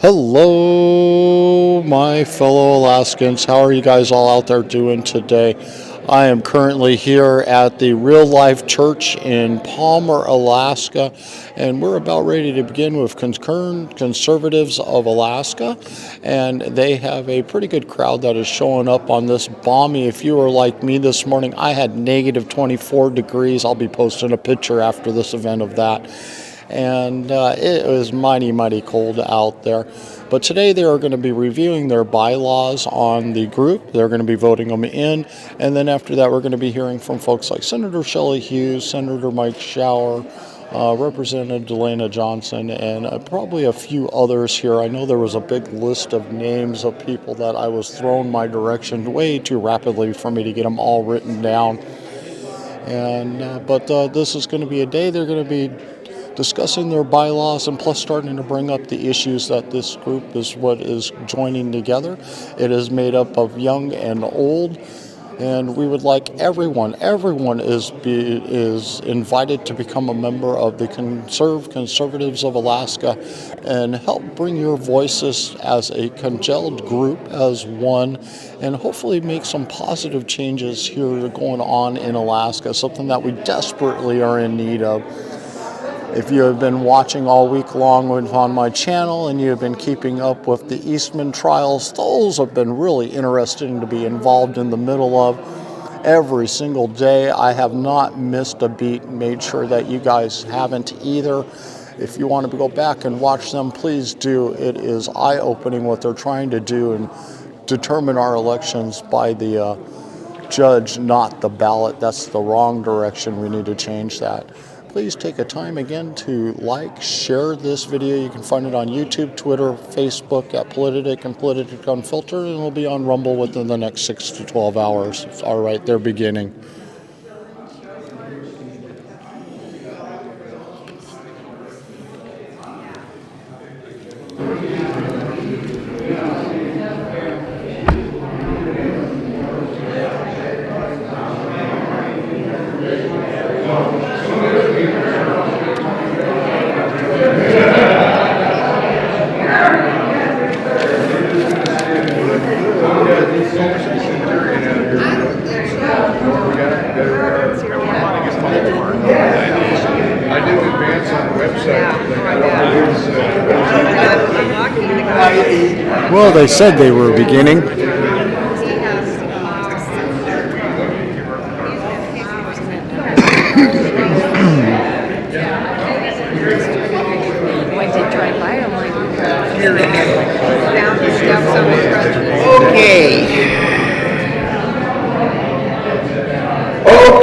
Hello, my fellow Alaskans. How are you guys all out there doing today? I am currently here at the Real Life Church in Palmer, Alaska, and we're about ready to begin with Concerned Conservatives of Alaska, and they have a pretty good crowd that is showing up on this balmy. If you were like me this morning, I had negative 24 degrees. I'll be posting a picture after this event of that. And it was mighty cold out there. But today they are going to be reviewing their bylaws on the group. They're going to be voting them in, and then after that we're going to be hearing from folks like Senator Shelley Hughes, Senator Mike Shower, Representative Delana Johnson, and probably a few others here. I know there was a big list of names of people that I was thrown my direction way too rapidly for me to get them all written down. And but this is going to be a day they're going to be discussing their bylaws and plus starting to bring up the issues that this group is what is joining together. It is made up of young and old, and we would like everyone is invited to become a member of the Conservatives of Alaska and help bring your voices as a congealed group as one, and hopefully make some positive changes here going on in Alaska, something that we desperately are in need of. If you have been watching all week long on my channel and you have been keeping up with the Eastman trials, those have been really interesting to be involved in the middle of every single day. I have not missed a beat, made sure that you guys haven't either. If you want to go back and watch them, please do. It is eye-opening what they're trying to do and determine our elections by the judge, not the ballot. That's the wrong direction. We need to change that. Please take a time again to like, share this video. You can find it on YouTube, Twitter, Facebook at Politadick and Politadick Unfiltered, and it'll be on Rumble within the next 6 to 12 hours. All right, they're beginning. Well, they said they were beginning.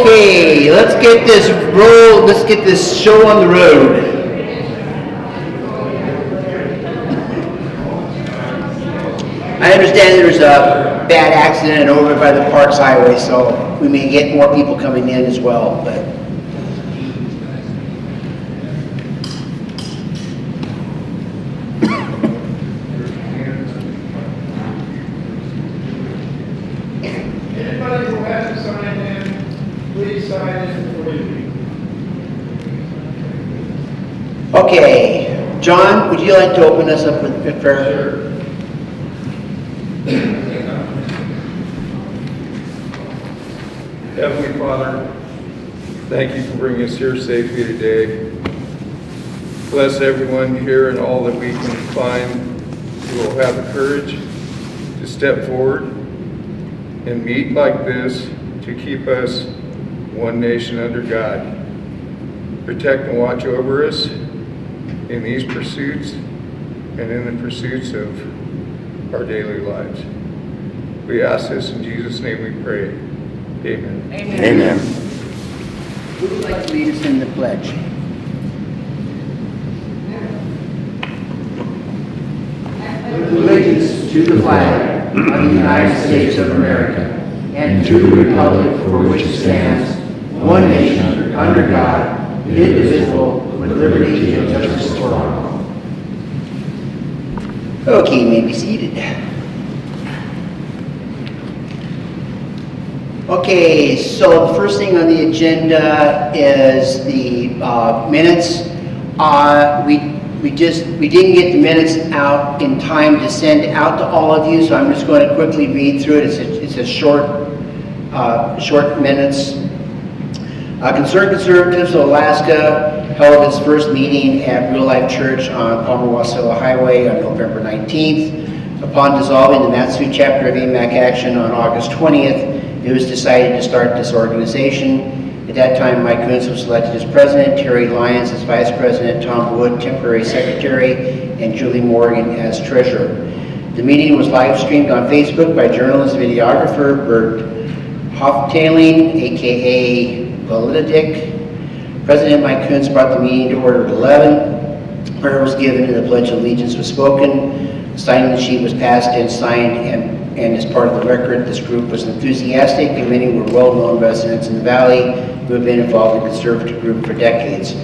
Okay, let's get this roll. Let's get this show on the road. I understand there's a bad accident over by the Parks Highway, so we may get more people coming in as well. But anybody who has to sign in, please sign in before you leave. okay, John, would you like to open us up with prayer? Sure. Heavenly Father, thank you for bringing us here safely today. Bless everyone here and all that we can find who will have the courage to step forward and meet like this to keep us one nation under God. Protect and watch over us in these pursuits and in the pursuits of our daily lives. We ask this in Jesus' name we pray. Amen. Amen. Who would like to lead us in the pledge? Allegiance to the flag of the United States of America and to the republic for which it stands, one nation, under God, indivisible, with liberty and justice for all. Okay, you may be seated. Okay, so the first thing on the agenda is the minutes. we didn't get the minutes out in time to send out to all of you, so I'm just going to quickly read through it. It's a short minutes. Concerned Conservatives of Alaska held its first meeting at Real Life Church on Palmer-Wasilla Highway on November 19th. Upon dissolving the Matsu chapter of AMAC Action on August 20th, it was decided to start this organization. At that time, Mike Hughes was elected as president, Terry Lyons as vice president, Tom Wood temporary secretary, and Julie Morgan as treasurer. The meeting was live streamed on Facebook by journalist videographer Bert Hoftailing, aka Politadick. President Mike Hughes brought the meeting to order at 11. Prayer was given and the Pledge of Allegiance was spoken. The signing sheet was passed and signed, and as part of the record, this group was enthusiastic, and many were well-known residents in the Valley who have been involved in the conservative group for decades.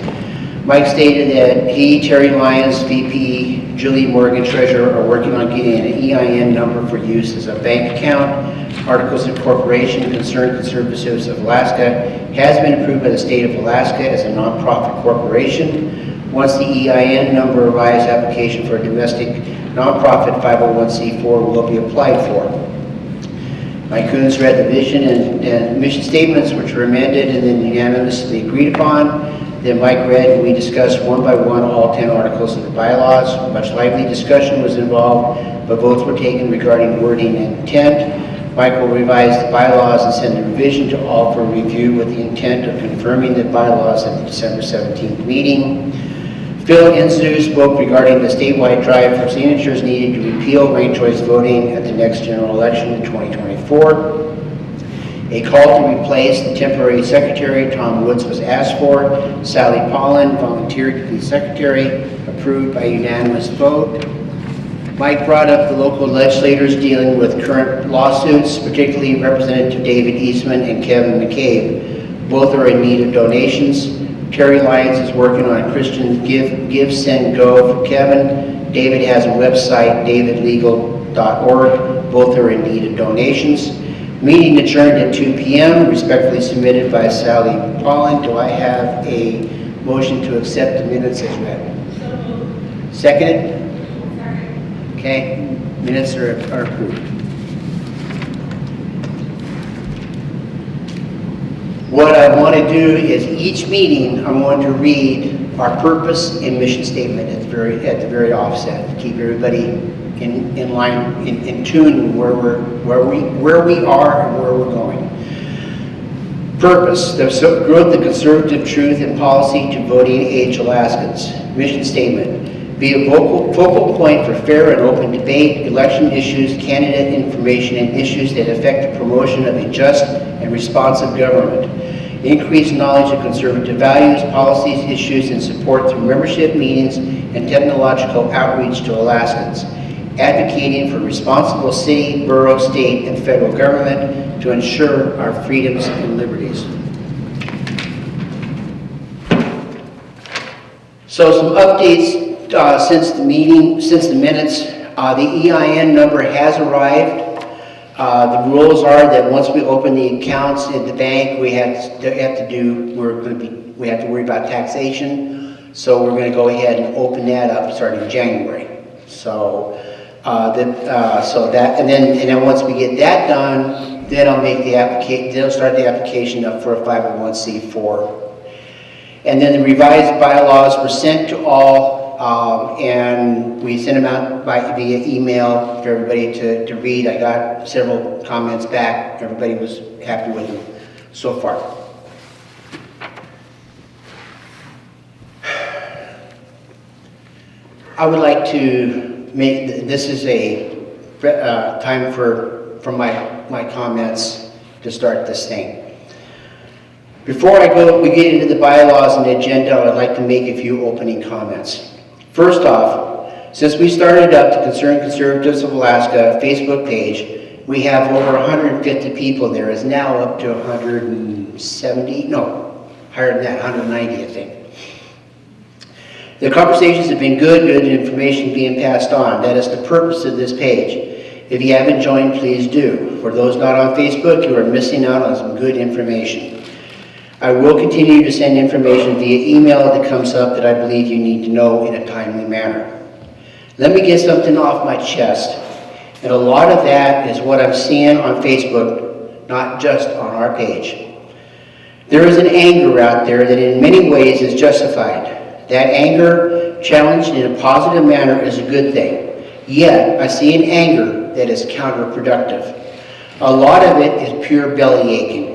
Mike stated that he, Terry Lyons, VP, Julie Morgan, treasurer, are working on getting an EIN number for use as a bank account. Articles of Incorporation, Concerned Conservatives of Alaska, has been approved by the state of Alaska as a nonprofit corporation. Once the EIN number arrives, application for a domestic nonprofit 501c4 will be applied for. Mike Hughes read the vision and mission statements, which were amended and then unanimously agreed upon. Then Mike read and we discussed one by one all 10 articles of the bylaws. Much lively discussion was involved, but votes were taken regarding wording and intent. Mike will revise the bylaws and send a revision to all for review with the intent of confirming the bylaws at the December 17th meeting. Phil Insu spoke regarding the statewide drive for signatures needed to repeal ranked choice voting at the next general election in 2024. A call to replace the temporary secretary, Tom Woods, was asked for. Sally Pollen volunteered to be secretary, approved by unanimous vote. Mike brought up the local legislators dealing with current lawsuits, particularly Representative David Eastman and Kevin McCabe. Both are in need of donations. Terry Lyons is working on a Christian Give, Send, Go for Kevin. David has a website, davidlegal.org. Both are in need of donations. Meeting adjourned at 2 p.m., respectfully submitted by Sally Pollen. Do I have a motion to accept the minutes as read? Seconded? Okay, minutes are approved. What I want to do is each meeting I want to read our purpose and mission statement at the very offset to keep everybody in line, in tune where we are and where we're going. Purpose: the growth of conservative truth and policy to voting age Alaskans. Mission statement: be a focal point for fair and open debate, election issues, candidate information, and issues that affect the promotion of a just and responsive government. Increase knowledge of conservative values, policies, issues, and support through membership meetings and technological outreach to Alaskans. Advocating for responsible city, borough, state, and federal government to ensure our freedoms and liberties. So some updates since the minutes. The EIN number has arrived. The rules are that once we open the accounts at the bank, we have to worry about taxation. So we're going to go ahead and open that up starting January. So and then once we get that done, then I'll make the application. They'll start the application up for a 501c4. And then the revised bylaws were sent to all, and we sent them out via email for everybody to read. I got several comments back. Everybody was happy with them so far. I would like to make, this is a time for my comments to start this thing. Before we get into the bylaws and the agenda, I'd like to make a few opening comments. First off, since we started up the Concerned Conservatives of Alaska Facebook page, we have over 150 people there. It's now up to 170, no, higher than that, 190, I think. The conversations have been good information being passed on. That is the purpose of this page. If you haven't joined, please do. For those not on Facebook, you are missing out on some good information. I will continue to send information via email that comes up that I believe you need to know in a timely manner. Let me get something off my chest, and a lot of that is what I'm seeing on Facebook, not just on our page. There is an anger out there that in many ways is justified. That anger, challenged in a positive manner, is a good thing. Yet, I see an anger that is counterproductive. A lot of it is pure belly aching.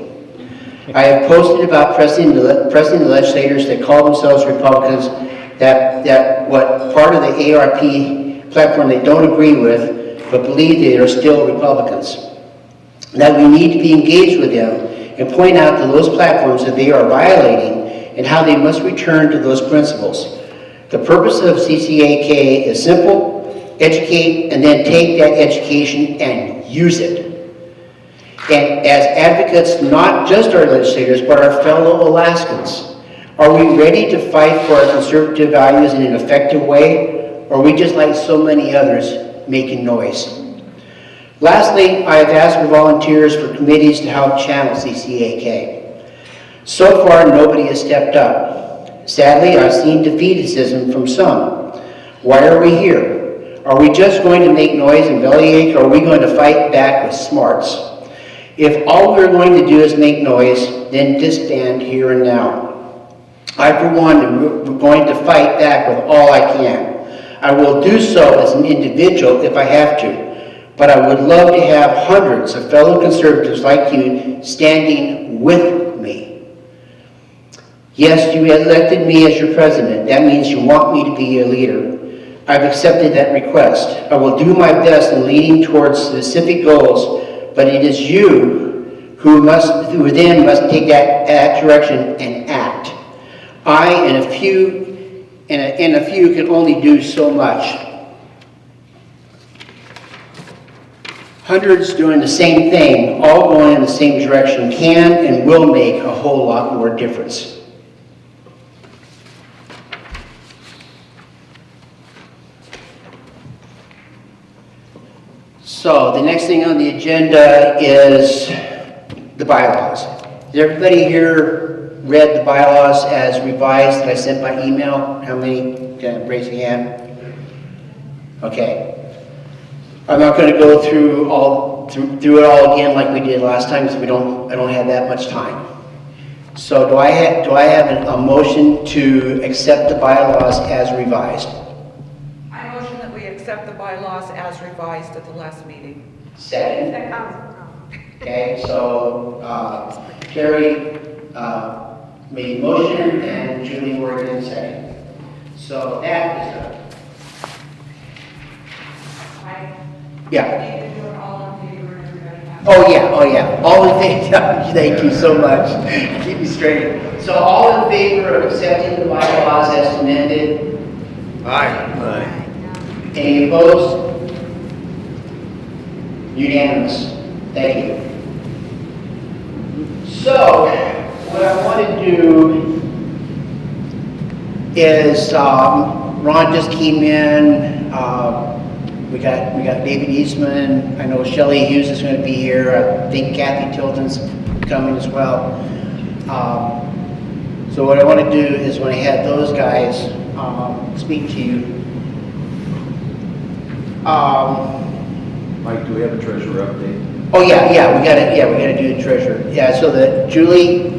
I have posted about pressing the legislators that call themselves Republicans that what part of the ARP platform they don't agree with, but believe they are still Republicans. That we need to be engaged with them and point out to those platforms that they are violating and how they must return to those principles. The purpose of CCAK is simple: educate, and then take that education and use it. And as advocates, not just our legislators, but our fellow Alaskans, are we ready to fight for our conservative values in an effective way, or are we just like so many others, making noise? Lastly, I have asked for volunteers for committees to help channel CCAK. So far, nobody has stepped up. Sadly, I've seen defeatism from some. Why are we here? Are we just going to make noise and bellyache, or are we going to fight back with smarts? If all we're going to do is make noise, then disband here and now. I, for one, am going to fight back with all I can. I will do so as an individual if I have to, but I would love to have hundreds of fellow conservatives like you standing with me. Yes, you elected me as your president. That means you want me to be your leader. I've accepted that request. I will do my best in leading towards specific goals, but it is you who then must take that direction and act. I and a few can only do so much. Hundreds doing the same thing, all going in the same direction, can and will make a whole lot more difference. So the next thing on the agenda is the bylaws. Has everybody here read the bylaws as revised that I sent by email? How many? Can I raise your hand? Okay. I'm not going to go through it all again like we did last time, because I don't have that much time. So do I have a motion to accept the bylaws as revised? I motion that we accept the bylaws as revised at the last meeting. Second. Okay, so Terry made a motion and Julie Morgan second. So that is done. Yeah. Oh yeah. All in favor. Thank you so much. Keep me straight. So all in favor of accepting the bylaws as amended? Aye. Any opposed? Unanimous. Thank you. So, what I want to do is, Ron just came in. We got David Eastman. I know Shelley Hughes is going to be here. I think Kathy Tilton's coming as well. So what I want to do is, when I have those guys speak to you. Mike, do we have a treasurer update? Oh yeah, we gotta do the treasurer. Yeah, so the Julie,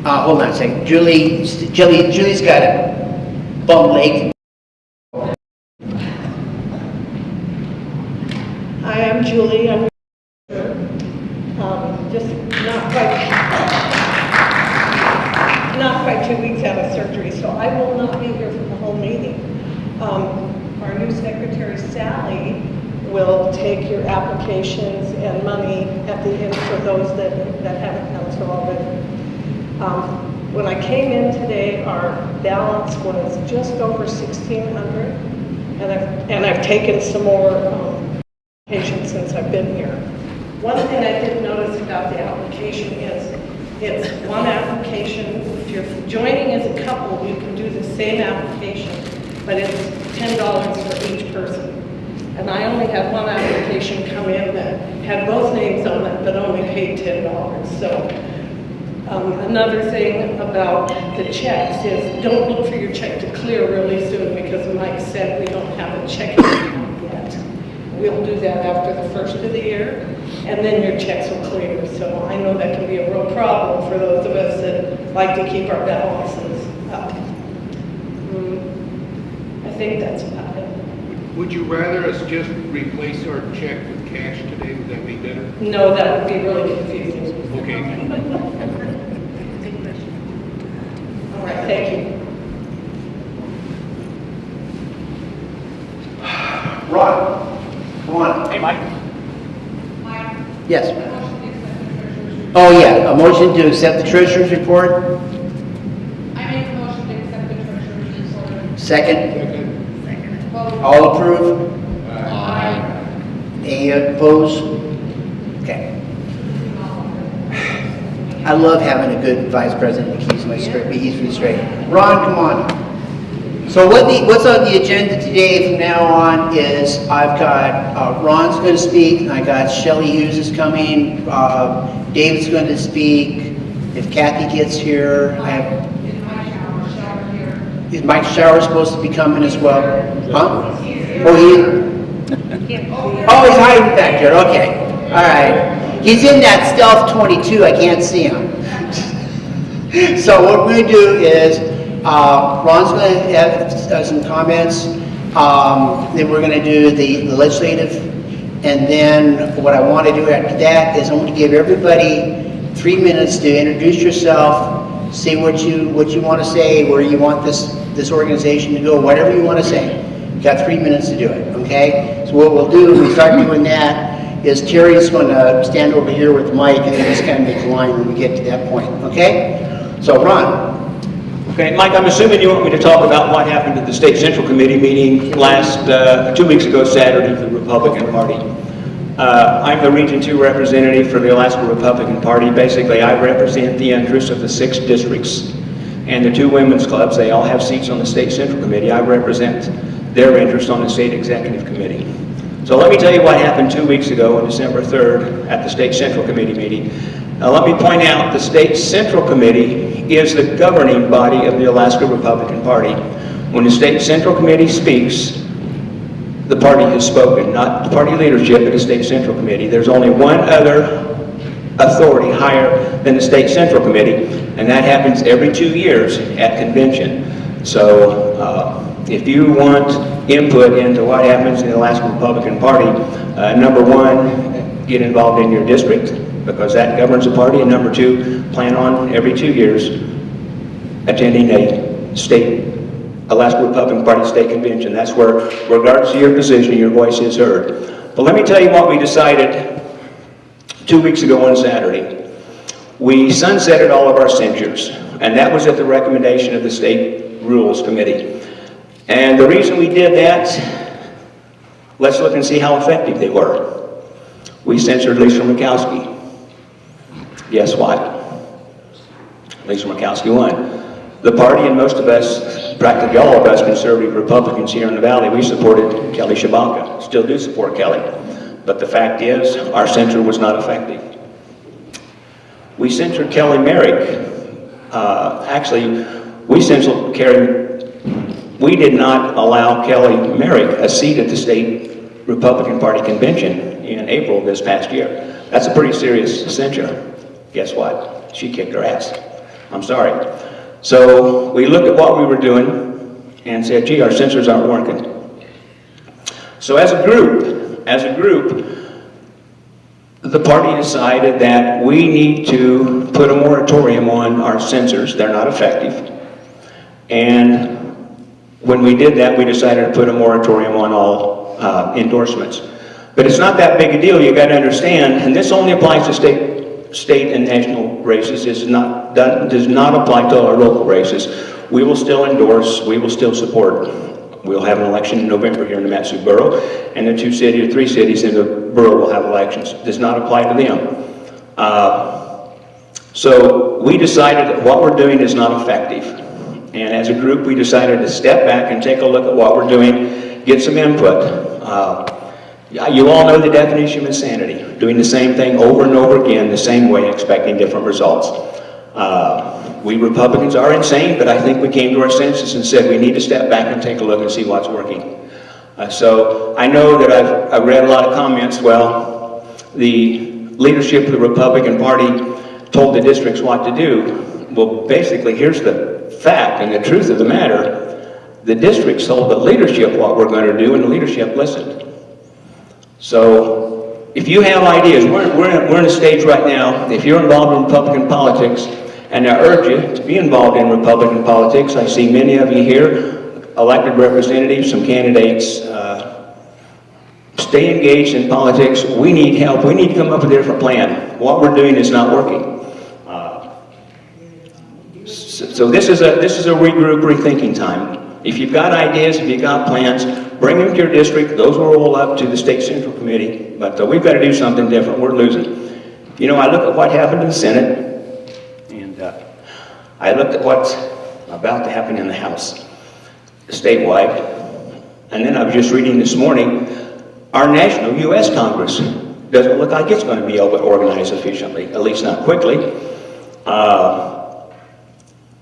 hold on a second. Julie's got a bum leg. Hi, I'm Julie. I'm just not quite 2 weeks out of surgery, so I will not be here for the whole meeting. Our new secretary, Sally, will take your applications and money at the end for those that haven't come through already. When I came in today, our balance was just over $1,600, and I've taken some more applications since I've been here. One thing I did notice about the application is it's one application. If you're joining as a couple, you can do the same application, but it's $10 for each person. And I only had one application come in that had both names on it, but only paid $10. So Another thing about the checks is don't look for your check to clear really soon because Mike said we don't have a checking account yet. We'll do that after the first of the year, and then your checks will clear. So I know that can be a real problem for those of us that like to keep our balances up. I think that's about it. Would you rather us just replace our check with cash today? Would that be better? No, that would be really confusing. Okay. All right, thank you. Ron, come on. Hey, Mike. Yes. Oh, yeah, a motion to accept the treasurer's report. I make a motion to accept the treasurer's report. Second. Vote. All approve? Aye. Any opposed? Okay. I love having a good vice president that keeps me straight. Ron, come on. So what's on the agenda today from now on is I've got, Ron's going to speak, and I got Shelley Hughes is coming, David's going to speak. If Kathy gets here, I have, is Mike Shower supposed to be coming as well? Huh? Oh, he's hiding back there, okay. All right. He's in that stealth 22, I can't see him. So what we're going to do is, Ron's going to have some comments, then we're going to do the legislative, and then what I want to do after that is I want to give everybody 3 minutes to introduce yourself, say what you want to say, where you want this organization to go, whatever you want to say. You've got 3 minutes to do it, okay? So what we'll do when we start doing that is Terry's going to stand over here with Mike and then just kind of make a line when we get to that point, okay? So Ron. Okay, Mike, I'm assuming you want me to talk about what happened at the State Central Committee meeting last 2 weeks ago Saturday for the Republican Party. I'm the Region 2 representative for the Alaska Republican Party. Basically, I represent the interests of the 6 districts and the 2 women's clubs. They all have seats on the State Central Committee. I represent their interests on the State Executive Committee. So let me tell you what happened 2 weeks ago on December 3rd at the State Central Committee meeting. Now let me point out the State Central Committee is the governing body of the Alaska Republican Party. When the State Central Committee speaks, the party has spoken, not the party leadership, but the State Central Committee. There's only one other authority higher than the State Central Committee, and that happens every 2 years at convention. So if you want input into what happens in the Alaska Republican Party, number 1, get involved in your district, because that governs the party, and number 2, plan on every 2 years attending a state Alaska Republican Party state convention. That's where, regardless of your position, your voice is heard. But let me tell you what we decided 2 weeks ago on Saturday. We sunsetted all of our censures, and that was at the recommendation of the State Rules Committee. And the reason we did that, let's look and see how effective they were. We censored Lisa Murkowski. Guess what? Lisa Murkowski won. The party and most of us, practically all of us conservative Republicans here in the Valley, we supported Kelly Tshibaka. Still do support Kelly. But the fact is, our censure was not effective. We censored Kelly Merrick. Actually, we censored Kelly. We did not allow Kelly Merrick a seat at the State Republican Party convention in April of this past year. That's a pretty serious censure. Guess what? She kicked her ass. I'm sorry. So we looked at what we were doing and said, gee, our censors aren't working. So as a group, the party decided that we need to put a moratorium on our censors. They're not effective. And when we did that, we decided to put a moratorium on all endorsements. But it's not that big a deal. You got to understand, and this only applies to state and national races. Does not apply to our local races. We will still endorse. We will still support. We'll have an election in November here in the Mat-Su Borough, and the 2 cities or 3 cities in the borough will have elections. Does not apply to them. So we decided that what we're doing is not effective. And as a group, we decided to step back and take a look at what we're doing, get some input. You all know the definition of insanity, doing the same thing over and over again, the same way, expecting different results. We Republicans are insane, but I think we came to our senses and said we need to step back and take a look and see what's working. So I know that I've read a lot of comments. Well, the leadership of the Republican Party told the districts what to do. Well, basically, here's the fact and the truth of the matter. The districts told the leadership what we're going to do, and the leadership listened. So if you have ideas, we're in a stage right now, if you're involved in Republican politics, and I urge you to be involved in Republican politics. I see many of you here, elected representatives, some candidates. Stay engaged in politics. We need help. We need to come up with a different plan. What we're doing is not working. So this is a regroup, rethinking time. If you've got ideas, if you've got plans, bring them to your district. Those will roll up to the State Central Committee. But we've got to do something different. We're losing. You know, I look at what happened in the Senate, and I looked at what's about to happen in the House, statewide, and then I was just reading this morning, our national U.S. Congress doesn't look like it's going to be able to organize efficiently, at least not quickly.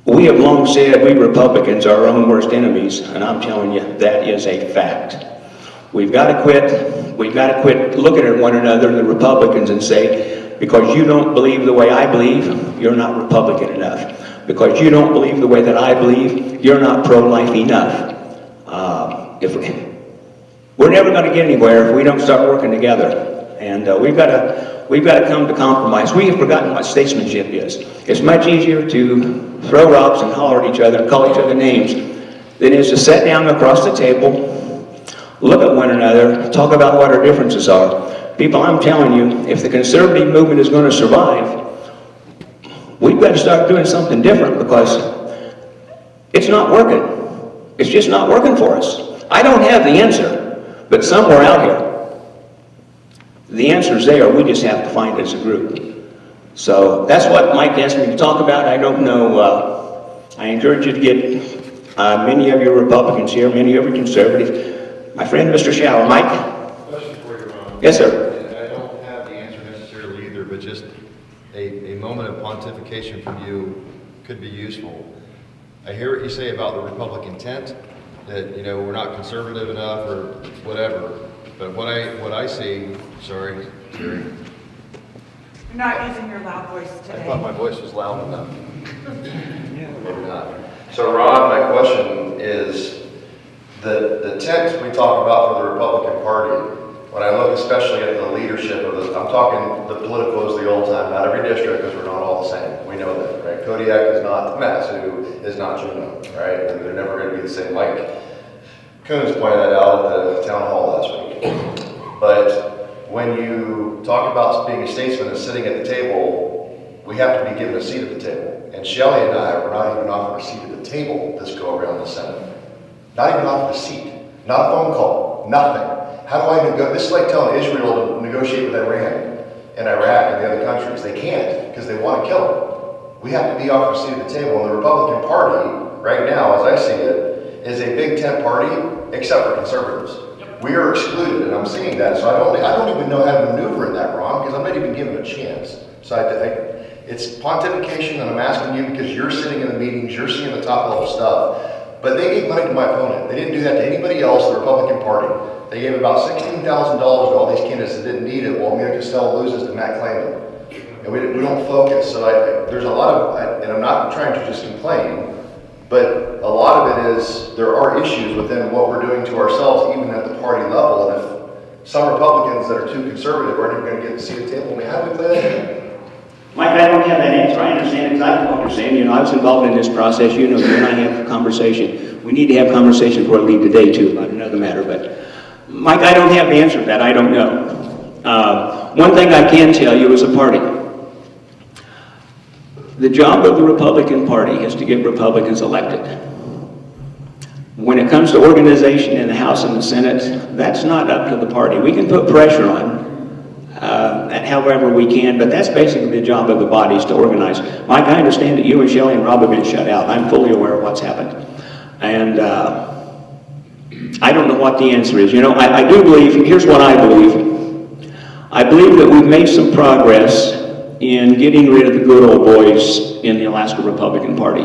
We have long said we Republicans are our own worst enemies, and I'm telling you, that is a fact. We've got to quit looking at one another, the Republicans, and say, because you don't believe the way I believe, you're not Republican enough. Because you don't believe the way that I believe, you're not pro-life enough. We're never going to get anywhere if we don't start working together. And we've got to come to compromise. We have forgotten what statesmanship is. It's much easier to throw rocks and holler at each other and call each other names than it is to sit down across the table, look at one another, talk about what our differences are. People, I'm telling you, if the conservative movement is going to survive, we've got to start doing something different because it's not working. It's just not working for us. I don't have the answer. But somewhere out here, the answer's there. We just have to find it as a group. So that's what Mike asked me to talk about. I don't know. I encourage you to get many of your Republicans here, many of your conservatives. My friend, Mr. Shower. Mike? Question for you, Ron. Yes, sir. I don't have the answer necessarily either, but just a moment of pontification from you could be useful. I hear what you say about the Republican tent, that, you know, we're not conservative enough or whatever. But what I see, sorry, Terry. You're not using your loud voice today. I thought my voice was loud enough. Maybe not. So Ron, my question is, the tent we talk about for the Republican Party, when I look especially at the leadership of I'm talking the politicals the old time, not every district, because we're not all the same. We know that, right? Kodiak is not Matsu, is not Juneau, right? And they're never going to be the same. Mike Coons pointed that out at the town hall last week. But when you talk about being a statesman and sitting at the table, we have to be given a seat at the table. And Shelley and I were not even offered a seat at the table this go around the Senate. Not even offered a seat, not a phone call, nothing. How do I negotiate? This is like telling Israel to negotiate with Iran and Iraq and the other countries. They can't because they want to kill them. We have to be offered a seat at the table. And the Republican Party, right now, as I see it, is a big tent party, except for conservatives. We are excluded, and I'm seeing that. So I don't even know how to maneuver in that, Ron, because I'm not even given a chance. So it's pontification, and I'm asking you because you're sitting in the meetings, you're seeing the top level stuff. But they gave money to my opponent. They didn't do that to anybody else, the Republican Party. They gave about $16,000 to all these candidates that didn't need it, while Mia Costello loses to Matt Clayman. And we don't focus. So there's a lot of, and I'm not trying to just complain, but a lot of it is there are issues within what we're doing to ourselves, even at the party level. And if some Republicans that are too conservative aren't even going to get a seat at the table, I mean, how do we play that game? Mike, I don't have that answer. I understand exactly what you're saying. You know, I was involved in this process. You know, you and I have a conversation. We need to have conversation before I leave today, too, about another matter. But, Mike, I don't have the answer to that. I don't know. One thing I can tell you as a party, the job of the Republican Party is to get Republicans elected. When it comes to organization in the House and the Senate, that's not up to the party. We can put pressure on however we can, but that's basically the job of the bodies to organize. Mike, I understand that you and Shelley and Rob have been shut out. I'm fully aware of what's happened. And I don't know what the answer is. You know, I do believe, here's what I believe. I believe that we've made some progress in getting rid of the good old boys in the Alaska Republican Party.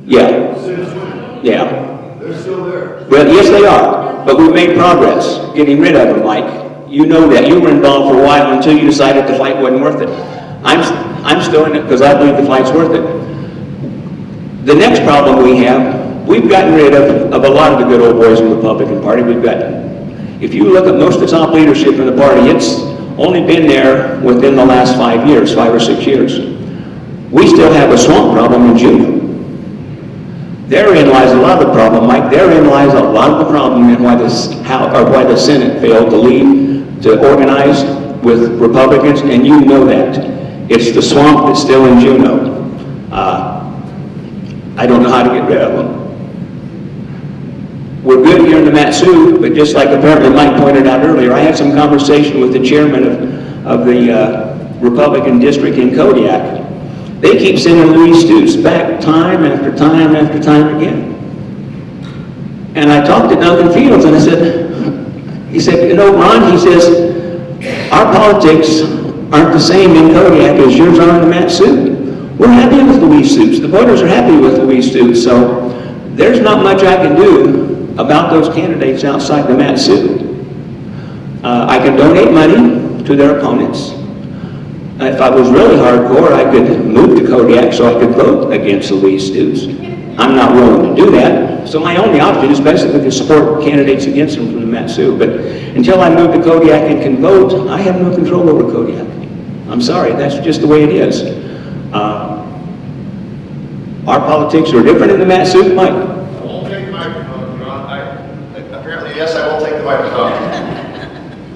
Yeah. Yeah. They're still there. Well, yes, they are, but we've made progress getting rid of them, Mike. You know that. You were involved for a while until you decided the fight wasn't worth it. I'm still in it because I believe the fight's worth it. The next problem we have, we've gotten rid of a lot of the good old boys in the Republican Party. We've got, if you look at most of the top leadership in the party, it's only been there within the last 5 years, 5 or 6 years. We still have a swamp problem in Juneau. Therein lies a lot of the problem, Mike. Therein lies a lot of the problem in why the Senate failed to lead, to organize with Republicans, and you know that. It's the swamp that's still in Juneau. I don't know how to get rid of them. We're good here in the Mat-Su, but just like apparently Mike pointed out earlier, I had some conversation with the chairman of the Republican district in Kodiak. They keep sending Louis Stutes back time after time after time again. And I talked to Duncan Fields and he said, you know, Ron, he says, our politics aren't the same in Kodiak as yours are in the Mat-Su. We're happy with Louis Stutes. The voters are happy with Louis Stutes. So there's not much I can do about those candidates outside the Mat-Su. I can donate money to their opponents. If I was really hardcore, I could move to Kodiak so I could vote against Louis Stutes. I'm not willing to do that. So my only option is basically to support candidates against them from the Mat-Su. But until I move to Kodiak and can vote, I have no control over Kodiak. I'm sorry, that's just the way it is. Our politics are different in the Mat-Su, Mike. I won't take the microphone, Ron. Apparently, yes, I will take the microphone.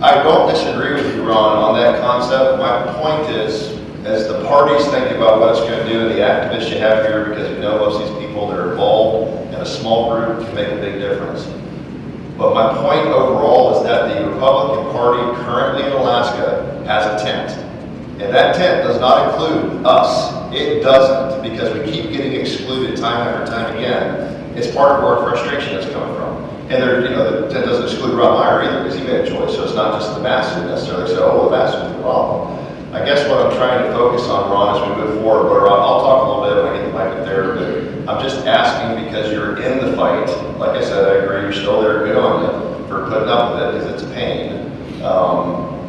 I don't disagree with you, Ron, on that concept. My point is, as the parties think about what it's going to do and the activists you have here, because you know most of these people that are involved in a small group can make a big difference. But my point overall is that the Republican Party currently in Alaska has a tent. And that tent does not include us. It doesn't, because we keep getting excluded time after time again. It's part of where frustration is coming from. And the tent doesn't exclude Rob Meyer either, because he made a choice. So it's not just the Mat-Su necessarily. So, oh, the Mat-Su is the problem. I guess what I'm trying to focus on, Ron, as we move forward, but I'll talk a little bit when I get the mic up there, but I'm just asking because you're in the fight. Like I said, I agree, you're still there, good on you for putting up with it, because it's a pain.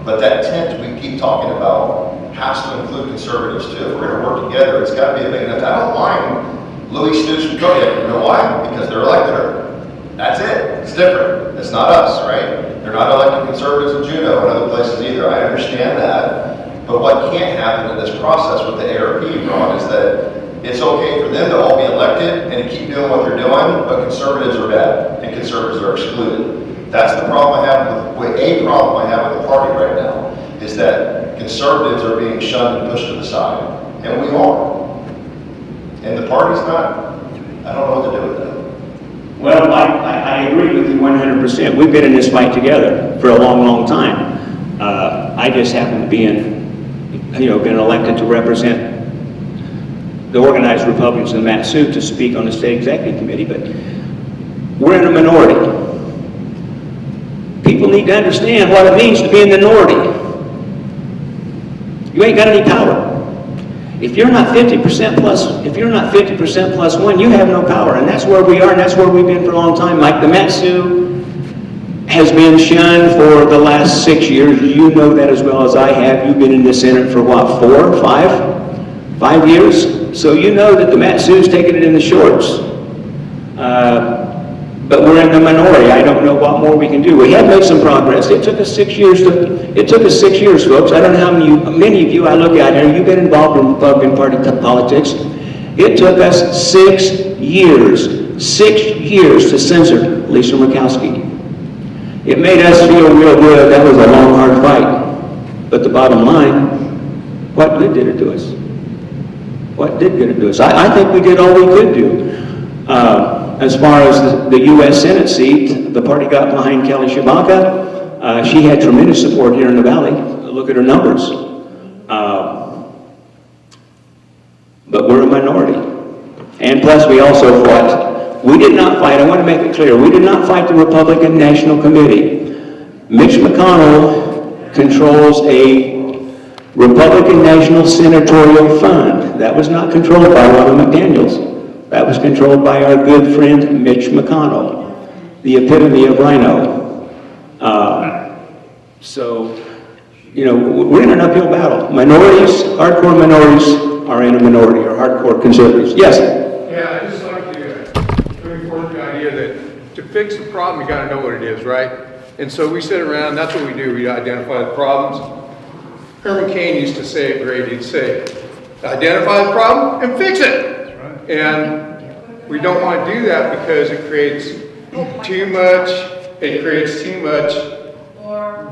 But that tent we keep talking about has to include conservatives too. If we're going to work together, it's got to be a big enough. I don't mind Louis Stutes from Kodiak. You know why? Because they're elected her. That's it. It's different. It's not us, right? They're not elected conservatives in Juneau and other places either. I understand that. But what can't happen in this process with the ARP, Ron, is that it's okay for them to all be elected and keep doing what they're doing, but conservatives are bad and conservatives are excluded. That's the problem I have with the party right now, is that conservatives are being shunned and pushed to the side. And we are. And the party's not. I don't know what to do with that. Well, I agree with you 100%. We've been in this fight together for a long, long time. I just happen to be been elected to represent the organized Republicans in the Mat-Su to speak on the state executive committee, but we're in a minority. People need to understand what it means to be in the minority. You ain't got any power. If you're not 50% plus one, you have no power, and that's where we are, and that's where we've been for a long time. Like the Mat-Su has been shunned for the last 6 years. You know that as well as I have. You've been in the Senate for what, 4, 5 years? So you know that the Mat-Su's taking it in the shorts. But we're in the minority. I don't know what more we can do. We have made some progress. It took us 6 years, folks. I don't know how many of you I look at here, you've been involved in Republican Party politics. It took us 6 years. 6 years to censor Lisa Murkowski. It made us feel real good. That was a long, hard fight. But the bottom line, what good did it do us? What did good it do us? I think we did all we could do. As far as the U.S. Senate seat, the party got behind Kelly Tshibaka. She had tremendous support here in the Valley. Look at her numbers. But we're a minority. And plus, we also fought. We did not fight, I want to make it clear, we did not fight the Republican National Committee. Mitch McConnell controls a Republican National Senatorial Fund. That was not controlled by Ronald McDaniels. That was controlled by our good friend Mitch McConnell, the epitome of rhino. So, you know, we're in an uphill battle. Minorities, hardcore minorities are in a minority, or hardcore conservatives. Yes? Yeah, I just like to bring forth the idea that to fix the problem, you gotta know what it is, right? And so we sit around, that's what we do, we identify the problems. Herman Cain used to say it great, he'd say, identify the problem and fix it. And we don't want to do that because it creates too much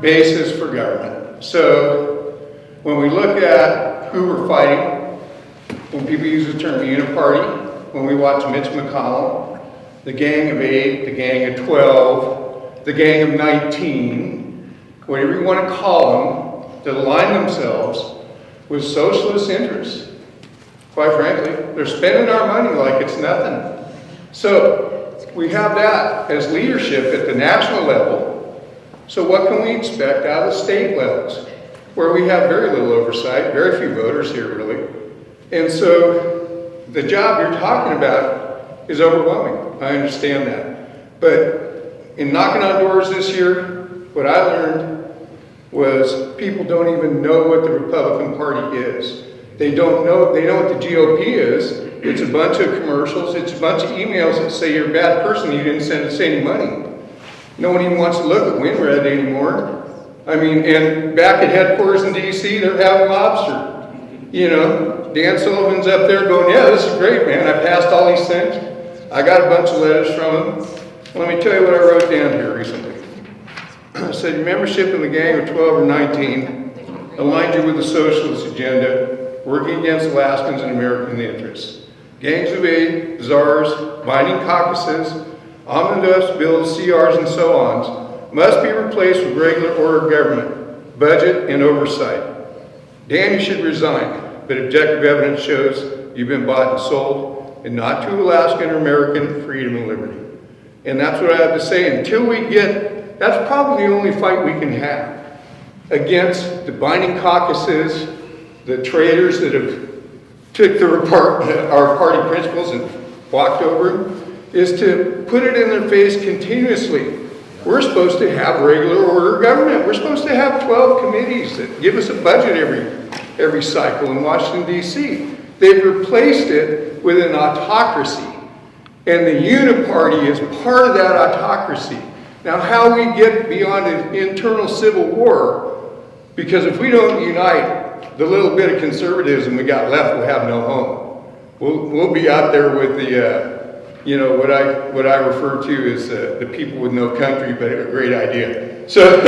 basis for government. So when we look at who we're fighting, when people use the term uniparty, when we watch Mitch McConnell, the gang of 8, the gang of 12, the gang of 19, whatever you want to call them, that align themselves with socialist interests. Quite frankly, they're spending our money like it's nothing. So we have that as leadership at the national level. So what can we expect out of the state levels, where we have very little oversight, very few voters here really. And so the job you're talking about is overwhelming. I understand that. But in knocking on doors this year, what I learned was people don't even know what the Republican Party is. They know what the GOP is. It's a bunch of commercials. It's a bunch of emails that say you're a bad person, you didn't send us any money. No one even wants to look at WinRed anymore. I mean, and back at headquarters in DC, they're having lobster. You know, Dan Sullivan's up there going, yeah, this is great, man. I passed all these things. I got a bunch of letters from him. Let me tell you what I wrote down here recently. I said, your membership in the gang of 12 or 19 aligned you with the socialist agenda, working against Alaskans and American interests. Gangs of 8, czars, binding caucuses, omnibus bills, CRs, and so on must be replaced with regular order government, budget, and oversight. Dan, you should resign, but objective evidence shows you've been bought and sold, and not to Alaskan or American freedom and liberty. And that's what I have to say. Until we get, that's probably the only fight we can have against the binding caucuses, the traitors that have took our party principles and walked over them, is to put it in their face continuously. We're supposed to have regular order government. We're supposed to have 12 committees that give us a budget every cycle in Washington, D.C. They've replaced it with an autocracy. And the uniparty is part of that autocracy. Now, how we get beyond an internal civil war, because if we don't unite, the little bit of conservatism we got left will have no home. We'll be out there with the, you know, what I refer to as the people with no country, but a great idea. So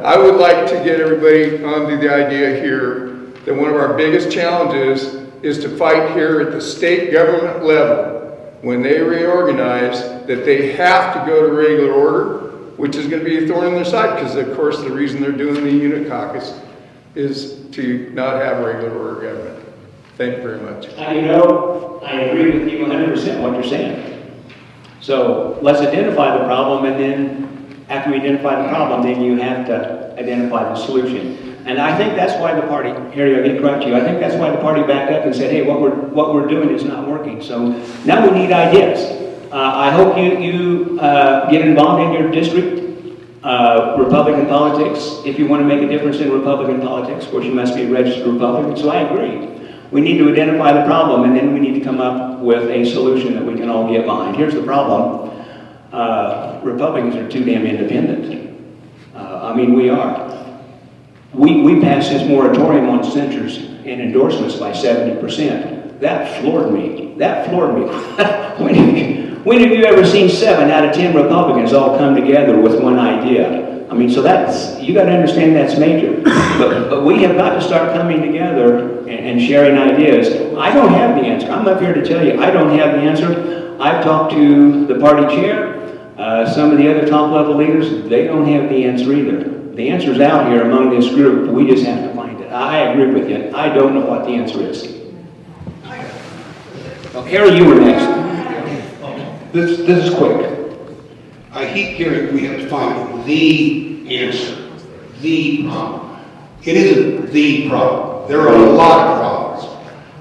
I would like to get everybody onto the idea here that one of our biggest challenges is to fight here at the state government level when they reorganize that they have to go to regular order, which is going to be a thorn in their side, because of course the reason they're doing the unit caucus is to not have regular order government. Thank you very much. You know, I agree with you 100% what you're saying. So let's identify the problem, and then after we identify the problem, then you have to identify the solution. And I think that's why the party, Harry, I didn't correct you, I think that's why the party backed up and said, hey, what we're doing is not working. So now we need ideas. I hope you get involved in your district, Republican politics. If you want to make a difference in Republican politics, of course you must be a registered Republican, so I agree. We need to identify the problem, and then we need to come up with a solution that we can all get behind. Here's the problem. Republicans are too damn independent. I mean, we are. We passed this moratorium on censures and endorsements by 70%. That floored me. That floored me. When have you ever seen 7 out of 10 Republicans all come together with one idea? I mean, so that's, you got to understand that's major. But we have got to start coming together and sharing ideas. I don't have the answer. I'm up here to tell you, I don't have the answer. I've talked to the party chair, some of the other top level leaders, they don't have the answer either. The answer's out here among this group, we just have to find it. I agree with you. I don't know what the answer is. Well, Harry, you were next. This is quick. I keep hearing we have to find the answer. It isn't the problem. There are a lot of problems.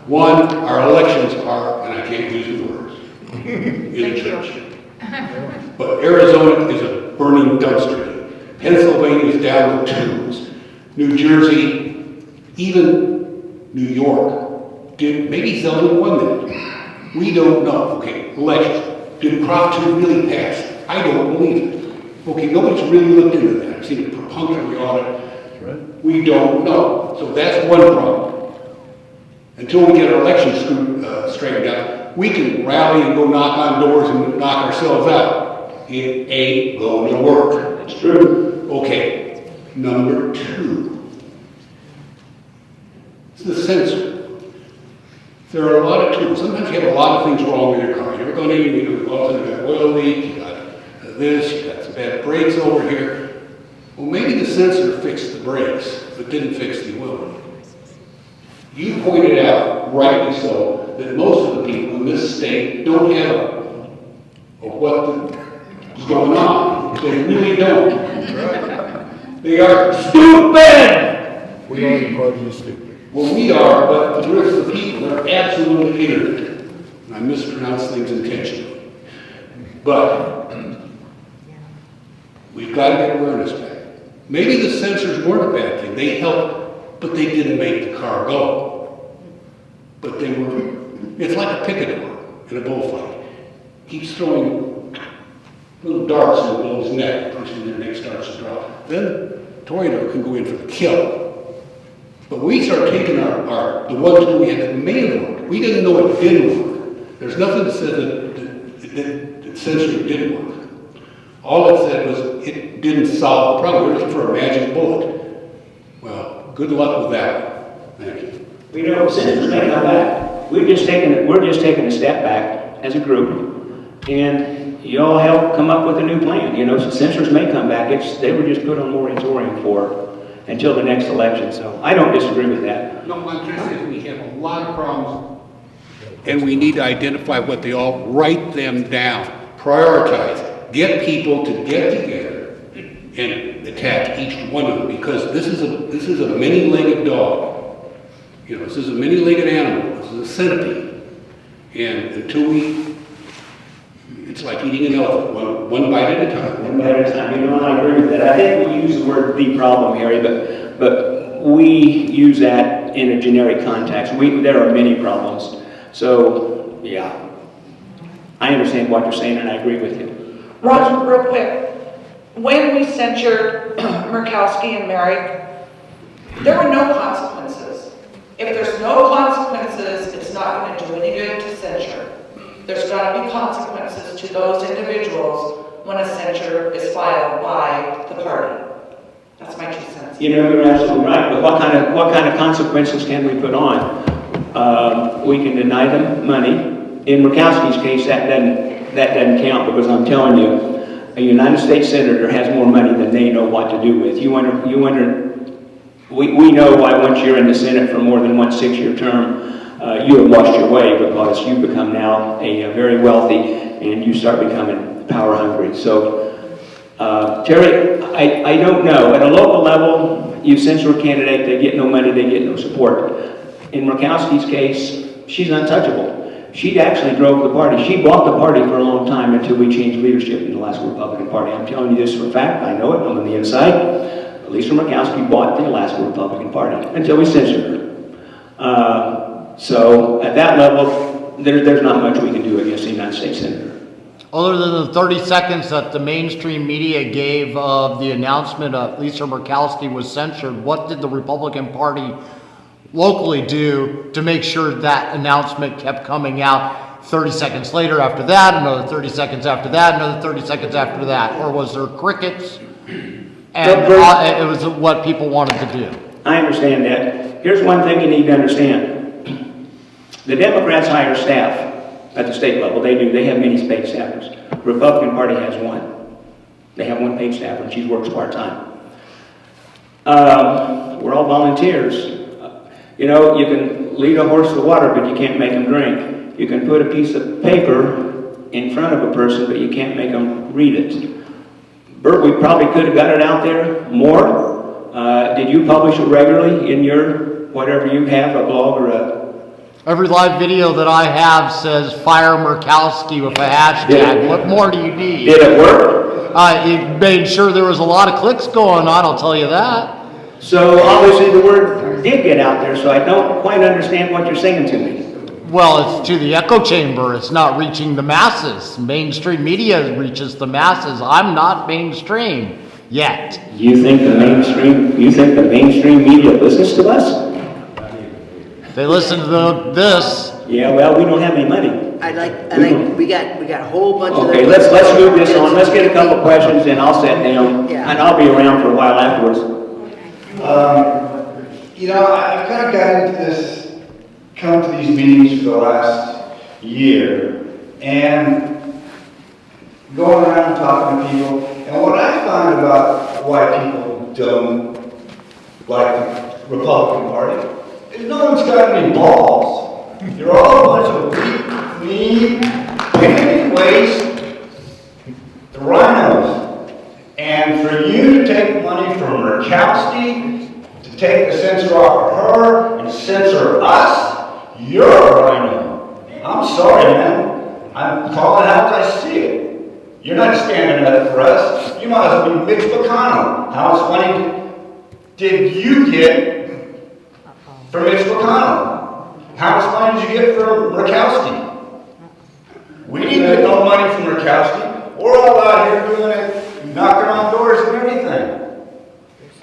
One, our elections are, and I can't use the words, in the church. But Arizona is a burning dumpster. Pennsylvania is down the tubes. New Jersey, even New York, maybe Zeldin won that. We don't know. Okay, elections. Did Prop 2 really pass? I don't believe it. Okay, nobody's really looked into that. I've seen a perfunctory audit. We don't know. So that's one problem. Until we get our elections straightened out, we can rally and go knock on doors and knock ourselves out. It ain't going to work. It's true. Okay, number 2. It's the sensor. There are a lot of tools. Sometimes you have a lot of things wrong with your car. You're going to, you got an oil leak, you got this, you got some bad brakes over here. Well, maybe the sensor fixed the brakes, but didn't fix the oil. You pointed out, rightly so, that most of the people in this state don't have what is going on. They really don't. They are stupid! We are the party of stupid. Well, we are, but the rest of the people are absolutely ignorant. And I mispronounce things intentionally. But we've got to get awareness back. Maybe the sensors weren't a bad thing. They helped, but they didn't make the car go. But they were, it's like a picador in a bullfight. Keeps throwing little darts in the bull's neck, pushing their neck starts to drop. Then tornado can go in for the kill. But we start taking the one tool we had that may have worked. We didn't know it didn't work. There's nothing that said that the sensor didn't work. All it said was it didn't solve the problem. We're looking for a magic bullet. Well, good luck with that. Thank you. We know sensors may come back. We're just taking a step back as a group, and you all help come up with a new plan. You know, sensors may come back. They were just put on moratorium until the next election. So I don't disagree with that. No, I'm trying to say we have a lot of problems, and we need to identify what they all, write them down, prioritize, get people to get together and attack each one of them, because this is a many-legged dog. You know, this is a many-legged animal. This is a centipede, and until it's like eating an elephant, one bite at a time. One bite at a time. You know, I agree with that. I think we use the word "the problem," Harry, but we use that in a generic context. There are many problems. So, yeah, I understand what you're saying, and I agree with you. Roger, real quick. When we censured Murkowski and Merrick, there were no consequences. If there's no consequences, it's not going to do any good to censure. There's got to be consequences to those individuals when a censure is filed by the party. That's my 2 cents. You know, you're absolutely right. But what kind of consequences can we put on? We can deny them money. In Murkowski's case, that doesn't count, because I'm telling you, a United States senator has more money than they know what to do with. We know why once you're in the Senate for more than 1 6-year term, you have lost your way, because you become now a very wealthy, and you start becoming power hungry. So, Terry, I don't know. At a local level, you censor a candidate, they get no money, they get no support. In Murkowski's case, she's untouchable. She actually drove the party. She bought the party for a long time until we changed leadership in the last Republican Party. I'm telling you this for a fact. I know it. I'm on the inside. Lisa Murkowski bought the Alaska Republican Party until we censored her. So at that level, there's not much we can do against the United States Senator. Other than the 30 seconds that the mainstream media gave of the announcement of Lisa Murkowski was censored, what did the Republican Party locally do to make sure that announcement kept coming out 30 seconds later after that, another 30 seconds after that, another 30 seconds after that? Or was there crickets? And it was what people wanted to do. I understand that. Here's one thing you need to understand. The Democrats hire staff at the state level. They do. They have many paid staffers. The Republican Party has one. They have one paid staffer, and she works part-time. We're all volunteers. You know, you can lead a horse to water, but you can't make him drink. You can put a piece of paper in front of a person, but you can't make them read it. Bert, we probably could have got it out there more. Did you publish it regularly in your, whatever you have, a blog or a? Every live video that I have says fire Murkowski with a hashtag. What more do you need? Did it work? It made sure there was a lot of clicks going on, I'll tell you that. So obviously the word did get out there, so I don't quite understand what you're saying to me. Well, it's to the echo chamber. It's not reaching the masses. Mainstream media reaches the masses. I'm not mainstream yet. You think the mainstream media listens to us? They listen to this. Yeah, well, we don't have any money. We got a whole bunch of. Okay, let's move this on. Let's get a couple questions and I'll sit down. Yeah. And I'll be around for a while afterwards. I've kind of got into this, come to these meetings for the last year, and going around talking to people, and what I found about why people don't like the Republican Party is no one's got any balls. You're all a bunch of weak, mean, pain waste, the rhinos. And for you to take money from Murkowski, to take the censor off of her and censor us, you're a rhino. I'm sorry, man. I'm calling it out as I see it. You're not standing up for us. You might as well be Mitch McConnell. How much money did you get from Mitch McConnell? How much money did you get from Murkowski? We didn't get no money from Murkowski. We're all out here doing it, knocking on doors and everything.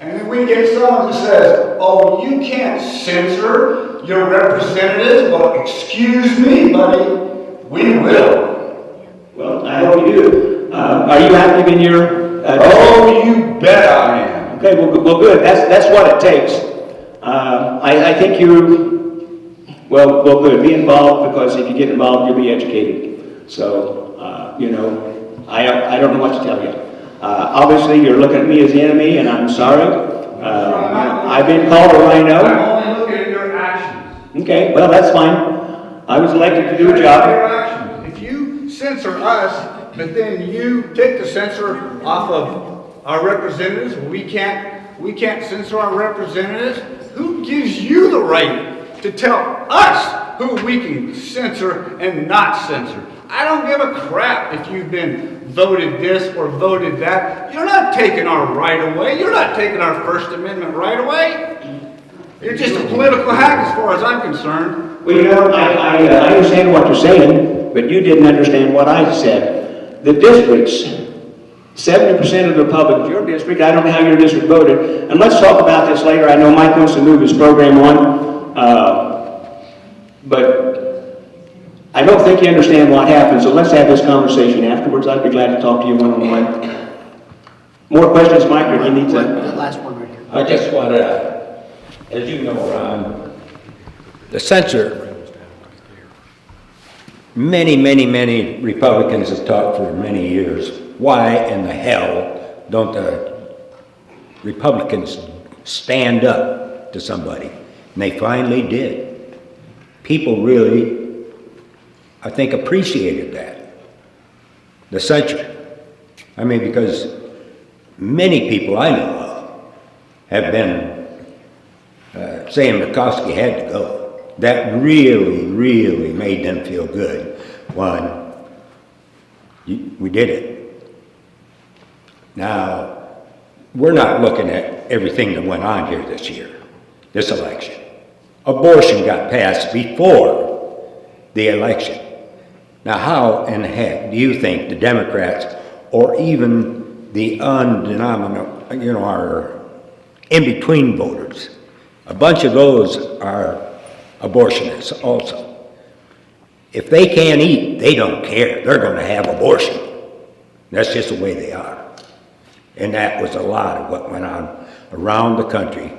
And then we get someone who says, oh, you can't censor your representatives. Well, excuse me, buddy. We will. Well, I hope you do. Are you active in your... oh, you bet I am. Okay, well good. That's what it takes. I think you... Well, good. Be involved, because if you get involved, you'll be educated. So, I don't know what to tell you. Obviously, you're looking at me as the enemy, and I'm sorry. I've been called a rhino. I'm only looking at your actions. Okay, well, that's fine. I was elected to do a Your job. actions. If you censor us, but then you take the censor off of our representatives, we can't censor our representatives. Who gives you the right to tell us who we can censor and not censor? I don't give a crap if you've been voted this or voted that. You're not taking our right away. You're not taking our First Amendment right away. You're just a political hack as far as I'm concerned. Well, I understand what you're saying, but you didn't understand what I said. The districts, 70% of the Republicans, your district, I don't know how your district voted, and let's talk about this later. I know Mike wants to move his program on, but I don't think you understand what happened, so let's have this conversation afterwards. I'd be glad to talk to you one-on-one. More questions, Mike, or do you need to? The last one right here. I just want to, as you know, Ron, the censor, many Republicans have talked for many years. Why in the hell don't the Republicans stand up to somebody? And they finally did. People really, I think, appreciated that. The censure. I mean, because many people I know of have been saying Murkowski had to go. That really made them feel good. One, we did it. Now, we're not looking at everything that went on here this year, this election. Abortion got passed before the election. Now, how in the heck do you think the Democrats, or even the undenominational, our in-between voters, a bunch of those are abortionists also. If they can't eat, they don't care. They're going to have abortion. That's just the way they are. And that was a lot of what went on around the country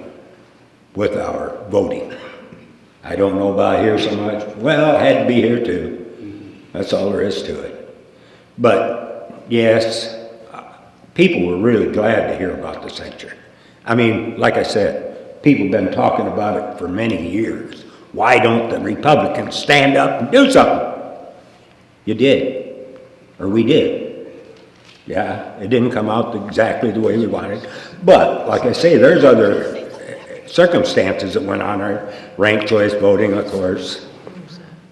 with our voting. I don't know about here so much. Well, I had to be here too. That's all there is to it. But yes, people were really glad to hear about the censure. I mean, like I said, people have been talking about it for many years. Why don't the Republicans stand up and do something? You did, or we did. Yeah, it didn't come out exactly the way we wanted. But, like I say, there's other circumstances that went on, our ranked choice voting, of course.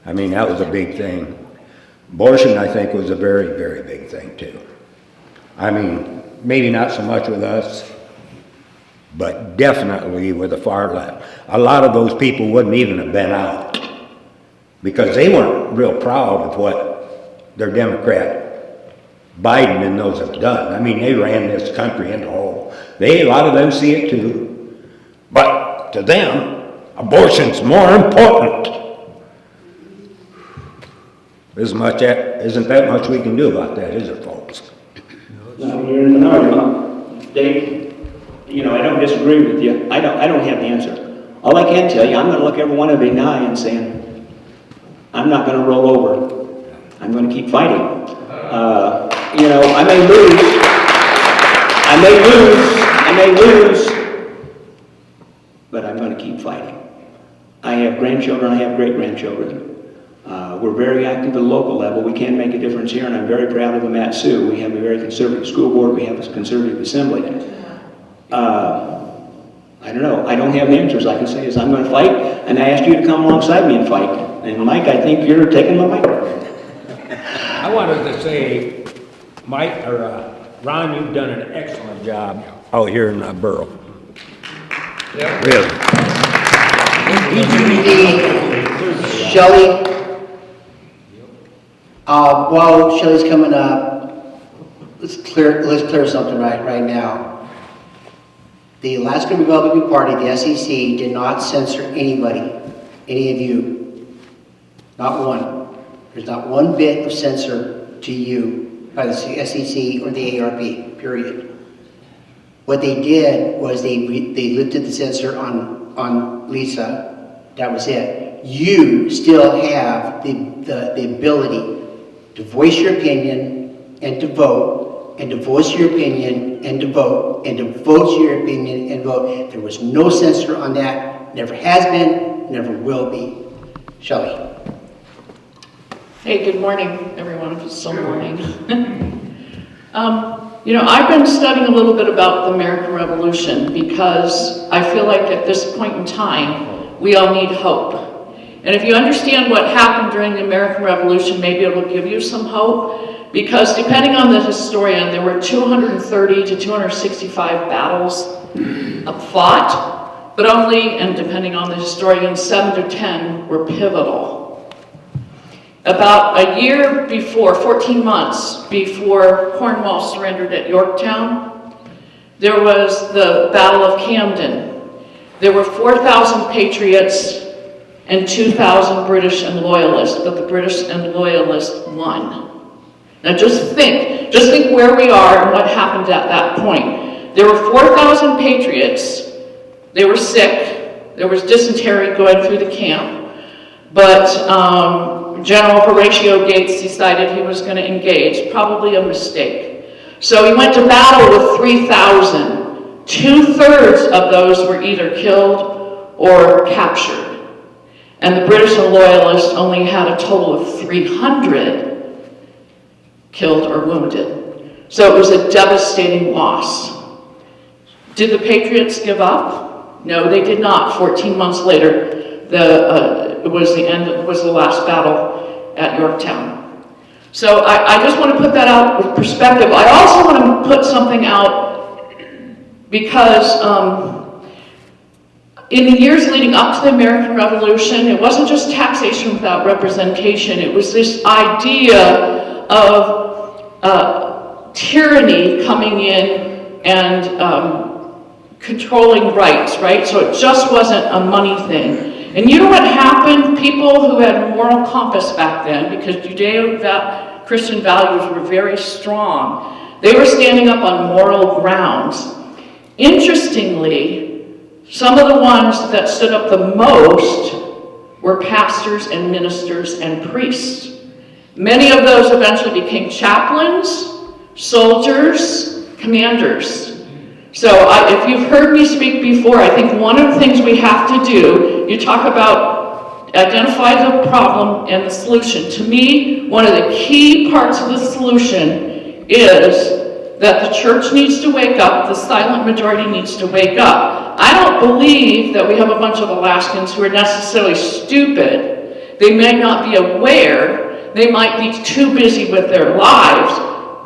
I mean, that was a big thing. Abortion, I think, was a very, very big thing, too. I mean, maybe not so much with us, but definitely with the far left. A lot of those people wouldn't even have been out because they weren't real proud of what their Democrat Biden and those have done. I mean, they ran this country into a hole. A lot of them see it too. But to them, abortion's more important. Isn't that much we can do about that, is it, folks? No, you're in the minority. Dave, I don't disagree with you. I don't have the answer. All I can tell you, I'm going to look every one of you in the eye and saying, I'm not going to roll over. I'm going to keep fighting. I may lose, but I'm going to keep fighting. I have grandchildren, I have great-grandchildren. We're very active at the local level. We can make a difference here, and I'm very proud of the Matt Sioux. We have a very conservative school board. We have a conservative assembly. I don't know. I don't have the answers. I can say is I'm going to fight, and I ask you to come alongside me and fight. And Mike, I think you're taking my mic. I wanted to say, Mike, or Ron, you've done an excellent job out here in the borough. Yeah. Really. Shelley, while Shelley's coming up, let's clear something right now. The Alaska Republican Party, the SEC, did not censor anybody, any of you, not one. There's not one bit of censor to you by the SEC or the ARP, period. What they did was they lifted the censor on Lisa. That was it. You still have the ability to voice your opinion and to vote, and to voice your opinion and to vote, and to voice your opinion and vote. There was no censor on that. Never has been, never will be. Shelley. Hey, good morning, everyone. It's still morning. I've been studying a little bit about the American Revolution because I feel like at this point in time, we all need hope. And if you understand what happened during the American Revolution, maybe it will give you some hope. Because depending on the historian, there were 230 to 265 battles fought, but only, and depending on the historian, 7 to 10 were pivotal. About a year before, 14 months before Cornwall surrendered at Yorktown, there was the Battle of Camden. There were 4,000 patriots and 2,000 British and Loyalists, but the British and Loyalists won. Now just think where we are and what happened at that point. There were 4,000 patriots. They were sick. There was dysentery going through the camp. But General Horatio Gates decided he was going to engage, probably a mistake. So he went to battle with 3,000. 2/3 of those were either killed or captured. And the British and Loyalists only had a total of 300 killed or wounded. So it was a devastating loss. Did the Patriots give up? No, they did not. 14 months later, it was the last battle at Yorktown. So I just want to put that out with perspective. I also want to put something out because in the years leading up to the American Revolution, it wasn't just taxation without representation. It was this idea of tyranny coming in and controlling rights, right? So it just wasn't a money thing. And you know what happened? People who had a moral compass back then, because Judeo-Christian values were very strong, they were standing up on moral grounds. Interestingly, some of the ones that stood up the most were pastors and ministers and priests. Many of those eventually became chaplains, soldiers, commanders. So if you've heard me speak before, I think one of the things we have to do, you talk about identify the problem and the solution. To me, one of the key parts of the solution is that the church needs to wake up, the silent majority needs to wake up. I don't believe that we have a bunch of Alaskans who are necessarily stupid. They may not be aware, they might be too busy with their lives,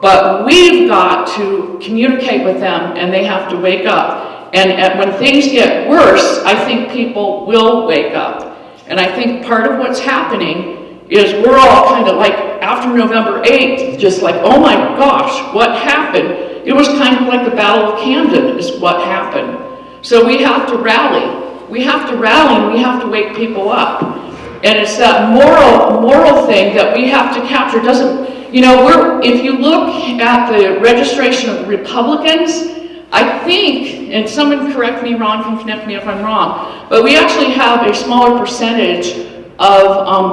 but we've got to communicate with them and they have to wake up. And when things get worse, I think people will wake up. And I think part of what's happening is we're all kind of like, after November 8th, just like, oh my gosh, what happened? It was kind of like the Battle of Camden is what happened. So we have to rally. We have to rally and we have to wake people up. And it's that moral thing that we have to capture. Doesn't, you know, if you look at the registration of Republicans, I think, and someone correct me, Ron can connect me if I'm wrong, but we actually have a smaller percentage of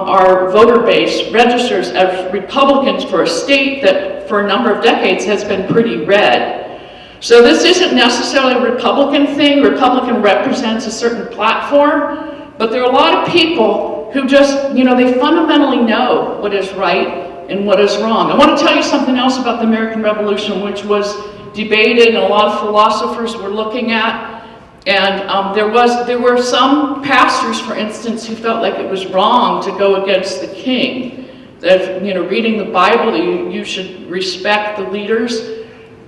our voter base registers as Republicans for a state that for a number of decades has been pretty red. So this isn't necessarily a Republican thing. Republican represents a certain platform, but there are a lot of people who just, you know, they fundamentally know what is right and what is wrong. I want to tell you something else about the American Revolution, which was debated and a lot of philosophers were looking at. And there were some pastors, for instance, who felt like it was wrong to go against the king. That, you know, reading the Bible, you should respect the leaders.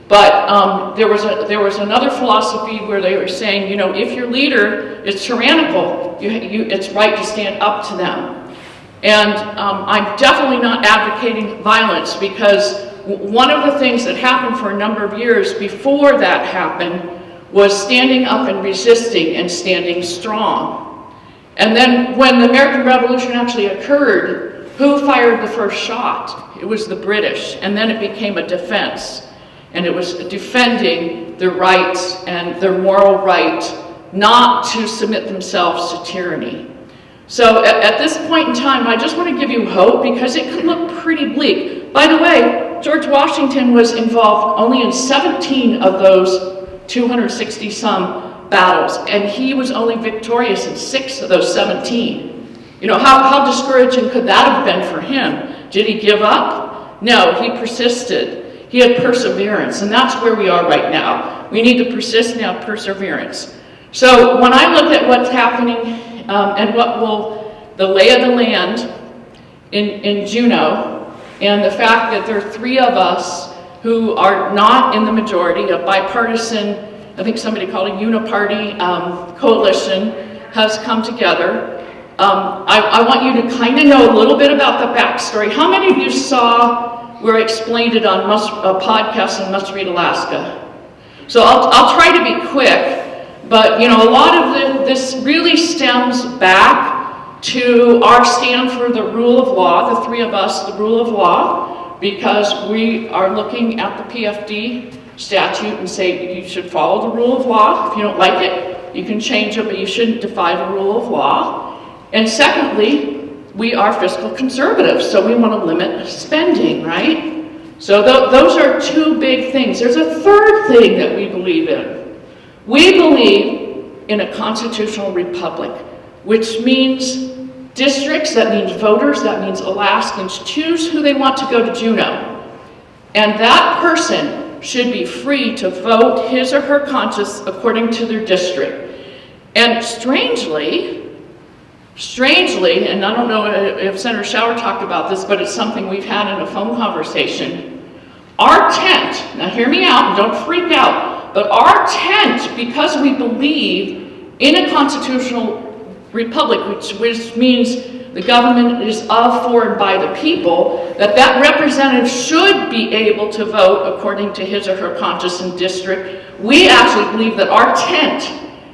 But there was another philosophy where they were saying, you know, if your leader is tyrannical, it's right to stand up to them. And I'm definitely not advocating violence, because one of the things that happened for a number of years before that happened was standing up and resisting and standing strong. And then when the American Revolution actually occurred, who fired the first shot? It was the British, and then it became a defense. And it was defending their rights and their moral right not to submit themselves to tyranny. So at this point in time, I just want to give you hope, because it could look pretty bleak. By the way, George Washington was involved only in 17 of those 260 some battles, and he was only victorious in 6 of those 17. You know, how discouraging could that have been for him? Did he give up? No, he persisted. He had perseverance, and that's where we are right now. We need to persist and have perseverance. So when I look at what's happening and what will the lay of the land in Juneau, and the fact that there are 3 of us who are not in the majority, a bipartisan, I think somebody called a uniparty coalition has come together. I want you to kind of know a little bit about the backstory. How many of you saw where I explained it on a podcast on Must Read Alaska? So I'll try to be quick, but you know, a lot of this really stems back to our stand for the rule of law, the 3 of us, the rule of law, because we are looking at the PFD statute and say you should follow the rule of law. If you don't like it, you can change it, but you shouldn't defy the rule of law. And secondly, we are fiscal conservatives, so we want to limit spending, right? So those are 2 big things. There's a third thing that we believe in. We believe in a constitutional republic, which means districts, that means voters, that means Alaskans choose who they want to go to Juneau. And that person should be free to vote his or her conscience according to their district. And strangely, and I don't know if Senator Schauer talked about this, but it's something we've had in a phone conversation. Our tent, now hear me out, don't freak out, but our tent, because we believe in a constitutional republic, which means the government is of, for, and by the people, that representative should be able to vote according to his or her conscience and district. We actually believe that our tent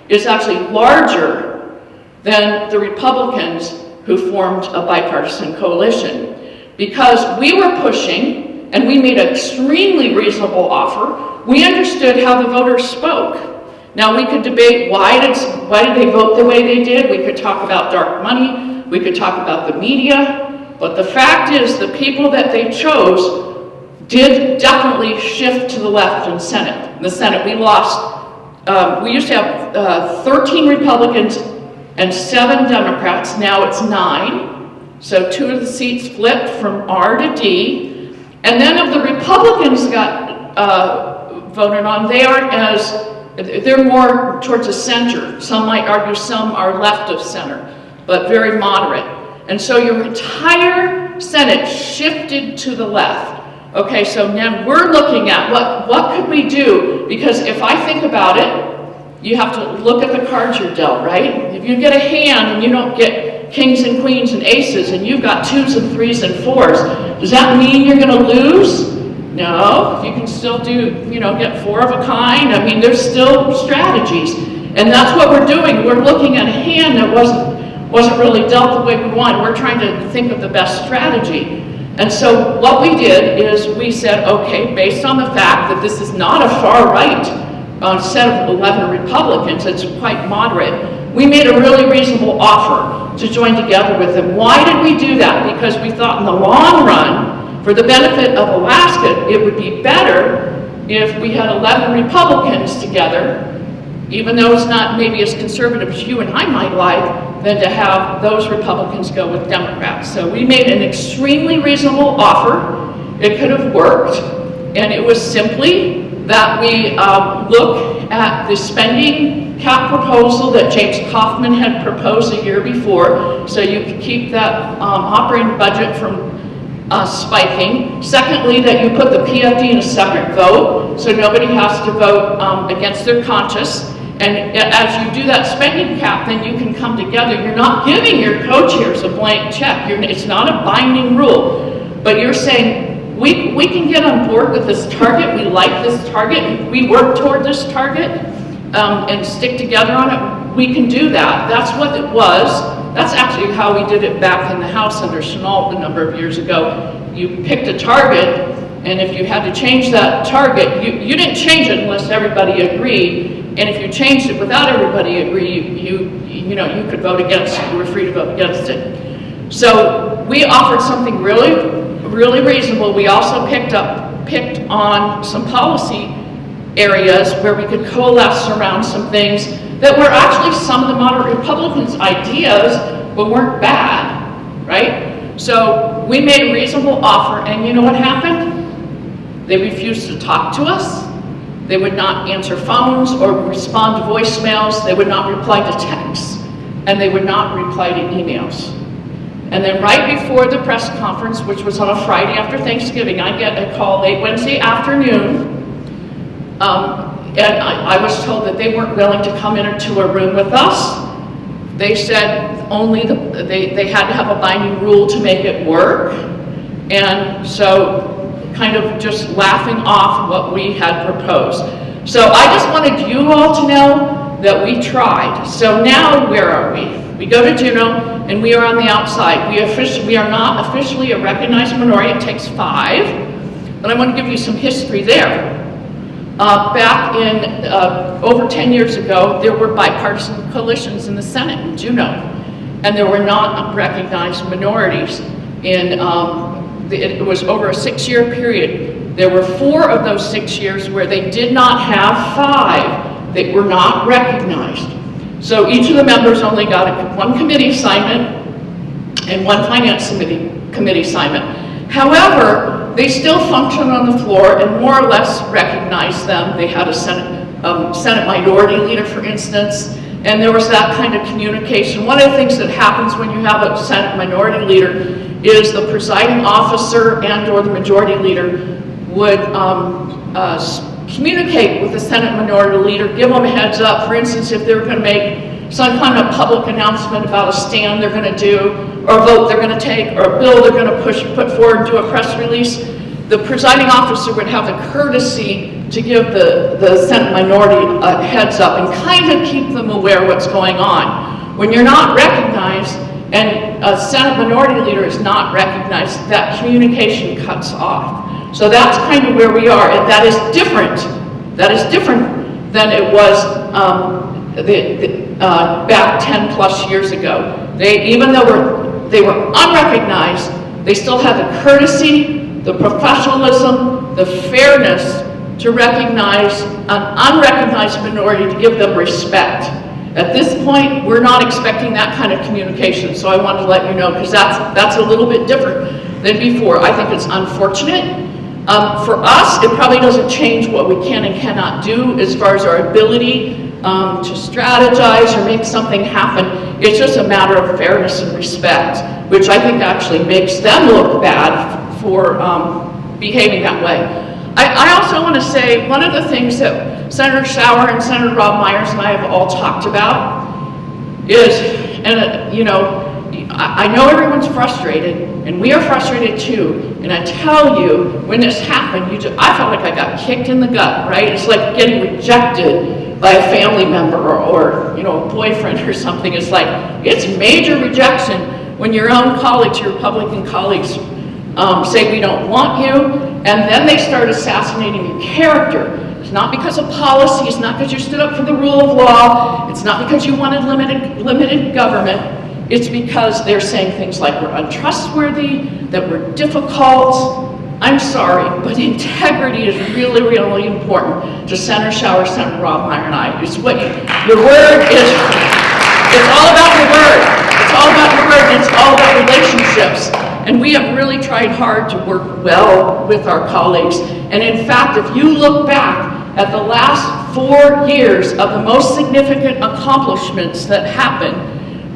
is actually larger than the Republicans who formed a bipartisan coalition, because we were pushing and we made an extremely reasonable offer. We understood how the voters spoke. Now we could debate why did they vote the way they did. We could talk about dark money. We could talk about the media. But the fact is the people that they chose did definitely shift to the left in Senate. In the Senate, we lost, we used to have 13 Republicans and 7 Democrats. Now it's 9. So 2 of the seats flipped from R to D. And then of the Republicans got voted on, they aren't as, they're more towards the center. Some might argue some are left of center, but very moderate. And so your entire Senate shifted to the left. Okay, so now we're looking at what could we do? Because if I think about it, you have to look at the cards you're dealt, right? If you get a hand and you don't get kings and queens and aces and you've got 2s and 3s and 4s, does that mean you're gonna lose? No, you can still do, you know, get 4 of a kind. I mean, there's still strategies. And that's what we're doing. We're looking at a hand that wasn't really dealt the way we want. We're trying to think of the best strategy. And so what we did is we said, okay, based on the fact that this is not a far right set of 11 Republicans, it's quite moderate, we made a really reasonable offer to join together with them. Why did we do that? Because we thought in the long run, for the benefit of Alaska, it would be better if we had 11 Republicans together, even though it's not maybe as conservative as you and I might like, than to have those Republicans go with Democrats. So we made an extremely reasonable offer. It could have worked, and it was simply that we look at the spending cap proposal that James Kaufman had proposed a year before, so you could keep that operating budget from spiking. Secondly, that you put the PFD in a separate vote, so nobody has to vote against their conscience. And as you do that spending cap, then you can come together. You're not giving your co-chairs a blank check. It's not a binding rule, but you're saying, we can get on board with this target. We like this target. We work toward this target and stick together on it. We can do that. That's what it was. That's actually how we did it back in the House under Chenault a number of years ago. You picked a target, and if you had to change that target, you didn't change it unless everybody agreed. And if you changed it without everybody agreeing, you know, you could vote against it. You were free to vote against it. So we offered something really reasonable. We also picked on some policy areas where we could coalesce around some things that were actually some of the moderate Republicans' ideas, but weren't bad, right? So we made a reasonable offer, and you know what happened? They refused to talk to us. They would not answer phones or respond to voicemails. They would not reply to texts, and they would not reply to emails. And then right before the press conference, which was on a Friday after Thanksgiving, I get a call late Wednesday afternoon, and I was told that they weren't willing to come into a room with us. They said only they had to have a binding rule to make it work. And so kind of just laughing off what we had proposed. So I just wanted you all to know that we tried. So now where are we? We go to Juneau and we are on the outside. We are not officially a recognized minority. It takes 5. But I want to give you some history there. Back in over 10 years ago, there were bipartisan coalitions in the Senate in Juneau, and there were not recognized minorities. It was over a 6-year period. There were 4 of those 6 years where they did not have 5 that were not recognized. So each of the members only got 1 committee assignment and 1 finance committee assignment. However, they still functioned on the floor and more or less recognized them. They had a Senate minority leader, for instance, and there was that kind of communication. One of the things that happens when you have a Senate minority leader is the presiding officer and or the majority leader would communicate with the Senate minority leader, give them a heads up. For instance, if they're going to make some kind of public announcement about a stand they're going to do, or a vote they're going to take, or a bill they're going to put forward and do a press release, the presiding officer would have the courtesy to give the Senate minority a heads up and kind of keep them aware of what's going on. When you're not recognized, and a Senate minority leader is not recognized, that communication cuts off. So that's kind of where we are, and that is different. That is different than it was back 10 plus years ago. Even though they were unrecognized, they still had the courtesy, the professionalism, the fairness to recognize an unrecognized minority, to give them respect. At this point, we're not expecting that kind of communication, so I wanted to let you know, because that's a little bit different than before. I think it's unfortunate For us, it probably doesn't change what we can and cannot do as far as our ability to strategize or make something happen. It's just a matter of fairness and respect, which I think actually makes them look bad for behaving that way. I also want to say one of the things that Senator Sauer and Senator Rob Myers and I have all talked about is, and you know, I know everyone's frustrated, and we are frustrated too, and I tell you, when this happened, I felt like I got kicked in the gut, right? It's like getting rejected by a family member or you know, a boyfriend or something. It's like, it's major rejection when your own colleagues, your Republican colleagues, say we don't want you, and then they start assassinating your character. It's not because of policy, it's not because you stood up for the rule of law, it's not because you wanted limited government. It's because they're saying things like we're untrustworthy, that we're difficult. I'm sorry, but integrity is really, really important to Senator Sauer, Senator Rob Meyer, and I. It's what your word is. It's all about your word. It's all about your word, and it's all about relationships. And we have really tried hard to work well with our colleagues. And in fact, if you look back at the last 4 years of the most significant accomplishments that happened,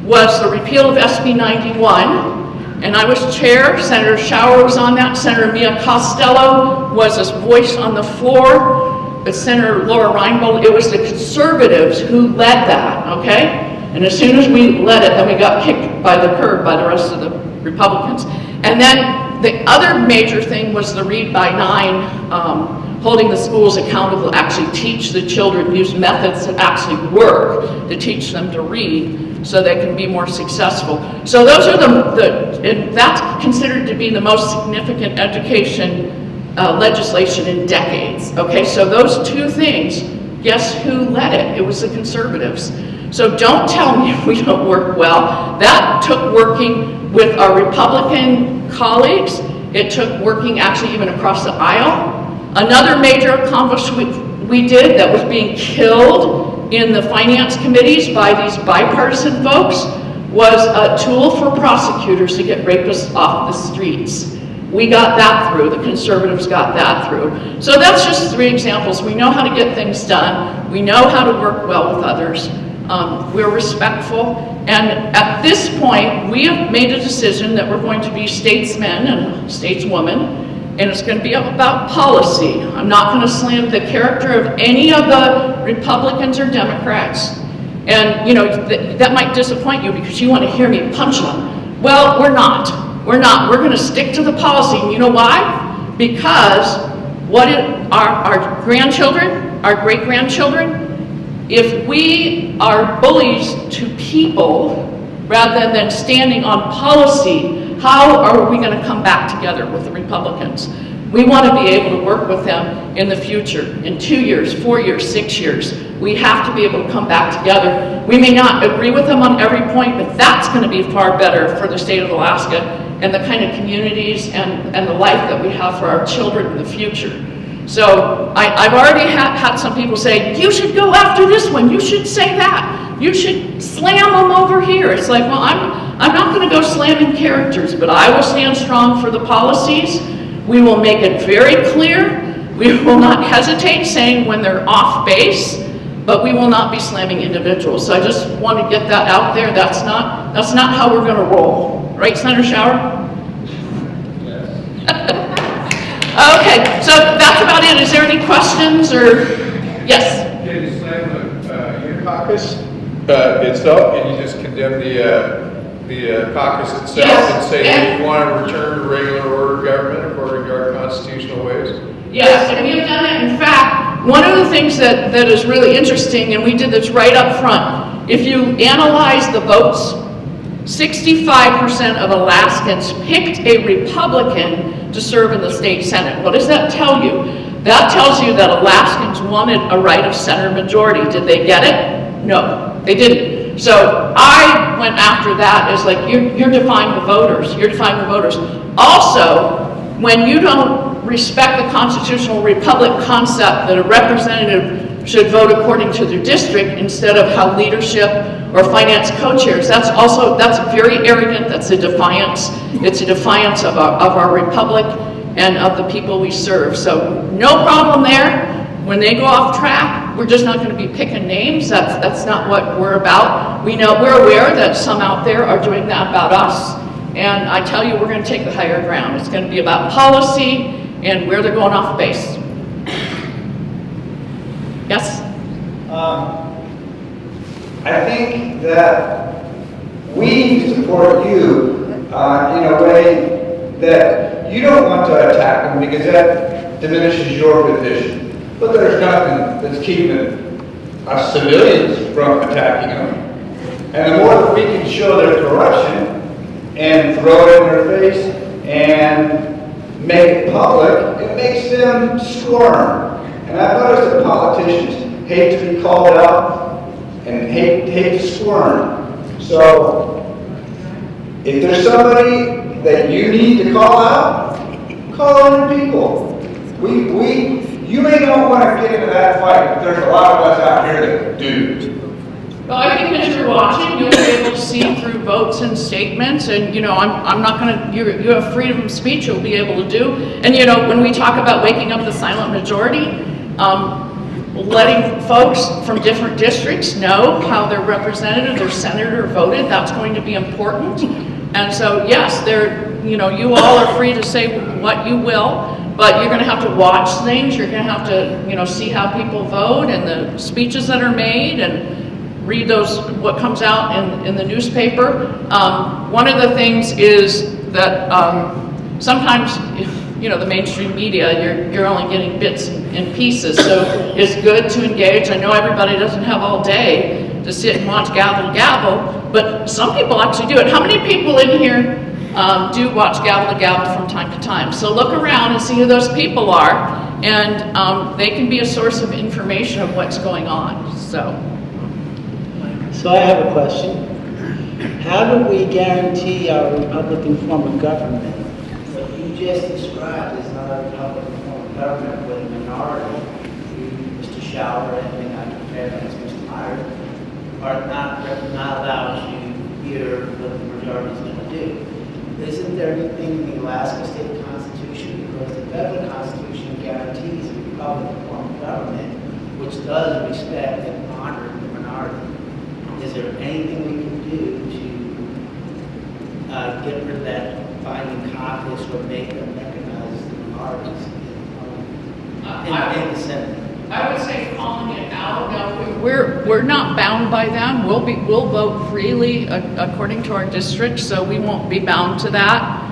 was the repeal of SB 91, and I was chair. Senator Sauer was on that. Senator Mia Costello was a voice on the floor, but Senator Laura Reinbold, it was the conservatives who led that, okay? And as soon as we led it, then we got kicked by the curb by the rest of the Republicans. And then the other major thing was the Read by 9, holding the schools accountable to actually teach the children, use methods that actually work to teach them to read so they can be more successful. So those are and that's considered to be the most significant education legislation in decades. Okay, so those two things, guess who led it? It was the conservatives. So don't tell me we don't work well. That took working with our Republican colleagues. It took working actually even across the aisle. Another major accomplishment we did that was being killed in the finance committees by these bipartisan folks was a tool for prosecutors to get rapists off the streets. We got that through, the conservatives got that through. So that's just 3 examples. We know how to get things done. We know how to work well with others. We're respectful. And at this point, we have made a decision that we're going to be statesmen and stateswomen, and it's going to be about policy. I'm not going to slam the character of any of the Republicans or Democrats. And, you know, that might disappoint you because you want to hear me punch them. Well, we're not. We're not. We're going to stick to the policy. And you know why? Because our grandchildren, our great-grandchildren, if we are bullies to people rather than standing on policy, how are we going to come back together with the Republicans? We want to be able to work with them in the future, in 2 years, 4 years, 6 years. We have to be able to come back together. We may not agree with them on every point, but that's going to be far better for the state of Alaska and the kind of communities and the life that we have for our children in the future. So I've already had some people say, you should go after this one, you should say that, you should slam them over here. It's like, well, I'm not going to go slamming characters, but I will stand strong for the policies. We will make it very clear. We will not hesitate saying when they're off base, but we will not be slamming individuals. So I just want to get that out there. That's not how we're going to roll. Right, Senator Sauer? Okay, so that's about it. Is there any questions or, yes? Can you slam the caucus itself? Can you just condemn the caucus itself and say that you want to return to regular order government according to our constitutional ways? Yes, and we have done that. In fact, one of the things that is really interesting, and we did this right up front, if you analyze the votes, 65% of Alaskans picked a Republican to serve in the state Senate. What does that tell you? That tells you that Alaskans wanted a right of center majority. Did they get it? No, they didn't. So I went after that as like, you're defying the voters. You're defying the voters. Also, when you don't respect the constitutional republic concept that a representative should vote according to their district instead of how leadership or finance co-chairs, that's very arrogant. That's a defiance. It's a defiance of our republic. and of the people we serve. So no problem there. When they go off track, we're just not going to be picking names. That's not what we're about. We're aware that some out there are doing that about us. And I tell you, we're going to take the higher ground. It's going to be about policy and where they're going off base. Yes? I think that we support you in a way that you don't want to attack them because that diminishes your position. But there's nothing that's keeping us civilians from attacking them. And the more that we can show their corruption and throw it in their face and make it public, it makes them squirm. And I've noticed that politicians hate to be called out and hate to squirm. So if there's somebody that you need to call out, call in your people. You may not want to get into that fight, but there's a lot of us out here that do. Well, I think as you're watching, you'll be able to see through votes and statements, and I'm not going to. You have freedom of speech. You'll be able to do, and when we talk about waking up the silent majority, letting folks from different districts know how their representative, their senator voted. That's going to be important, and so yes, you all are free to say what you will. But you're going to have to watch things. You're going to have to, see how people vote and the speeches that are made and read what comes out in the newspaper. One of the things is that sometimes, the mainstream media, you're only getting bits and pieces. So it's good to engage. I know everybody doesn't have all day to sit and watch gavel, but some people actually do it. How many people in here do watch gavel to gavel from time to time? So look around and see who those people are, and they can be a source of information of what's going on. So I have a question. How do we guarantee our Republican form of government? What you just described is not a Republican form of government with a minority. You, Mr. Schauer, and I compare that to Mr. Meyer, are not allows you to hear what the majority is going to do. Isn't there anything in the Alaska State Constitution, because the federal Constitution guarantees a Republican form of government, which does respect and honor the minority? Is there anything we can do to get rid of that binding caucus or make them recognize the minorities in the Senate? I would say calling it out. Now, we're not bound by them. We'll vote freely according to our district, so we won't be bound to that.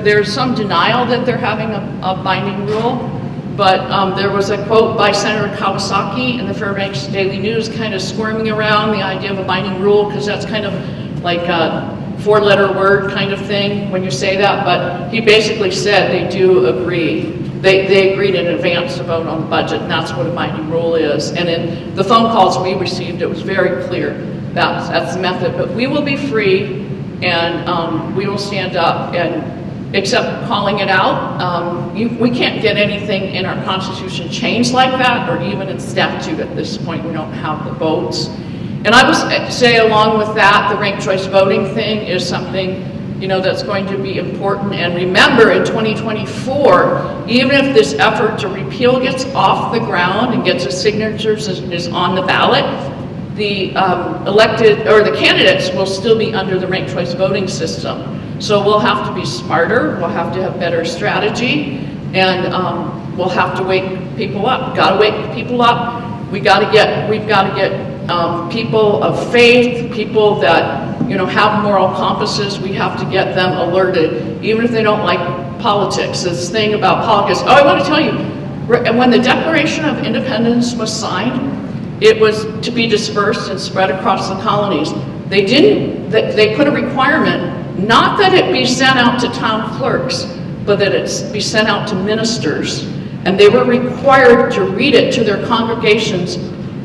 There's some denial that they're having a binding rule, but there was a quote by Senator Kawasaki in the Fairbanks Daily News, kind of squirming around the idea of a binding rule, because that's kind of like a four-letter word kind of thing when you say that. But he basically said they do agree. They agreed in advance to vote on the budget, and that's what a binding rule is. And in the phone calls we received, it was very clear that's the method. But we will be free, and we will stand up, and except calling it out. We can't get anything in our Constitution changed like that, or even in statute at this point. We don't have the votes. And I would say along with that, the ranked choice voting thing is something that's going to be important. And remember, in 2024, even if this effort to repeal gets off the ground and gets the signatures is on the ballot, the elected or the candidates will still be under the ranked choice voting system. So we'll have to be smarter. We'll have to have better strategy, and we'll have to wake people up. Got to wake people up. We've got to get people of faith, people that have moral compasses. We have to get them alerted, even if they don't like politics. This thing about politics. Oh, I want to tell you, when the Declaration of Independence was signed, it was to be dispersed and spread across the colonies. They put a requirement, not that it be sent out to town clerks, but that it be sent out to ministers. And they were required to read it to their congregations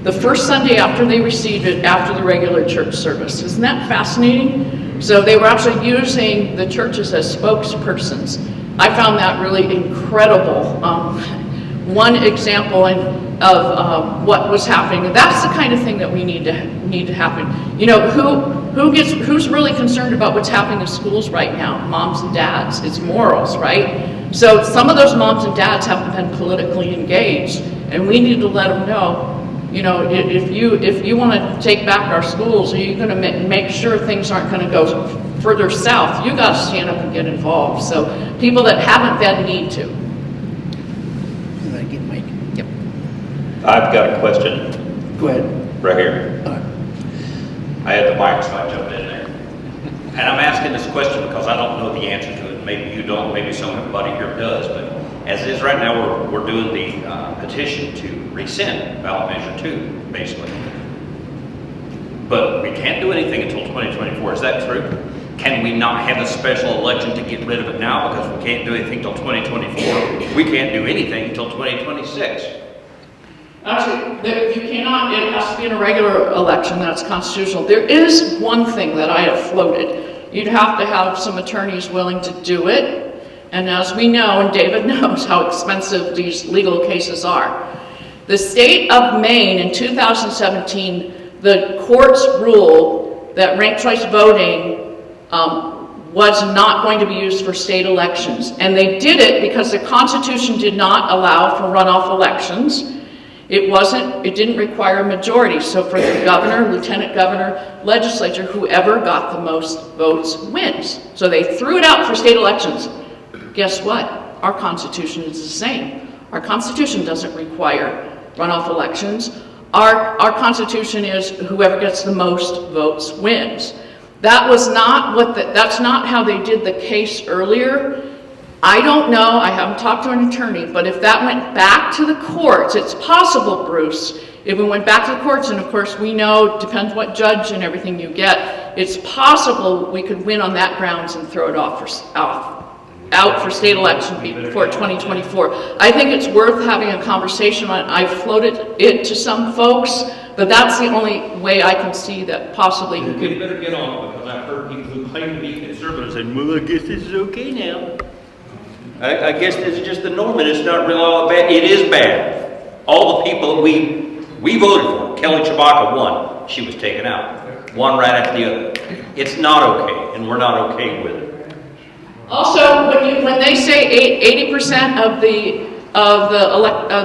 the first Sunday after they received it, after the regular church service. Isn't that fascinating? So they were actually using the churches as spokespersons. I found that really incredible. One example of what was happening. That's the kind of thing that we need to happen. who's really concerned about what's happening in schools right now? Moms and dads. It's morals, right? So some of those moms and dads haven't been politically engaged, and we need to let them know, you know, if you want to take back our schools, are you going to make sure things aren't going to go further south? You got to stand up and get involved. So people that haven't been need to. I've got a question. Go ahead. Right here. I had the mic, so I jumped in there. And I'm asking this question because I don't know the answer to it. Maybe you don't, maybe somebody here does, but as it is right now, we're doing the petition to rescind ballot measure 2, basically. But we can't do anything until 2024, is that true? Can we not have a special election to get rid of it now because we can't do anything until 2024? We can't do anything until 2026. Actually, you cannot, it has to be in a regular election, that's constitutional. There is one thing that I have floated. You'd have to have some attorneys willing to do it. And as we know, and David knows how expensive these legal cases are. The state of Maine in 2017, the courts ruled that ranked choice voting was not going to be used for state elections. And they did it because the Constitution did not allow for runoff elections. It didn't require a majority. So for the governor, lieutenant governor, legislature, whoever got the most votes wins. So they threw it out for state elections. Guess what? Our Constitution is the same. Our Constitution doesn't require runoff elections. Our Constitution is whoever gets the most votes wins. That was not that's not how they did the case earlier. I don't know, I haven't talked to an attorney, but if that went back to the courts, it's possible, Bruce, if it went back to the courts, and of course we know, depends what judge and everything you get, it's possible we could win on that grounds and throw it out for state election before 2024. I think it's worth having a conversation on it. I've floated it to some folks, but that's the only way I can see that possibly you could. You better get on it because I've heard people who claim to be conservatives saying, well, I guess this is okay now. I guess this is just the norm, and it's not really all bad. It is bad. All the people that we voted for, Kelly Chewbacca won. She was taken out. One right after the other. It's not okay, and we're not okay with it. Also, when they say 80% of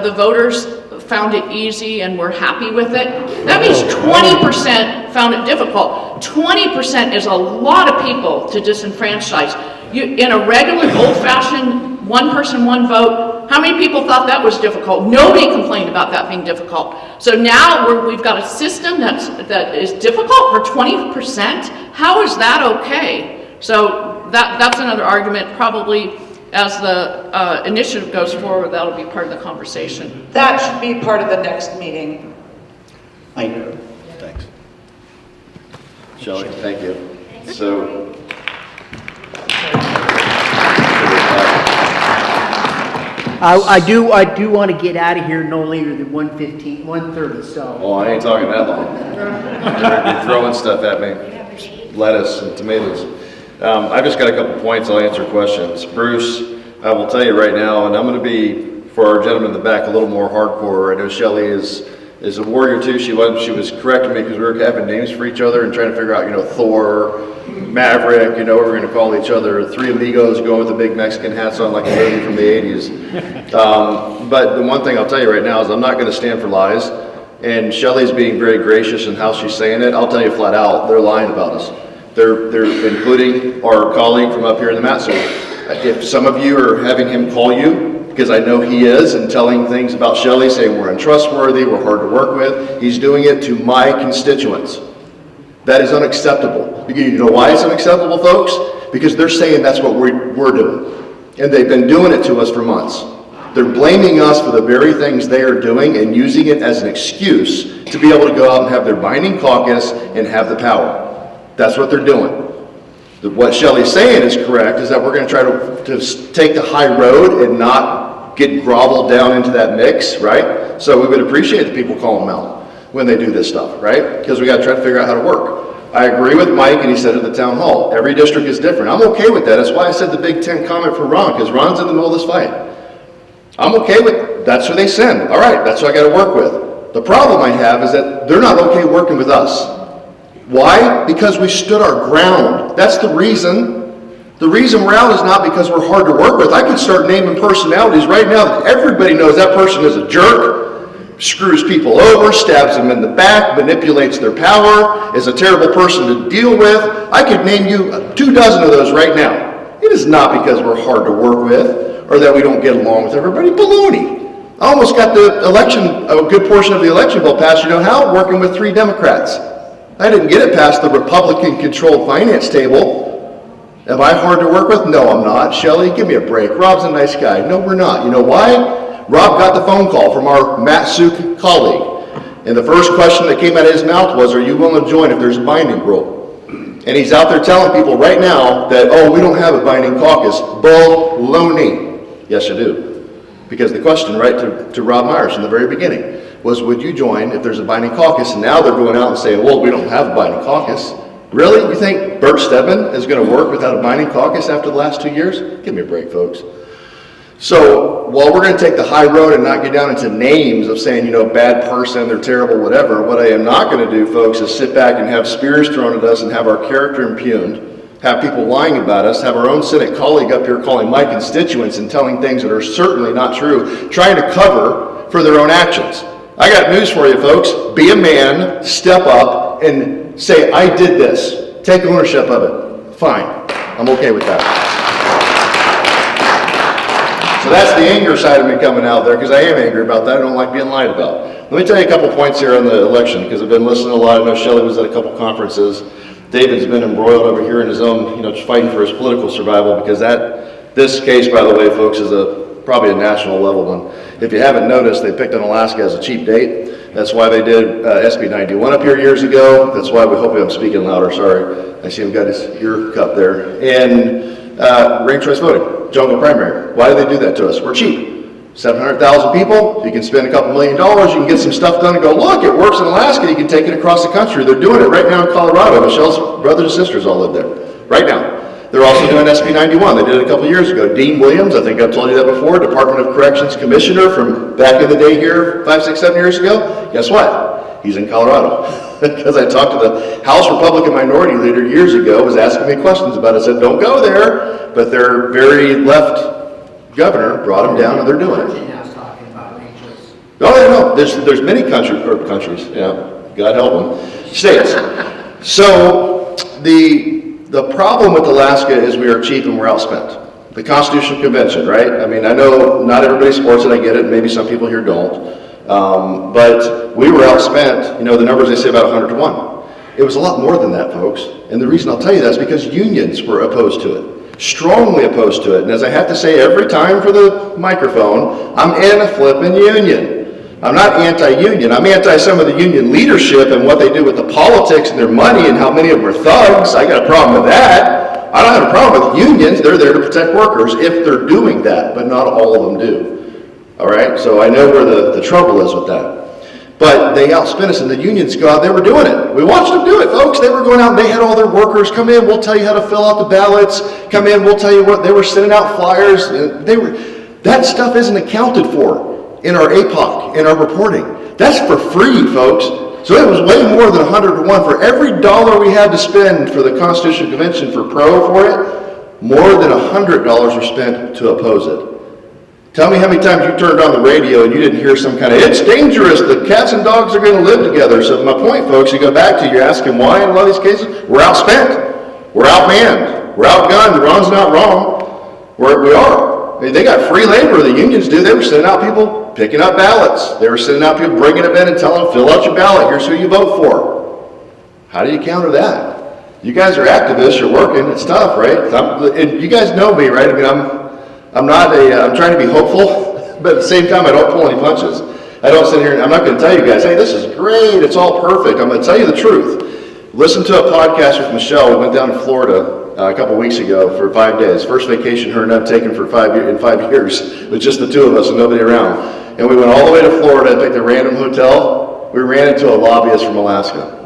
the voters found it easy and were happy with it, that means 20% found it difficult. 20% is a lot of people to disenfranchise. In a regular old-fashioned one person, one vote, how many people thought that was difficult? Nobody complained about that being difficult. So now we've got a system that is difficult for 20%. How is that okay? So that's another argument. Probably as the initiative goes forward, that'll be part of the conversation. That should be part of the next meeting. I know. Thanks. Shelley, thank you. So, I do want to get out of here no later than 1:15, 1:30, so. well, I ain't talking that long. You're throwing stuff at me, lettuce and tomatoes. I've just got a couple points, I'll answer questions. Bruce, I will tell you right now, and I'm going to be, for our gentleman in the back, a little more hardcore. I know Shelley is a warrior too. She was correcting me because we were having names for each other and trying to figure out, Thor, Maverick, we're going to call each other three amigos going with the big Mexican hats on like a movie from the 80s. But the one thing I'll tell you right now is I'm not going to stand for lies. And Shelley's being very gracious in how she's saying it. I'll tell you flat out, they're lying about us. They're including our colleague from up here in the mat. So if some of you are having him call you, because I know he is, and telling things about Shelley, saying we're untrustworthy, we're hard to work with, he's doing it to my constituents. That is unacceptable. You know why it's unacceptable, folks? Because they're saying that's what we're doing. And they've been doing it to us for months. They're blaming us for the very things they are doing and using it as an excuse to be able to go out and have their binding caucus and have the power. That's what they're doing. What Shelley's saying is correct, is that we're going to try to take the high road and not get groveled down into that mix, right? So we would appreciate the people calling them out when they do this stuff, right? Because we got to try to figure out how to work. I agree with Mike, and he said at the town hall, every district is different. I'm okay with that. That's why I said the Big Ten comment for Ron, because Ron's in the middle of this fight. I'm okay with it. That's who they send. All right, that's who I got to work with. The problem I have is that they're not okay working with us. Why? Because we stood our ground. That's the reason. The reason we're out is not because we're hard to work with. I could start naming personalities right now that everybody knows that person is a jerk, screws people over, stabs them in the back, manipulates their power, is a terrible person to deal with. I could name you 24 of those right now. It is not because we're hard to work with or that we don't get along with everybody. Baloney. I almost got the election, a good portion of the election bill passed, you know how? Working with 3 Democrats. I didn't get it past the Republican-controlled finance table. Am I hard to work with? No, I'm not. Shelley, give me a break. Rob's a nice guy. No, we're not. You know why? Rob got the phone call from our Matt Suk colleague. And the first question that came out of his mouth was, are you willing to join if there's a binding rule? And he's out there telling people right now that, oh, we don't have a binding caucus. Baloney. Yes, you do. Because the question, right, to Rob Myers in the very beginning was, would you join if there's a binding caucus? And now they're going out and saying, well, we don't have a binding caucus. Really? You think Bert Stedman is going to work without a binding caucus after the last 2 years? Give me a break, folks. So, while we're going to take the high road and not get down into names of saying, you know, bad person, they're terrible, whatever, what I am not going to do, folks, is sit back and have spears thrown at us and have our character impugned, have people lying about us, have our own Senate colleague up here calling my constituents and telling things that are certainly not true, trying to cover for their own actions. I got news for you, folks. Be a man, step up, and say, I did this. Take ownership of it. Fine. I'm okay with that. So that's the anger side of me coming out there, because I am angry about that. I don't like being lied about. Let me tell you a couple points here on the election, because I've been listening a lot. I know Shelley was at a couple conferences. David's been embroiled over here in his own, fighting for his political survival, because this case, by the way, folks, is probably a national level one. If you haven't noticed, they picked on Alaska as a cheap date. That's why they did SB 91 up here years ago. That's why I'm speaking louder, sorry. I see him got his ear cup there. And ranked choice voting, jungle primary. Why do they do that to us? We're cheap. 700,000 people, you can spend a couple $1 million, you can get some stuff done and go, look, it works in Alaska, you can take it across the country. They're doing it right now in Colorado. Michelle's brothers and sisters all live there, right now. They're also doing SB 91. They did it a couple years ago. Dean Williams, I think I've told you that before, Department of Corrections Commissioner from back in the day here 5, 6, 7 years ago. Guess what? He's in Colorado. Because I talked to the House Republican Minority Leader years ago, was asking me questions about it. I said, don't go there. But their very left governor brought him down and they're doing it. Oh, no. There's many countries, God help them, states. So the problem with Alaska is we are cheap and we're outspent. The Constitutional Convention, right? I mean, I know not everybody supports it, I get it, maybe some people here don't. But we were outspent, the numbers they say about 100 to 1. It was a lot more than that, folks. And the reason I'll tell you that is because unions were opposed to it. Strongly opposed to it. And as I have to say every time for the microphone, I'm in a flippin' union. I'm not anti-union. I'm anti some of the union leadership and what they do with the politics and their money and how many of them are thugs. I got a problem with that. I don't have a problem with unions. They're there to protect workers if they're doing that, but not all of them do. All right? So I know where the trouble is with that. But they outspent us, and the unions go out, they were doing it. We watched them do it, folks. They were going out and they had all their workers come in, we'll tell you how to fill out the ballots. Come in, we'll tell you what. They were sending out flyers. That stuff isn't accounted for in our APOC, in our reporting. That's for free, folks. So it was way more than 100 to 1. For every dollar we had to spend for the Constitutional Convention for it, more than $100 were spent to oppose it. Tell me how many times you turned on the radio and you didn't hear some kind of, it's dangerous, the cats and dogs are going to live together. So my point, folks, you go back to, you're asking why in a lot of these cases? We're outspent. We're outmanned. We're outgunned. Ron's not wrong. We are. They got free labor, the unions do. They were sending out people picking up ballots. They were sending out people bringing them in and telling them, fill out your ballot. Here's who you vote for. How do you counter that? You guys are activists. You're working. It's tough, right? And you guys know me, right? I mean, I'm trying to be hopeful, but at the same time, I don't pull any punches. I don't sit here and I'm not going to tell you guys, hey, this is great. It's all perfect. I'm going to tell you the truth. Listen to a podcast with Michelle. We went down to Florida a couple weeks ago for 5 days. First vacation her and I've taken for 5 years with just the two of us and nobody around. And we went all the way to Florida and picked a random hotel. We ran into a lobbyist from Alaska.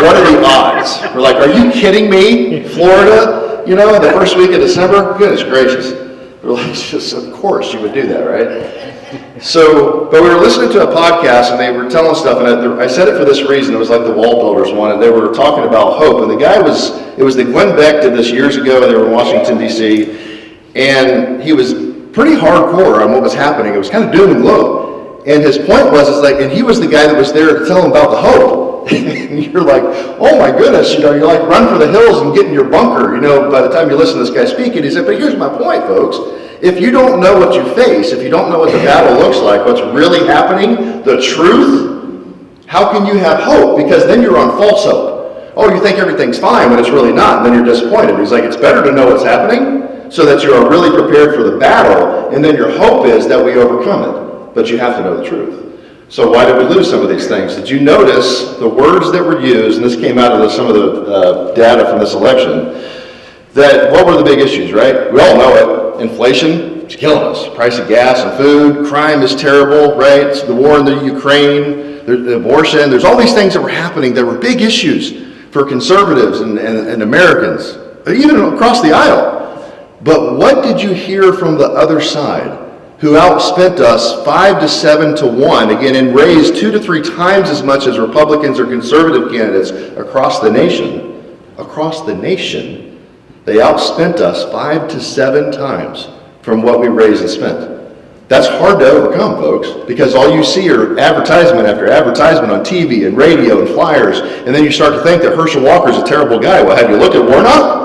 What are the odds? We're like, are you kidding me? Florida, the first week of December? Goodness gracious. We're like, just, of course you would do that, right? So, but we were listening to a podcast and they were telling stuff, and I said it for this reason. It was like the Wall Builders one, and they were talking about hope. And the guy it was the Glenn Beck did this years ago, and they were in Washington, D.C., and he was pretty hardcore on what was happening. It was kind of doom and gloom. And his point was, and he was the guy that was there to tell him about the hope. And you're like, oh my goodness, you're like, run for the hills and get in your bunker, by the time you listen to this guy speak. And he said, but here's my point, folks. If you don't know what you face, if you don't know what the battle looks like, what's really happening, the truth, how can you have hope? Because then you're on false hope. Oh, you think everything's fine when it's really not, and then you're disappointed. He's like, it's better to know what's happening so that you are really prepared for the battle, and then your hope is that we overcome it. But you have to know the truth. So why did we lose some of these things? Did you notice the words that were used, and this came out of some of the data from this election, that what were the big issues, right? We all know it. Inflation is killing us. Price of gas and food. Crime is terrible, right? The war in the Ukraine, the abortion. There's all these things that were happening that were big issues for conservatives and Americans, even across the aisle. But what did you hear from the other side, who outspent us 5 to 7 to 1, again, and raised 2 to 3 times as much as Republicans or conservative candidates across the nation? Across the nation. They outspent us 5 to 7 times from what we raised and spent. That's hard to overcome, folks, because all you see are advertisement after advertisement on TV and radio and flyers, and then you start to think that Herschel Walker's a terrible guy. Well, have you looked at Warnock?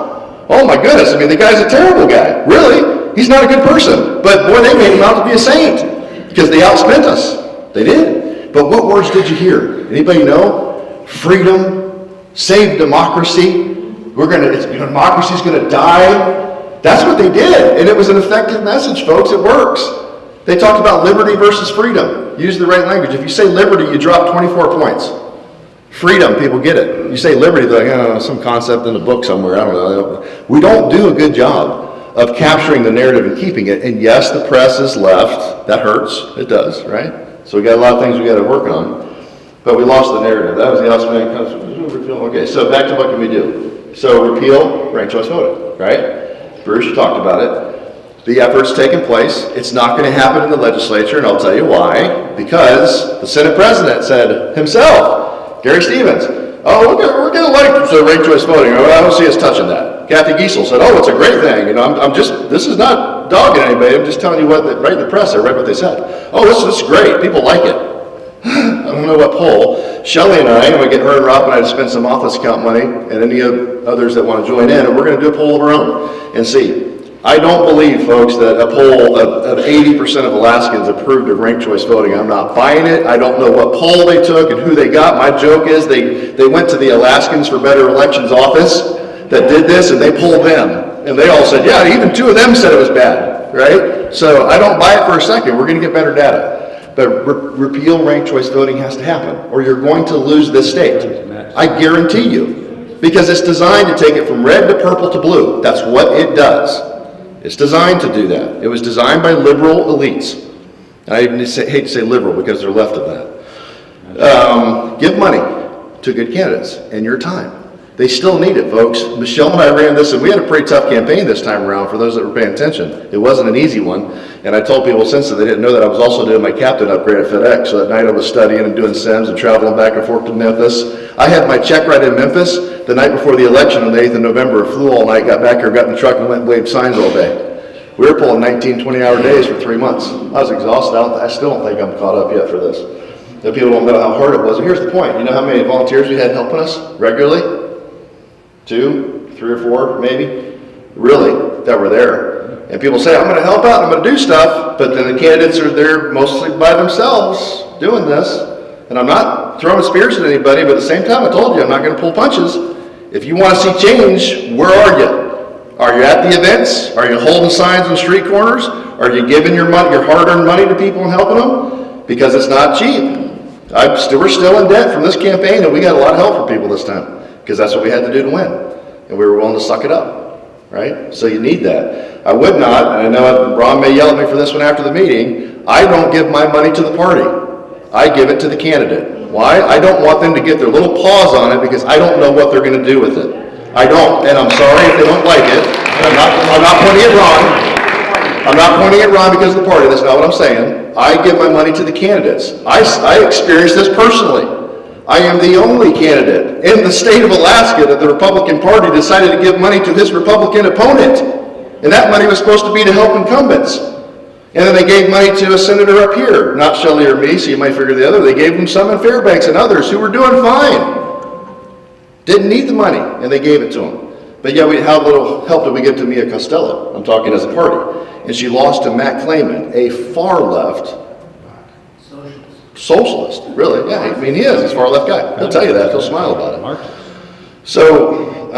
Oh my goodness, the guy's a terrible guy. Really? He's not a good person. But boy, they made him out to be a saint because they outspent us. They did. But what words did you hear? Anybody know? Freedom, save democracy. Democracy's going to die. That's what they did. And it was an effective message, folks. It works. They talked about liberty versus freedom. Use the right language. If you say liberty, you drop 24 points. Freedom, people get it. You say liberty, they're like, some concept in a book somewhere. I don't know. We don't do a good job of capturing the narrative and keeping it. And yes, the press is left. That hurts. It does, right? So we got a lot of things we got to work on. But we lost the narrative. That was the outstanding. Okay, so back to what can we do? So repeal ranked choice voting, right? Bruce, you talked about it. The effort's taken place. It's not going to happen in the legislature, and I'll tell you why. Because the Senate President said himself, Gary Stevens, oh, we're going to like ranked choice voting. I don't see us touching that. Kathy Giesel said, oh, it's a great thing. This is not dogging anybody. I'm just telling you right in the press. I read what they said. Oh, this is great. People like it. I don't know what poll. Shelley and I'm going to get her and Rob and I to spend some office account money, and any others that want to join in, and we're going to do a poll of our own and see. I don't believe, folks, that a poll of 80% of Alaskans approved of ranked choice voting. I'm not buying it. I don't know what poll they took and who they got. My joke is they went to the Alaskans for Better Elections office that did this, and they polled them. And they all said, yeah, even 2 of them said it was bad, right? So I don't buy it for a second. We're going to get better data. But repeal ranked choice voting has to happen, or you're going to lose this state. I guarantee you. Because it's designed to take it from red to purple to blue. That's what it does. It's designed to do that. It was designed by liberal elites. I hate to say liberal because they're left of that. Give money to good candidates and your time. They still need it, folks. Michelle and I ran this, and we had a pretty tough campaign this time around for those that were paying attention. It wasn't an easy one, and I told people since then they didn't know that I was also doing my captain upgrade at FedEx, so that night I was studying and doing sims and traveling back and forth to Memphis. I had my check right in Memphis the night before the election on the 8th of November. Flew all night, got back here, got in the truck, and went and waved signs all day. We were pulling 19, 20-hour days for 3 months. I was exhausted. I still don't think I'm caught up yet for this. The people don't know how hard it was. And here's the point. You know how many volunteers we had helping us regularly? 2, 3 or 4, maybe, really, that were there. And people say, I'm going to help out, I'm going to do stuff, but then the candidates are there mostly by themselves doing this. And I'm not throwing spears at anybody, but at the same time, I told you, I'm not going to pull punches. If you want to see change, where are you? Are you at the events? Are you holding signs on street corners? Are you giving your money, your hard-earned money to people and helping them? Because it's not cheap. We're still in debt from this campaign, and we got a lot of help from people this time. Because that's what we had to do to win. And we were willing to suck it up, right? So you need that. I would not, and I know Ron may yell at me for this one after the meeting, I don't give my money to the party. I give it to the candidate. Why? I don't want them to get their little paws on it because I don't know what they're going to do with it. I don't, and I'm sorry if they don't like it. I'm not pointing at Ron. I'm not pointing at Ron because of the party. That's not what I'm saying. I give my money to the candidates. I experienced this personally. I am the only candidate in the state of Alaska that the Republican Party decided to give money to his Republican opponent. And that money was supposed to be to help incumbents. And then they gave money to a senator up here, not Shelley or me, so you might figure the other. They gave them some in Fairbanks and others who were doing fine. Didn't need the money, and they gave it to them. But yeah, how little help did we give to Mia Costello? I'm talking as a party. And she lost to Matt Clayman, a far left socialist, really. Yeah, I mean, he is. He's a far left guy. He'll tell you that. He'll smile about it. So,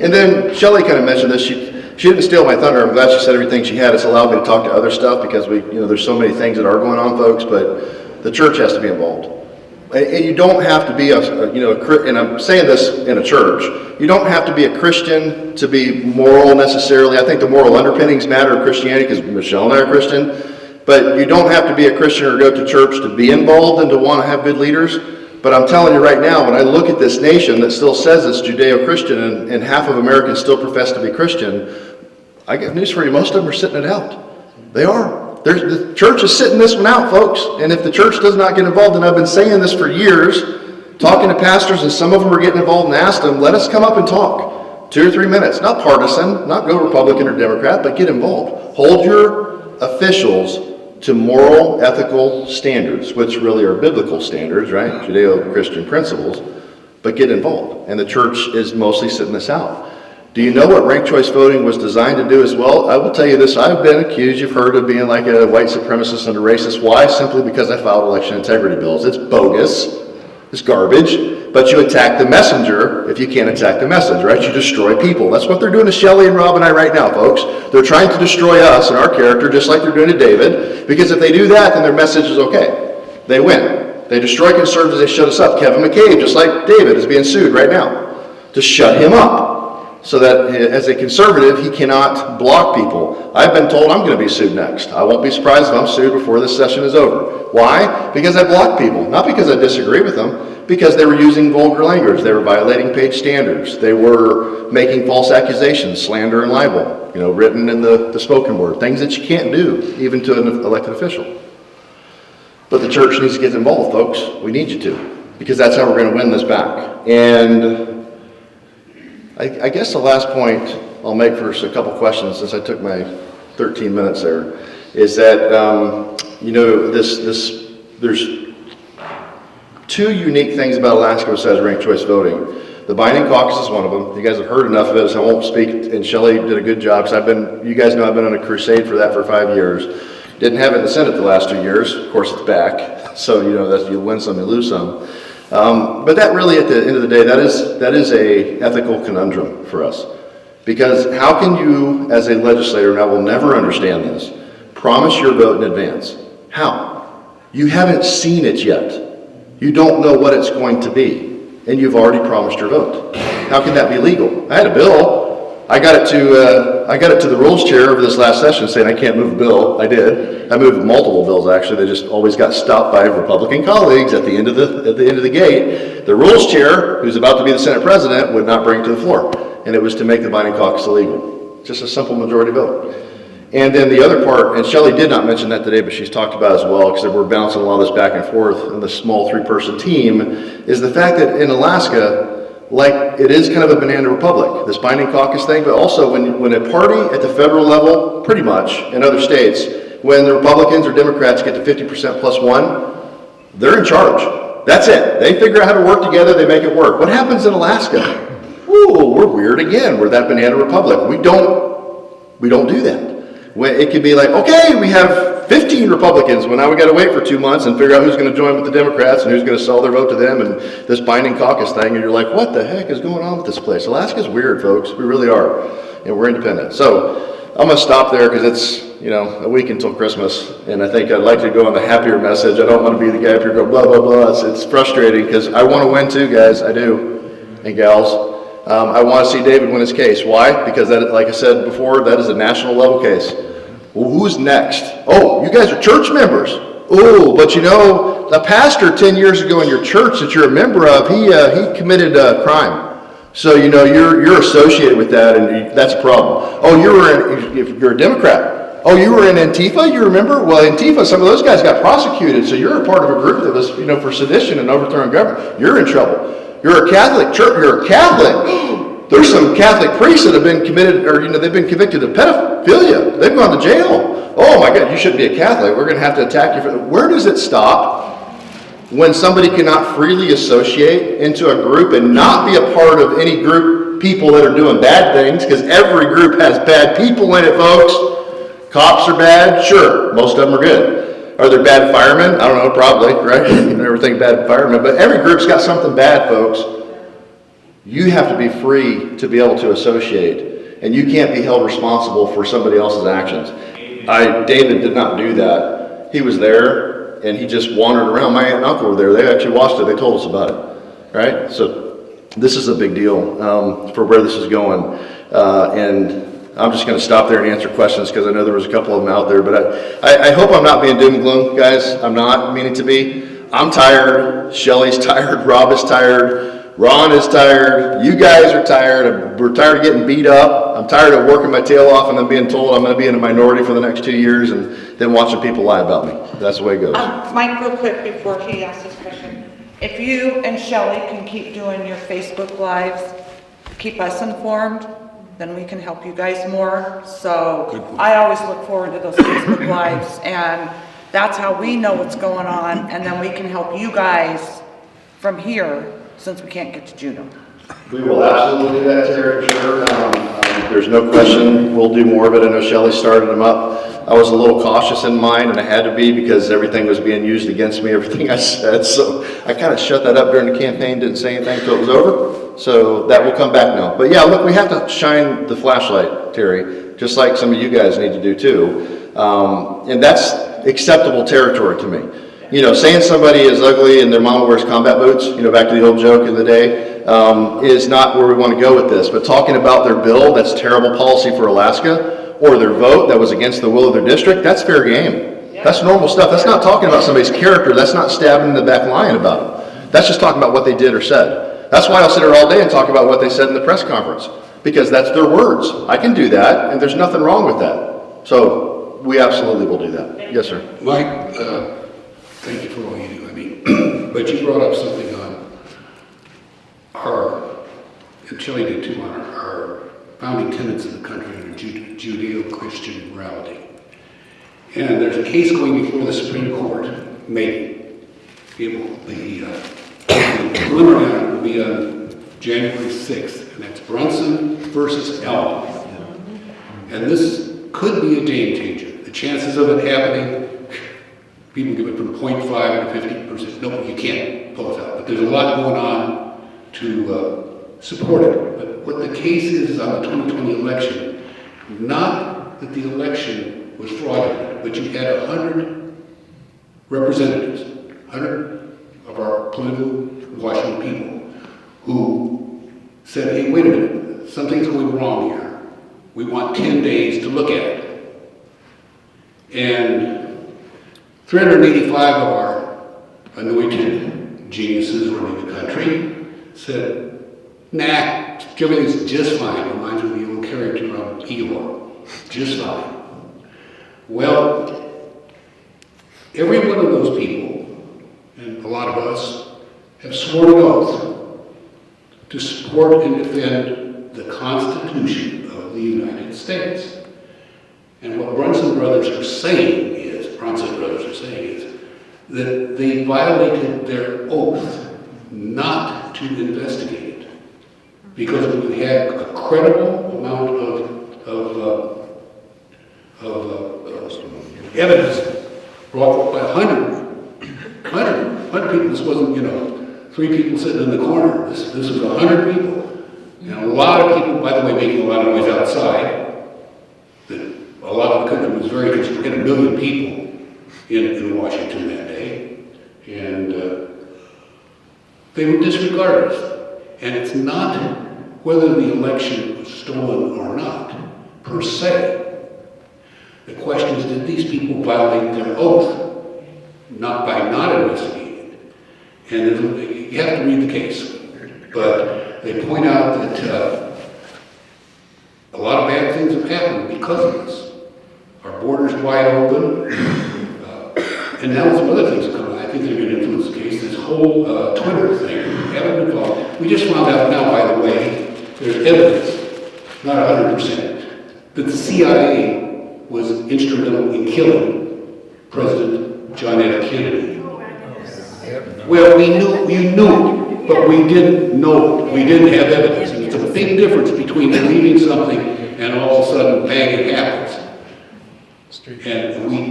and then Shelley kind of mentioned this. She didn't steal my thunder. I'm glad she said everything she had. It's allowed me to talk to other stuff because there's so many things that are going on, folks, but the church has to be involved. And you don't have to be and I'm saying this in a church, you don't have to be a Christian to be moral necessarily. I think the moral underpinnings matter of Christianity because Michelle and I are Christian. But you don't have to be a Christian or go to church to be involved and to want to have good leaders. But I'm telling you right now, when I look at this nation that still says it's Judeo-Christian and half of Americans still profess to be Christian, I got news for you, most of them are sitting it out. They are. The church is sitting this one out, folks. And if the church does not get involved, and I've been saying this for years, talking to pastors, and some of them are getting involved and asked them, let us come up and talk. 2 or 3 minutes. Not partisan, not go Republican or Democrat, but get involved. Hold your officials to moral, ethical standards, which really are biblical standards, right? Judeo-Christian principles, but get involved. And the church is mostly sitting this out. Do you know what ranked choice voting was designed to do as well? I will tell you this, I've been accused, you've heard of being like a white supremacist and a racist. Why? Simply because I filed election integrity bills. It's bogus, it's garbage, but you attack the messenger if you can't attack the message, right? You destroy people. That's what they're doing to Shelley and Rob and I right now, folks. They're trying to destroy us and our character just like they're doing to David, because if they do that, then their message is okay. They win. They destroy conservatives, they shut us up. Kevin McCabe, just like David, is being sued right now to shut him up. So that as a conservative, he cannot block people. I've been told I'm going to be sued next. I won't be surprised if I'm sued before this session is over. Why? Because I block people. Not because I disagree with them, because they were using vulgar language. They were violating page standards. They were making false accusations, slander and libel, written in the spoken word. Things that you can't do, even to an elected official. But the church needs to get involved, folks. We need you to, because that's how we're going to win this back. And I guess the last point I'll make for a couple questions, since I took my 13 minutes there, is that, there's two unique things about Alaska besides ranked choice voting. The binding caucus is one of them. You guys have heard enough of it, so I won't speak, and Shelley did a good job, because you guys know I've been on a crusade for that for 5 years. Didn't have it in the Senate the last 2 years. Of course, it's back, so you win some, you lose some. But that really, at the end of the day, that is a ethical conundrum for us. Because how can you, as a legislator, and I will never understand this, promise your vote in advance? How? You haven't seen it yet. You don't know what it's going to be, and you've already promised your vote. How can that be legal? I had a bill. I got it to the rules chair over this last session saying I can't move a bill. I did. I moved multiple bills actually. They just always got stopped by Republican colleagues at the end of the gate. The rules chair, who's about to be the Senate president, would not bring it to the floor, and it was to make the binding caucus illegal. Just a simple majority vote. And then the other part, and Shelley did not mention that today, but she's talked about it as well, because we're bouncing a lot of this back and forth in the small 3-person team, is the fact that in Alaska, like it is kind of a banana republic, this binding caucus thing, but also when a party at the federal level, pretty much, in other states, when the Republicans or Democrats get to 50% plus one, they're in charge. That's it. They figure out how to work together, they make it work. What happens in Alaska? Ooh, we're weird again. We're that banana republic. We don't do that. It could be like, okay, we have 15 Republicans. Well, now we got to wait for 2 months and figure out who's going to join with the Democrats and who's going to sell their vote to them and this binding caucus thing. And you're like, what the heck is going on with this place? Alaska's weird, folks. We really are. And we're independent. So I'm going to stop there because it's, a week until Christmas. And I think I'd like to go on the happier message. I don't want to be the guy up here going, blah, blah, blah. It's frustrating because I want to win too, guys. I do. And gals. I want to see David win his case. Why? Because that, like I said before, that is a national level case. Well, who's next? Oh, you guys are church members. Oh, but the pastor 10 years ago in your church that you're a member of, he committed a crime. So, you're associated with that, and that's a problem. Oh, if you're a Democrat. Oh, you were in Antifa, you remember? Well, Antifa, some of those guys got prosecuted, so you're a part of a group that was, for sedition and overthrowing government. You're in trouble. You're a Catholic church, you're a Catholic. There's some Catholic priests that have been committed, or, they've been convicted of pedophilia. They've gone to jail. Oh my God, you shouldn't be a Catholic. We're going to have to attack you for that. Where does it stop when somebody cannot freely associate into a group and not be a part of any group people that are doing bad things? Because every group has bad people in it, folks. Cops are bad, sure, most of them are good. Are there bad firemen? I don't know, probably, right? You never think bad firemen, but every group's got something bad, folks. You have to be free to be able to associate, and you can't be held responsible for somebody else's actions. David did not do that. He was there, and he just wandered around. My aunt and uncle were there. They actually watched it. They told us about it, right? So this is a big deal for where this is going, and I'm just going to stop there and answer questions because I know there was a couple of them out there, but I hope I'm not being doom and gloom, guys. I'm not meaning to be. I'm tired. Shelly's tired. Rob is tired. Ron is tired. You guys are tired. We're tired of getting beat up. I'm tired of working my tail off and then being told I'm going to be in a minority for the next 2 years and then watching people lie about me. That's the way it goes. Mike, real quick before he asks this question. If you and Shelley can keep doing your Facebook Lives, keep us informed, then we can help you guys more. So I always look forward to those Facebook Lives, and that's how we know what's going on, and then we can help you guys from here since we can't get to Juneau. We will absolutely do that, Terry, for sure. There's no question we'll do more of it. I know Shelley started them up. I was a little cautious in mine, and I had to be because everything was being used against me, everything I said. So I kind of shut that up during the campaign, didn't say anything until it was over. So that will come back now. But yeah, look, we have to shine the flashlight, Terry, just like some of you guys need to do too. And that's acceptable territory to me. Saying somebody is ugly and their mama wears combat boots, back to the old joke of the day, is not where we want to go with this. But talking about their bill, that's terrible policy for Alaska, or their vote that was against the will of their district, that's fair game. That's normal stuff. That's not talking about somebody's character. That's not stabbing in the back lying about them. That's just talking about what they did or said. That's why I'll sit here all day and talk about what they said in the press conference, because that's their words. I can do that, and there's nothing wrong with that. So we absolutely will do that. Yes, sir. Mike, thank you for all you do. But you brought up something on and Shelley did too, on our founding tenets of the country under Judeo-Christian morality. And there's a case going before the Supreme Court, maybe. The preliminary will be on January 6th, and that's Brunson versus Elm. And this could be a game changer. The chances of it happening, people give it from 0.5 to 50%. No, you can't pull it out. But there's a lot going on to support it. But what the case is on the 2020 election, not that the election was fraudulent, but you had 100 representatives, 100 of our political Washington people who said, hey, wait a minute, something's going wrong here. We want 10 days to look at it. And 385 of our anointed geniuses running the country said, nah, everything's just fine. Reminds me of the old character on Eeyore, just fine. Well, every one of those people, and a lot of us, have sworn an oath to support and defend the Constitution of the United States. And what Brunson brothers are saying is that they violated their oath not to investigate it because we had a credible amount of evidence brought by 100 people. This wasn't, 3 people sitting in the corner. This was 100 people. And a lot of people, by the way, making a lot of noise outside. A lot of the country was very concerned. We had 1 million people in Washington that day. And they were disregarded. And it's not whether the election was stolen or not, per se. The question is, did these people violate their oath? Not by not investigating. And you have to read the case. But they point out that a lot of bad things have happened because of this. Our Our border's wide open. And now some other things coming. I think they're going to influence the case. This whole Twitter thing. Haven't been involved. We just found out now, by the way, there's evidence, not 100%, that the CIA was instrumental in killing President John F. Kennedy. Well, we knew, but we didn't know. We didn't have evidence. And it's a big difference between believing something and all of a sudden, bang, it happens. And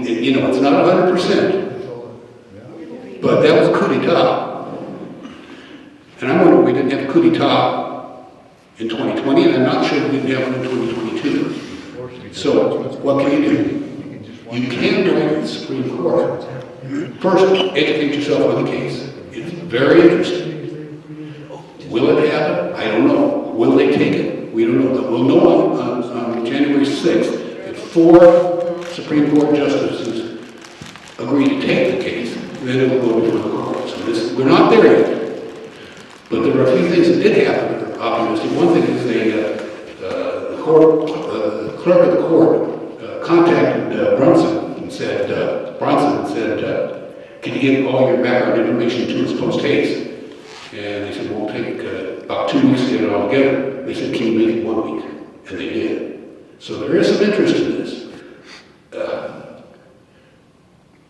it's not 100%, but that was a coup d'etat. And I'm wondering, we didn't have a coup d'etat in 2020, and I'm not sure we didn't have one in 2022. So, what can you do? You can go to the Supreme Court. First, educate yourself on the case. It's very interesting. Will it happen? I don't know. Will they take it? We don't know. We'll know on January 6th if 4 Supreme Court justices agree to take the case, then it will go before the court. So we're not there yet. But there are a few things that did happen that are optimistic. One thing is the clerk of the court contacted Bronson and said, can you get all your background information to us post haste? And they said, we'll take about 2 weeks to get it all together. They said, can you make it 1 week? And they did. So there is some interest in this.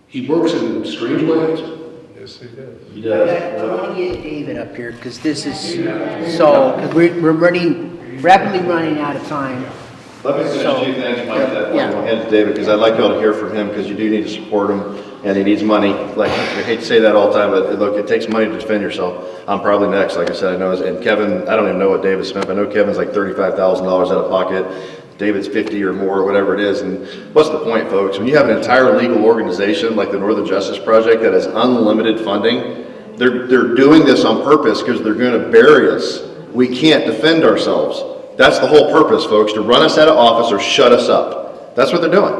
He works in strange ways. Yes, he does. He does. I want to get David up here because this is because we're rapidly running out of time. Let me finish 2 things, Mike, that one we'll hand to David, because I'd like y'all to hear from him, because you do need to support him, and he needs money. Like, I hate to say that all the time, but look, it takes money to defend yourself. I'm probably next, like I said, I know, and Kevin, I don't even know what David spent, but I know Kevin's like $35,000 out of pocket. David's 50 or more, whatever it is. And what's the point, folks? When you have an entire legal organization like the Northern Justice Project that has unlimited funding, they're doing this on purpose because they're going to bury us. We can't defend ourselves. That's the whole purpose, folks, to run us out of office or shut us up. That's what they're doing.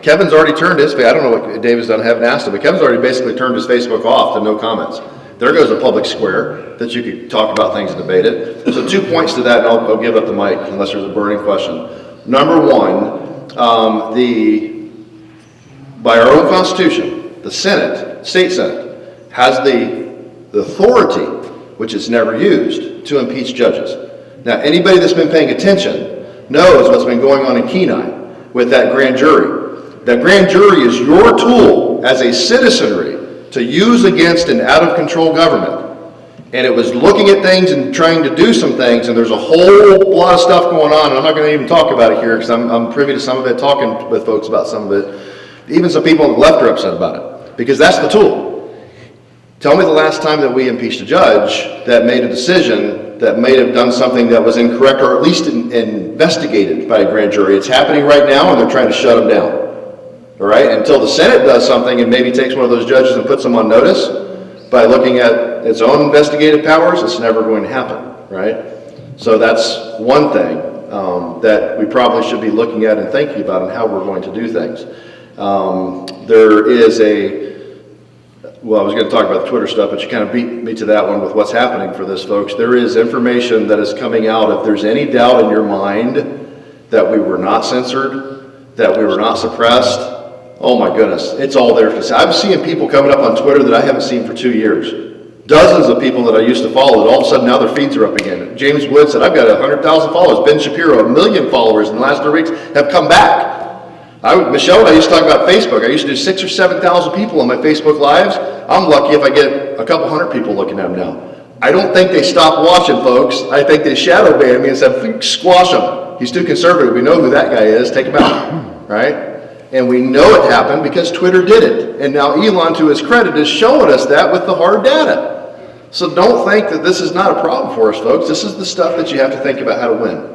Kevin's already turned his, I don't know what David's done, haven't asked him, but Kevin's already basically turned his Facebook off to no comments. There goes a public square that you could talk about things and debate it. So 2 points to that, and I'll give up the mic unless there's a burning question. Number one, by our own Constitution, the Senate, state Senate, has the authority, which it's never used, to impeach judges. Now, anybody that's been paying attention knows what's been going on in Kenai with that grand jury. That grand jury is your tool as a citizenry to use against an out-of-control government. And it was looking at things and trying to do some things, and there's a whole lot of stuff going on, and I'm not going to even talk about it here because I'm privy to some of it, talking with folks about some of it. Even some people on the left are upset about it, because that's the tool. Tell me the last time that we impeached a judge that made a decision that may have done something that was incorrect, or at least investigated by a grand jury. It's happening right now, and they're trying to shut them down. All right? Until the Senate does something and maybe takes one of those judges and puts them on notice by looking at its own investigative powers, it's never going to happen, right? So that's one thing that we probably should be looking at and thinking about and how we're going to do things. There is well, I was going to talk about the Twitter stuff, but you kind of beat me to that one with what's happening for this, folks. There is information that is coming out. If there's any doubt in your mind that we were not censored, that we were not suppressed, oh my goodness, it's all there. I'm seeing people coming up on Twitter that I haven't seen for 2 years. Dozens of people that I used to follow, that all of a sudden now their feeds are up again. James Wood said, I've got 100,000 followers. Ben Shapiro, 1 million followers in the last 3 weeks have come back. Michelle and I used to talk about Facebook. I used to do 6,000 or 7,000 people on my Facebook Lives. I'm lucky if I get a couple hundred people looking at them now. I don't think they stopped watching, folks. I think they shadow banned me and said, squash him. He's too conservative. We know who that guy is. Take him out, right? And we know it happened because Twitter did it. And now Elon, to his credit, is showing us that with the hard data. So don't think that this is not a problem for us, folks. This is the stuff that you have to think about how to win.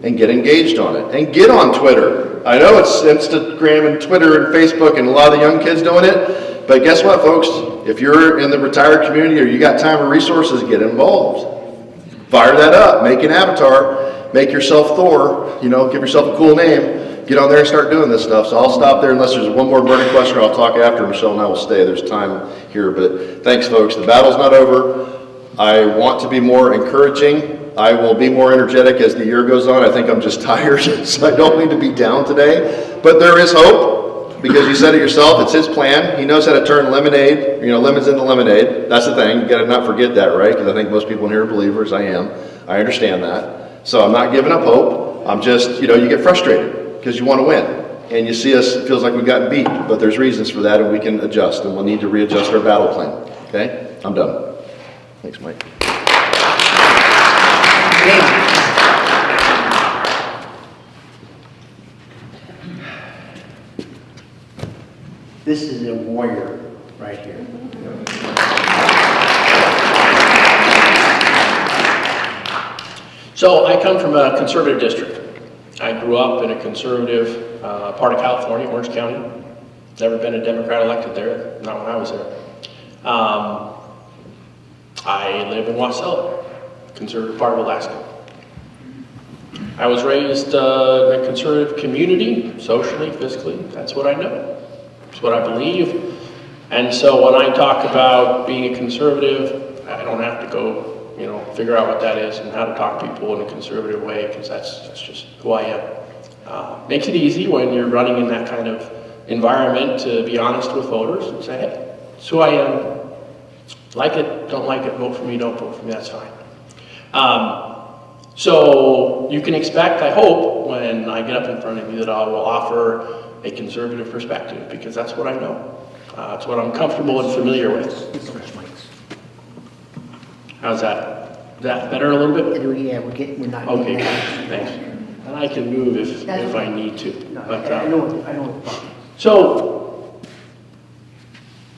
And get engaged on it. And get on Twitter. I know it's Instagram and Twitter and Facebook and a lot of the young kids doing it. But guess what, folks? If you're in the retired community or you got time or resources, get involved. Fire that up. Make an avatar. Make yourself Thor. You know, give yourself a cool name. Get on there and start doing this stuff. So I'll stop there unless there's one more burning question, or I'll talk after. Michelle and I will stay. There's time here. But thanks, folks. The battle's not over. I want to be more encouraging. I will be more energetic as the year goes on. I think I'm just tired, so I don't need to be down today. But there is hope. because you said it yourself, it's his plan. He knows how to turn lemonade, lemons into lemonade. That's the thing. You gotta not forget that, right? Because I think most people in here are believers. I am. I understand that. So I'm not giving up hope. I'm just, you get frustrated because you want to win. And you see us, it feels like we've gotten beat, but there's reasons for that and we can adjust, and we'll need to readjust our battle plan. Okay? I'm done. Thanks, Mike. This is a warrior right here. So I come from a conservative district. I grew up in a conservative part of California, Orange County. Never been a Democrat elected there, not when I was there. I live in Wasilla, conservative part of Alaska. I was raised in a conservative community, socially, physically. That's what I know. It's what I believe. And so when I talk about being a conservative, I don't have to go, figure out what that is and how to talk to people in a conservative way, because that's just who I am. Makes it easy when you're running in that kind of environment to be honest with voters and say, hey, it's who I am. Like it, don't like it, vote for me, don't vote for me, that's fine. So you can expect, I hope, when I get up in front of you that I will offer a conservative perspective, because that's what I know. It's what I'm comfortable and familiar with. How's that? Is that better a little bit? Yeah, we're not. Okay, good. Thanks. And I can move if I need to. But, I know. So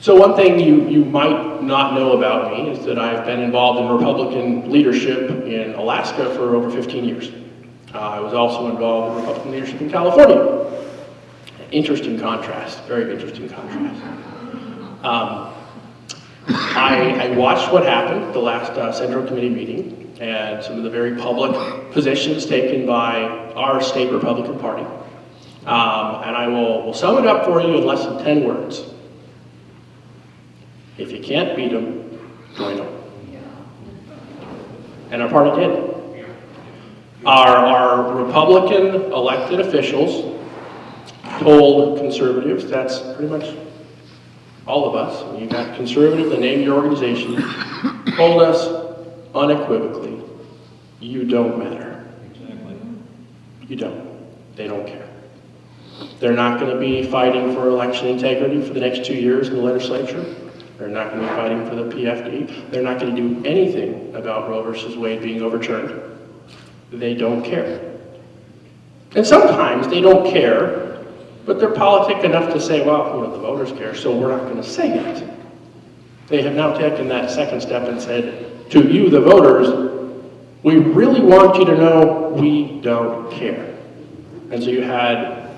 one thing you might not know about me is that I've been involved in Republican leadership in Alaska for over 15 years. I was also involved in Republican leadership in California. Interesting contrast, very interesting contrast. I watched what happened at the last Central Committee meeting and some of the very public positions taken by our state Republican Party. And I will sum it up for you in less than 10 words. If you can't beat them, join them. And our party did. Our Republican elected officials told conservatives, that's pretty much all of us, when you got conservative, the name of your organization, told us unequivocally, you don't matter. You don't. They don't care. They're not going to be fighting for election integrity for the next 2 years in the legislature. They're not going to be fighting for the PFD. They're not going to do anything about Roe versus Wade being overturned. They don't care. And sometimes they don't care, but they're politic enough to say, well, the voters care, so we're not going to say it. They have now taken that second step and said, to you, the voters, we really want you to know we don't care. And so you had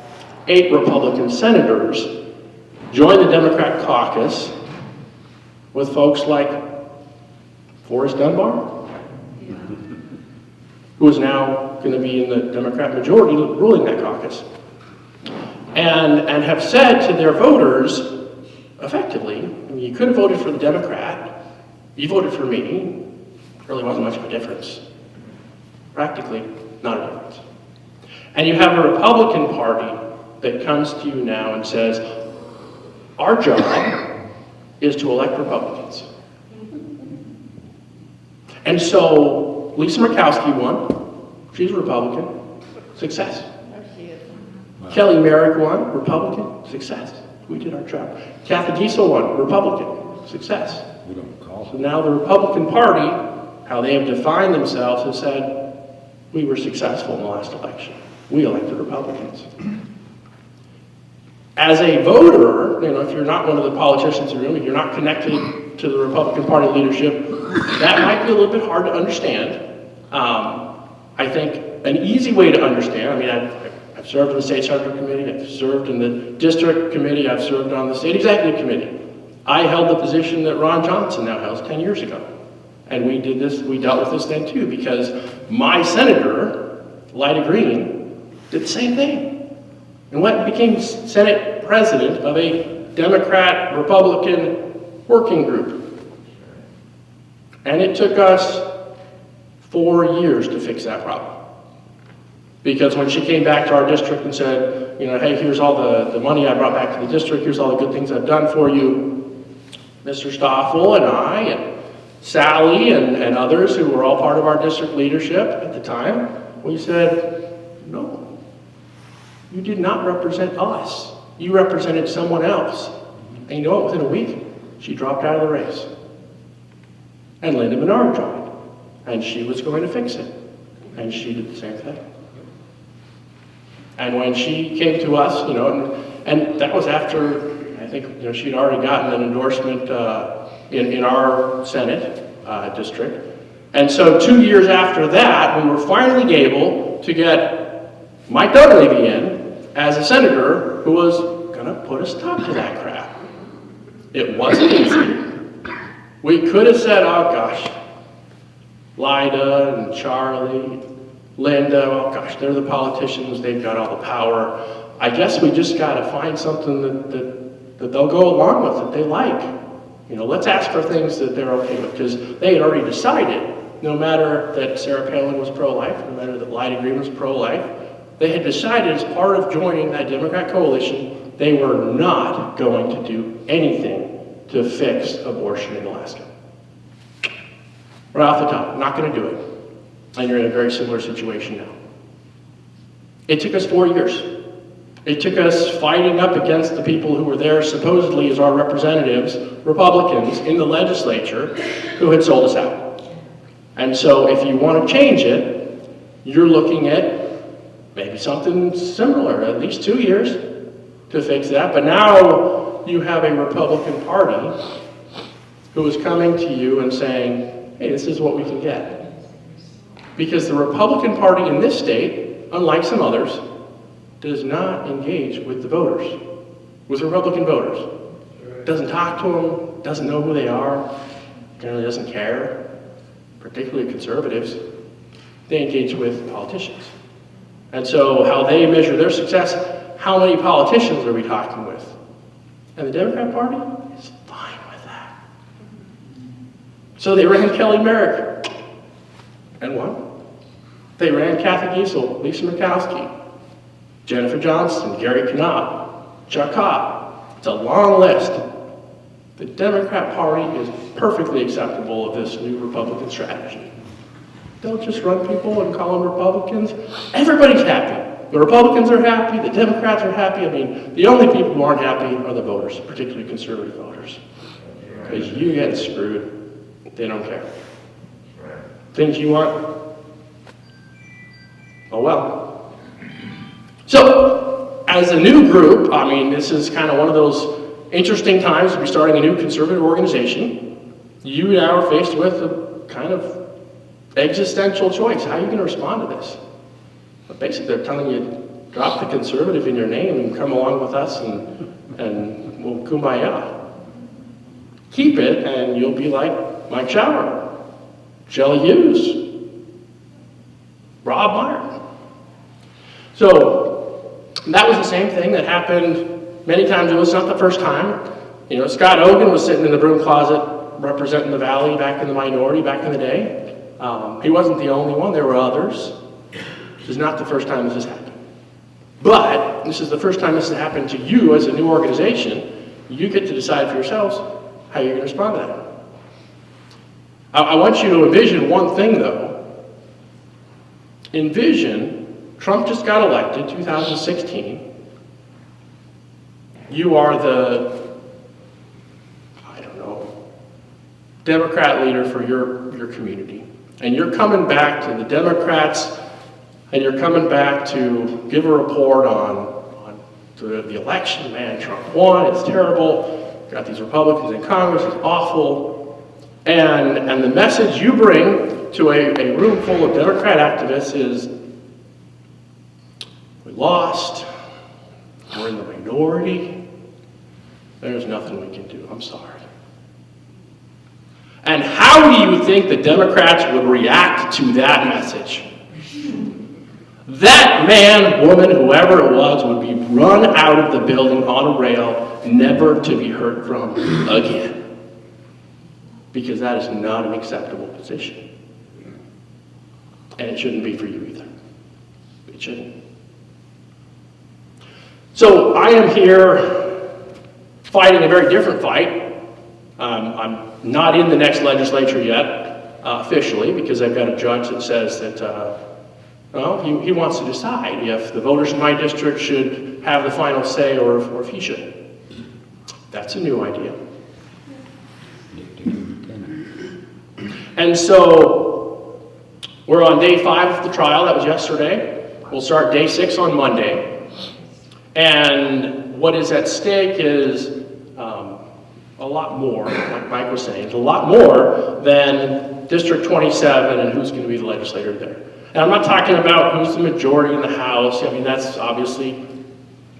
8 Republican senators join the Democrat caucus with folks like Forrest Dunbar, who is now going to be in the Democrat majority ruling that caucus, and have said to their voters, effectively, you could have voted for the Democrat, you voted for me, really wasn't much of a difference. Practically not a difference. And you have a Republican Party that comes to you now and says, our job is to elect Republicans. And so Lisa Murkowski won. She's a Republican. Success. Kelly Merrick won. Republican. Success. We did our job. Kathy Diesel won. Republican. Success. So now the Republican Party, how they have defined themselves, has said, we were successful in the last election. We elected Republicans. As a voter, if you're not one of the politicians in the room, if you're not connected to the Republican Party leadership, that might be a little bit hard to understand. I think an easy way to understand, I've served in the State Central Committee, I've served in the District Committee, I've served on the State Executive Committee. I held the position that Ron Johnson now holds 10 years ago. And we dealt with this then too, because my senator, Lyda Green, did the same thing. And became Senate President of a Democrat-Republican working group. And it took us 4 years to fix that problem. Because when she came back to our district and said, you know, hey, here's all the money I brought back to the district, here's all the good things I've done for you, Mr. Stoffel and I and Sally and others who were all part of our district leadership at the time, we said, no, you did not represent us. You represented someone else. And you know what, within a week, she dropped out of the race. And Linda Menard joined. And she was going to fix it. And she did the same thing. And when she came to us, you know, and that was after, I think, you know, she'd already gotten an endorsement in our Senate district. And so 2 years after that, we were finally able to get Mike Dunleavy in as a senator who was going to put a stop to that crap. It wasn't easy. We could have said, oh gosh, Lyda and Charlie, Linda, oh gosh, they're the politicians, they've got all the power. I guess we just got to find something that they'll go along with, that they like. You know, let's ask for things that they're okay with, because they had already decided, no matter that Sarah Palin was pro-life, no matter that Lyda Green was pro-life, they had decided as part of joining that Democrat coalition, they were not going to do anything to fix abortion in Alaska. Right off the top, not going to do it. And you're in a very similar situation now. It took us 4 years. It took us fighting up against the people who were there supposedly as our representatives, Republicans, in the legislature, who had sold us out. And so if you want to change it, you're looking at maybe something similar, at least 2 years to fix that. But now you have a Republican Party who is coming to you and saying, hey, this is what we can get. Because the Republican Party in this state, unlike some others, does not engage with the voters, with Republican voters. Doesn't talk to them, doesn't know who they are, generally doesn't care, particularly conservatives. They engage with politicians. And so how they measure their success, how many politicians are we talking with? And the Democrat Party is fine with that. So they ran Kelly Merrick and won. They ran Kathy Giesel, Lisa Murkowski, Jennifer Johnston, Gary Knopp, Chuck Hopp. It's a long list. The Democrat Party is perfectly acceptable of this new Republican strategy. They'll just run people and call them Republicans. Everybody's happy. The Republicans are happy, the Democrats are happy. I mean, the only people who aren't happy are the voters, particularly conservative voters. Because you get screwed, they don't care. Things you want? Oh well. So, as a new group, I mean, this is kind of one of those interesting times to be starting a new conservative organization. You now are faced with a kind of existential choice. How are you going to respond to this? But basically, they're telling you, drop the conservative in your name and come along with us and we'll kumbaya. Keep it and you'll be like Mike Shower, Shelley Hughes, Rob Meyer. So, that was the same thing that happened many times. It was not the first time. You know, Scott Ogan was sitting in the broom closet representing the Valley back in the minority back in the day. He wasn't the only one. There were others. This is not the first time this has happened. But this is the first time this has happened to you as a new organization. You get to decide for yourselves how you're going to respond to that. I want you to envision one thing, though. Envision Trump just got elected, 2016. You are the, I don't know, Democrat leader for your community. And you're coming back to the Democrats, and you're coming back to give a report on the election. Man, Trump won, it's terrible. Got these Republicans in Congress, it's awful. And the message you bring to a room full of Democrat activists is, we lost, we're in the minority, there's nothing we can do, I'm sorry. And how do you think the Democrats would react to that message? That man, woman, whoever it was, would be run out of the building on a rail, never to be heard from again. Because that is not an acceptable position. And it shouldn't be for you either. It shouldn't. So I am here fighting a very different fight. I'm not in the next legislature yet, officially, because I've got a judge that says that, well, he wants to decide if the voters in my district should have the final say or if he should. That's a new idea. And so we're on day 5 of the trial. That was yesterday. We'll start day 6 on Monday. And what is at stake is a lot more, like Mike was saying, it's a lot more than District 27 and who's going to be the legislator there. And I'm not talking about who's the majority in the House. I mean, that's obviously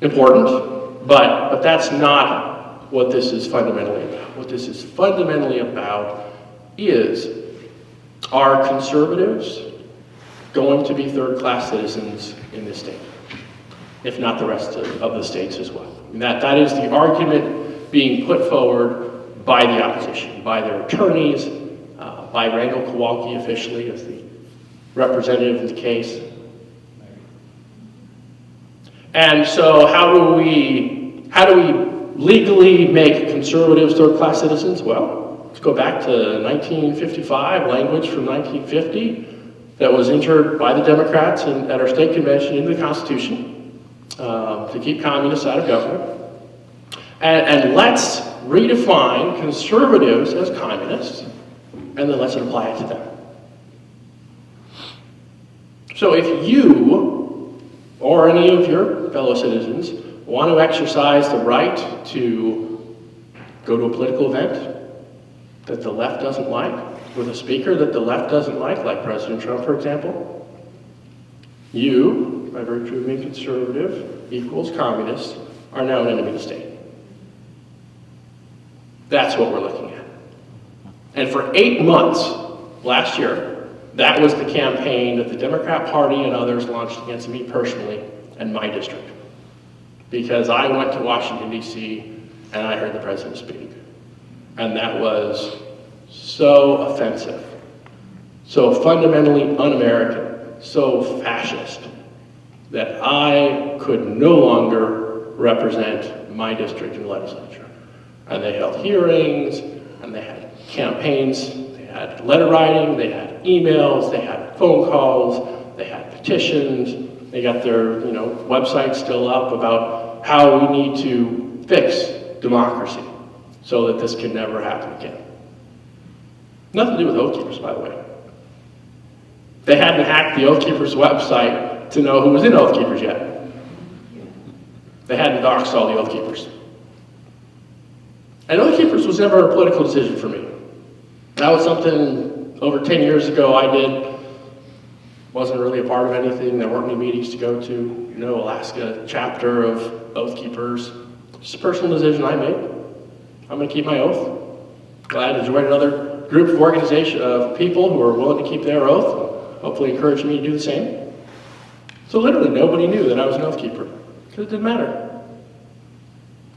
important, but that's not what this is fundamentally about. What this is fundamentally about is, are conservatives going to be third-class citizens in this state, if not the rest of the states as well? And that is the argument being put forward by the opposition, by their attorneys, by Randall Kowalski officially as the representative in the case. And so how do we legally make conservatives third-class citizens? Well, let's go back to 1955, language from 1950 that was entered by the Democrats at our state convention into the Constitution to keep communists out of government. And let's redefine conservatives as communists, and then let's apply it to them. So if you, or any of your fellow citizens, want to exercise the right to go to a political event that the left doesn't like, with a speaker that the left doesn't like President Trump, for example, you, by virtue of being conservative, equals communist, are now an enemy of the state. That's what we're looking at. And for 8 months last year, that was the campaign that the Democrat Party and others launched against me personally and my district. Because I went to Washington, D.C., and I heard the president speak. And that was so offensive, so fundamentally un-American, so fascist, that I could no longer represent my district in the legislature. And they held hearings, and they had campaigns, they had letter writing, they had emails, they had phone calls, they had petitions, they got their website still up about how we need to fix democracy so that this can never happen again. Nothing to do with Oath Keepers, by the way. They hadn't hacked the Oath Keepers website to know who was in Oath Keepers yet. They hadn't doxed all the Oath Keepers. And Oath Keepers was never a political decision for me. That was something over 10 years ago I did. Wasn't really a part of anything. There weren't any meetings to go to. No Alaska chapter of Oath Keepers. Just a personal decision I made. I'm going to keep my oath. Glad to join another group of organization of people who are willing to keep their oath. Hopefully encourage me to do the same. So literally nobody knew that I was an Oath Keeper, because it didn't matter.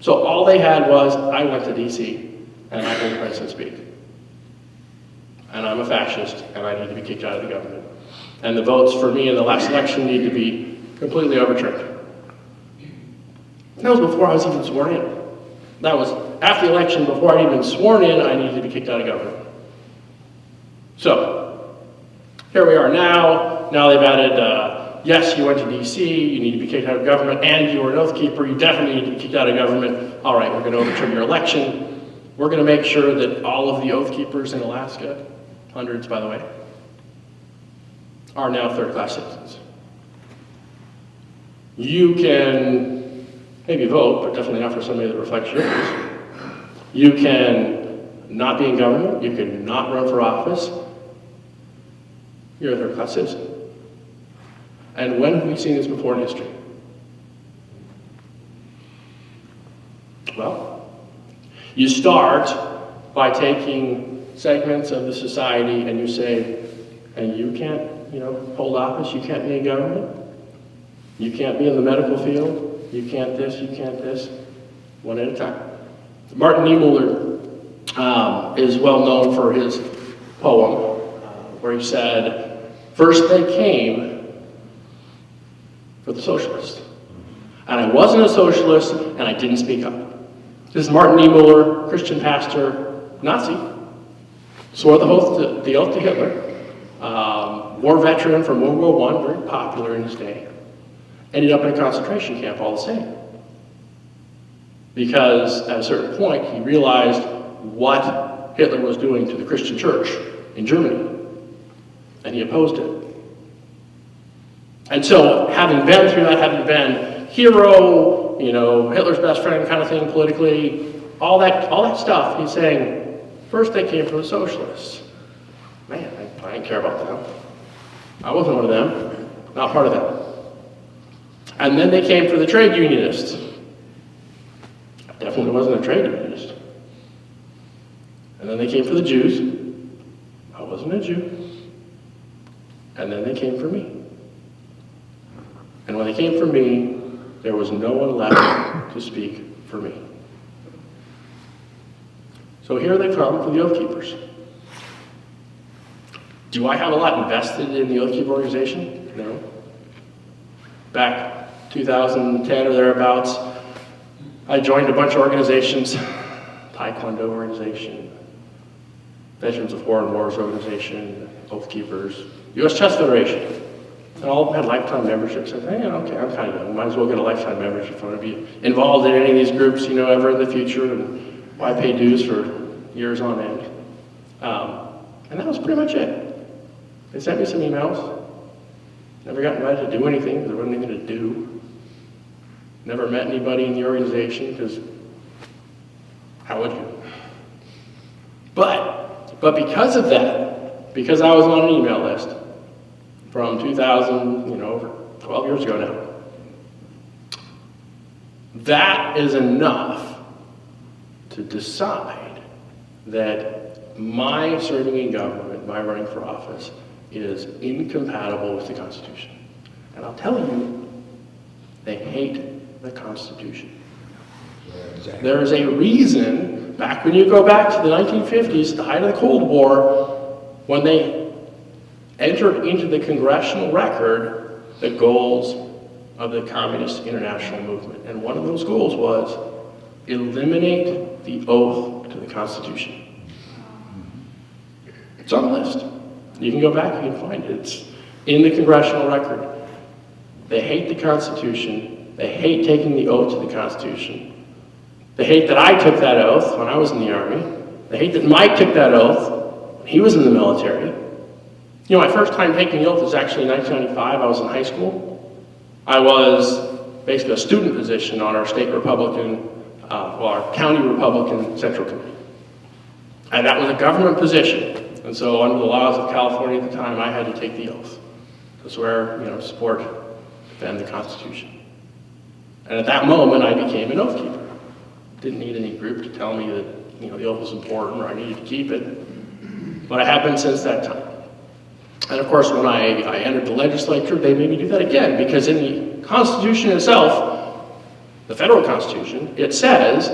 So all they had was, I went to D.C. and I heard the president speak. And I'm a fascist and I need to be kicked out of the government. And the votes for me in the last election need to be completely overturned. And that was before I was even sworn in. That was after the election, before I'd even sworn in, I needed to be kicked out of government. So, here we are now. Now they've added, yes, you went to D.C., you need to be kicked out of government, and you were an Oath Keeper, you definitely need to be kicked out of government. All right, we're going to overturn your election. We're going to make sure that all of the Oath Keepers in Alaska, hundreds by the way, are now third-class citizens. You can maybe vote, but definitely not for somebody that reflects your views. You can not be in government. You can not run for office. You're a third-class citizen. And when have we seen this before in history? Well, you start by taking segments of the society and you say, and you can't, hold office, you can't be in government, you can't be in the medical field, you can't this, you can't this, one at a time. Martin Niemöller is well known for his poem where he said, first they came for the socialists. And I wasn't a socialist, and I didn't speak up. This is Martin Niemöller, Christian pastor, Nazi, swore the oath to Hitler, war veteran from World War I, very popular in his day, ended up in a concentration camp all the same. Because at a certain point, he realized what Hitler was doing to the Christian church in Germany, and he opposed it. And so, having been through that, having been hero, you know, Hitler's best friend kind of thing politically, all that stuff, he's saying, first they came from the socialists. Man, I didn't care about them. I wasn't one of them, not part of them. And then they came for the trade unionists. I definitely wasn't a trade unionist. And then they came for the Jews. I wasn't a Jew. And then they came for me. And when they came for me, there was no one left to speak for me. So here they come for the Oath Keepers. Do I have a lot invested in the Oath Keeper organization? No. Back 2010 or thereabouts, I joined a bunch of organizations, Taekwondo organization, Veterans of Foreign Wars organization, Oath Keepers, U.S. Chess Federation. And all of them had lifetime memberships. I said, hey, okay, I'm kind of young. Might as well get a lifetime membership if I want to be involved in any of these groups, you know, ever in the future, and why pay dues for years on end. And that was pretty much it. They sent me some emails. Never got invited to do anything because there wasn't anything to do. Never met anybody in the organization because how would you? But because of that, because I was on an email list from 2000, you know, over 12 years ago now, that is enough to decide that my serving in government, my running for office, is incompatible with the Constitution. And I'll tell you, they hate the Constitution. There is a reason, back when you go back to the 1950s, the height of the Cold War, when they entered into the congressional record the goals of the Communist International Movement. And one of those goals was eliminate the oath to the Constitution. It's on the list. You can go back, you can find it. It's in the congressional record. They hate the Constitution. They hate taking the oath to the Constitution. They hate that I took that oath when I was in the Army. They hate that Mike took that oath when he was in the military. You know, my first time taking the oath was actually in 1995. I was in high school. I was basically a student position on our state Republican, our county Republican Central Committee. And that was a government position. And so under the laws of California at the time, I had to take the oath to swear, you know, support, defend the Constitution. And at that moment, I became an oath keeper. Didn't need any group to tell me that, you know, the oath was important or I needed to keep it. But I have been since that time. And of course, when I entered the legislature, they made me do that again, because in the Constitution itself, the federal Constitution, it says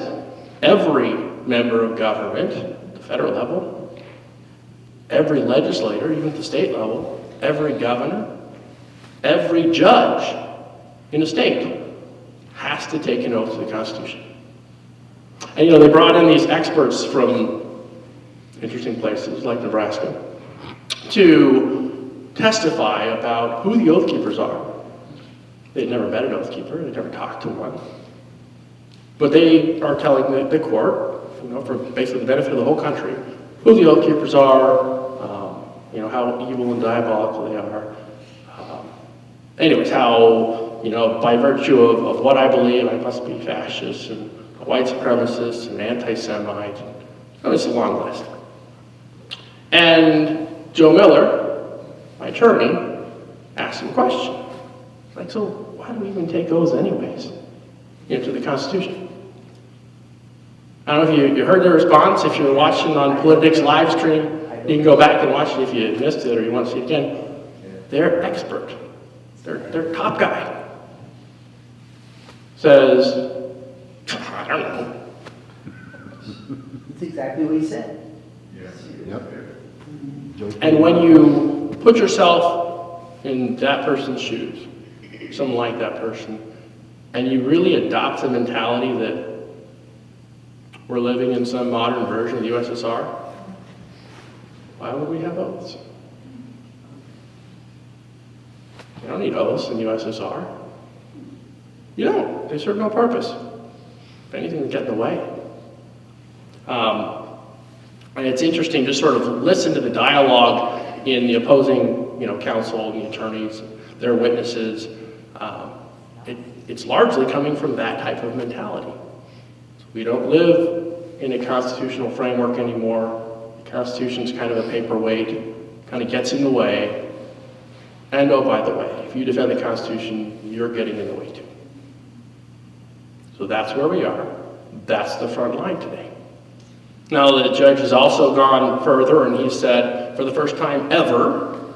every member of government, at the federal level, every legislator, even at the state level, every governor, every judge in a state has to take an oath to the Constitution. And you know, they brought in these experts from interesting places like Nebraska to testify about who the Oath Keepers are. They'd never met an Oath Keeper, they'd never talked to one. But they are telling the court, you know, for basically the benefit of the whole country, who the Oath Keepers are, you know, how evil and diabolical they are. Anyways, how, you know, by virtue of what I believe, I must be fascist and a white supremacist and anti-Semite. Oh, it's a long list. And Joe Miller, my attorney, asked him a question. Like, so why do we even take oaths anyways, you know, to the Constitution? I don't know if you heard the response. If you're watching on Politadick's live stream, you can go back and watch it if you missed it or you want to see it again. They're expert. They're top guy. Says, I don't know. That's exactly what he said. Yep. And when you put yourself in that person's shoes, someone like that person, and you really adopt the mentality that we're living in some modern version of the USSR, why would we have oaths? You don't need oaths in the USSR. You don't. They serve no purpose. If anything, they get in the way. And it's interesting to sort of listen to the dialogue in the opposing, counsel, the attorneys, their witnesses. It's largely coming from that type of mentality. We don't live in a constitutional framework anymore. The Constitution's kind of a paperweight, kind of gets in the way. And oh, by the way, if you defend the Constitution, you're getting in the way too. So that's where we are. That's the front line today. Now, the judge has also gone further, and he said, for the first time ever,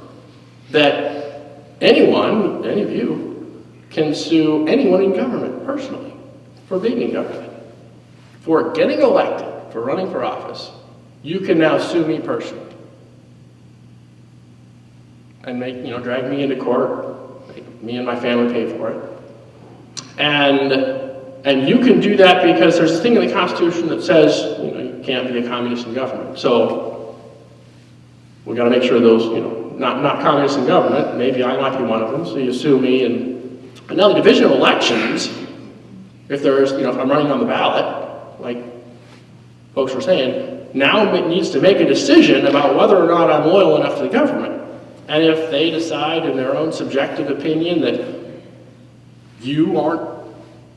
that anyone, any of you, can sue anyone in government personally for being in government. For getting elected, for running for office, you can now sue me personally. And drag me into court, make me and my family pay for it. And you can do that because there's a thing in the Constitution that says, you can't be a communist in government. So we got to make sure those, not communists in government, maybe I might be one of them, so you sue me. And now the division of elections, if there's, if I'm running on the ballot, like folks were saying, now it needs to make a decision about whether or not I'm loyal enough to the government. And if they decide in their own subjective opinion that you aren't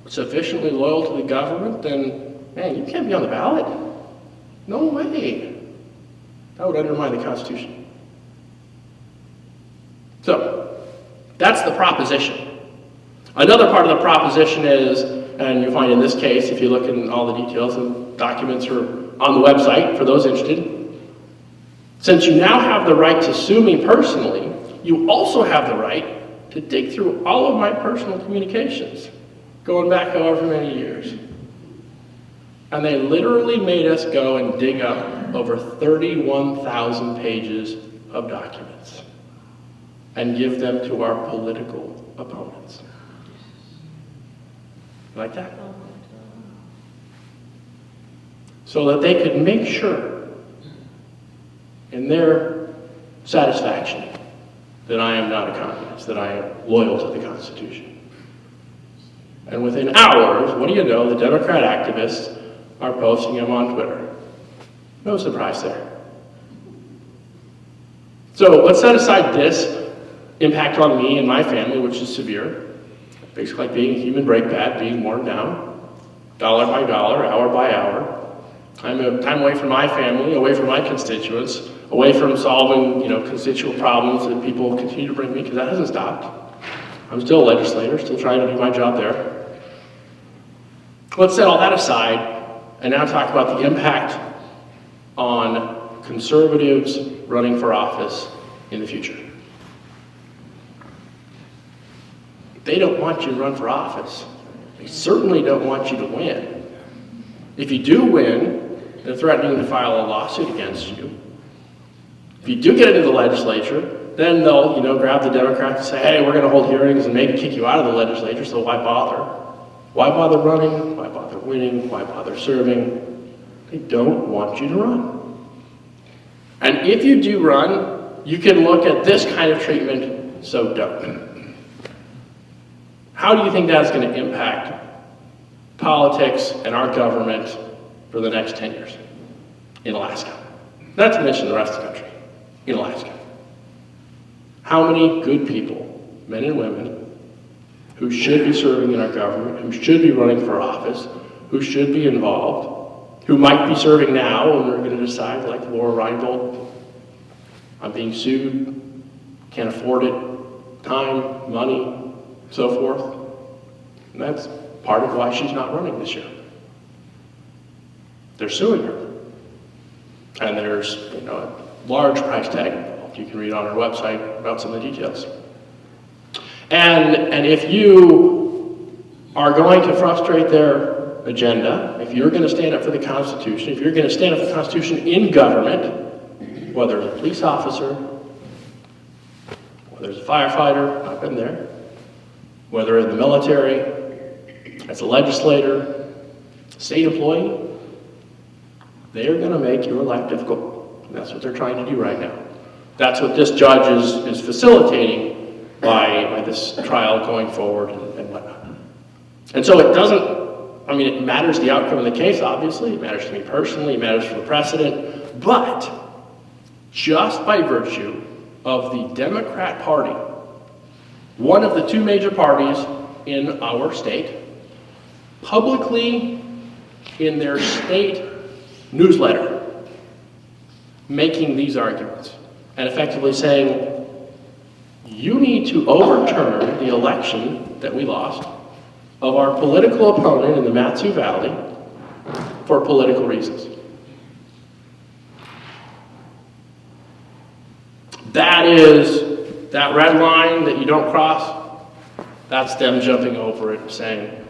sufficiently loyal to the government, then, man, you can't be on the ballot. No way. That would undermine the Constitution. So, that's the proposition. Another part of the proposition is, and you'll find in this case, if you look in all the details, and documents are on the website for those interested, since you now have the right to sue me personally, you also have the right to dig through all of my personal communications, going back however many years. And they literally made us go and dig up over 31,000 pages of documents and give them to our political opponents. Like that? So that they could make sure in their satisfaction that I am not a communist, that I am loyal to the Constitution. And within hours, what do you know, the Democrat activists are posting them on Twitter. No surprise there. So let's set aside this impact on me and my family, which is severe. Basically like being a human brake pad, being worn down, dollar by dollar, hour by hour. I'm away from my family, away from my constituents, away from solving, constituent problems that people continue to bring me, because that hasn't stopped. I'm still a legislator, still trying to do my job there. Let's set all that aside and now talk about the impact on conservatives running for office in the future. They don't want you to run for office. They certainly don't want you to win. If you do win, they're threatening to file a lawsuit against you. If you do get into the legislature, then they'll, grab the Democrats and say, hey, we're going to hold hearings and maybe kick you out of the legislature, so why bother? Why bother running? Why bother winning? Why bother serving? They don't want you to run. And if you do run, you can look at this kind of treatment, so don't. How do you think that's going to impact politics and our government for the next 10 years in Alaska? Not to mention the rest of the country, in Alaska. How many good people, men and women, who should be serving in our government, who should be running for office, who should be involved, who might be serving now and we're going to decide, like Laura Reinbold, I'm being sued, can't afford it, time, money, so forth. And that's part of why she's not running this year. They're suing her. And there's, a large price tag involved. You can read on our website about some of the details. And if you are going to frustrate their agenda, if you're going to stand up for the Constitution, if you're going to stand up for the Constitution in government, whether it's a police officer, whether it's a firefighter, I've been there, whether in the military, as a legislator, state employee, they are going to make your life difficult. And that's what they're trying to do right now. That's what this judge is facilitating by this trial going forward and whatnot. And so it doesn't, I mean, it matters the outcome of the case, obviously. It matters to me personally. It matters for the precedent. But just by virtue of the Democrat Party, one of the two major parties in our state, publicly in their state newsletter, making these arguments and effectively saying, you need to overturn the election that we lost of our political opponent in the Matsu Valley for political reasons. That is, that red line that you don't cross, that's them jumping over it and saying,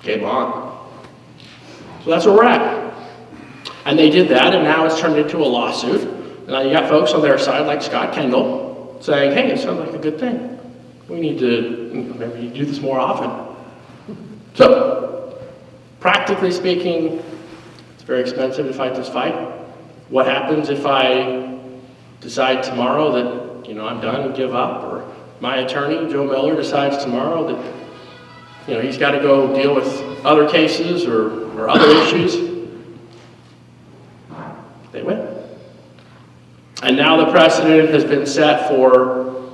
game on. So that's where we're at. And they did that, and now it's turned into a lawsuit. Now you got folks on their side like Scott Kendall saying, hey, it sounds like a good thing. We need to maybe do this more often. So, practically speaking, it's very expensive to fight this fight. What happens if I decide tomorrow that, I'm done and give up, or my attorney, Joe Miller, decides tomorrow that, he's got to go deal with other cases or other issues? They win. And now the precedent has been set for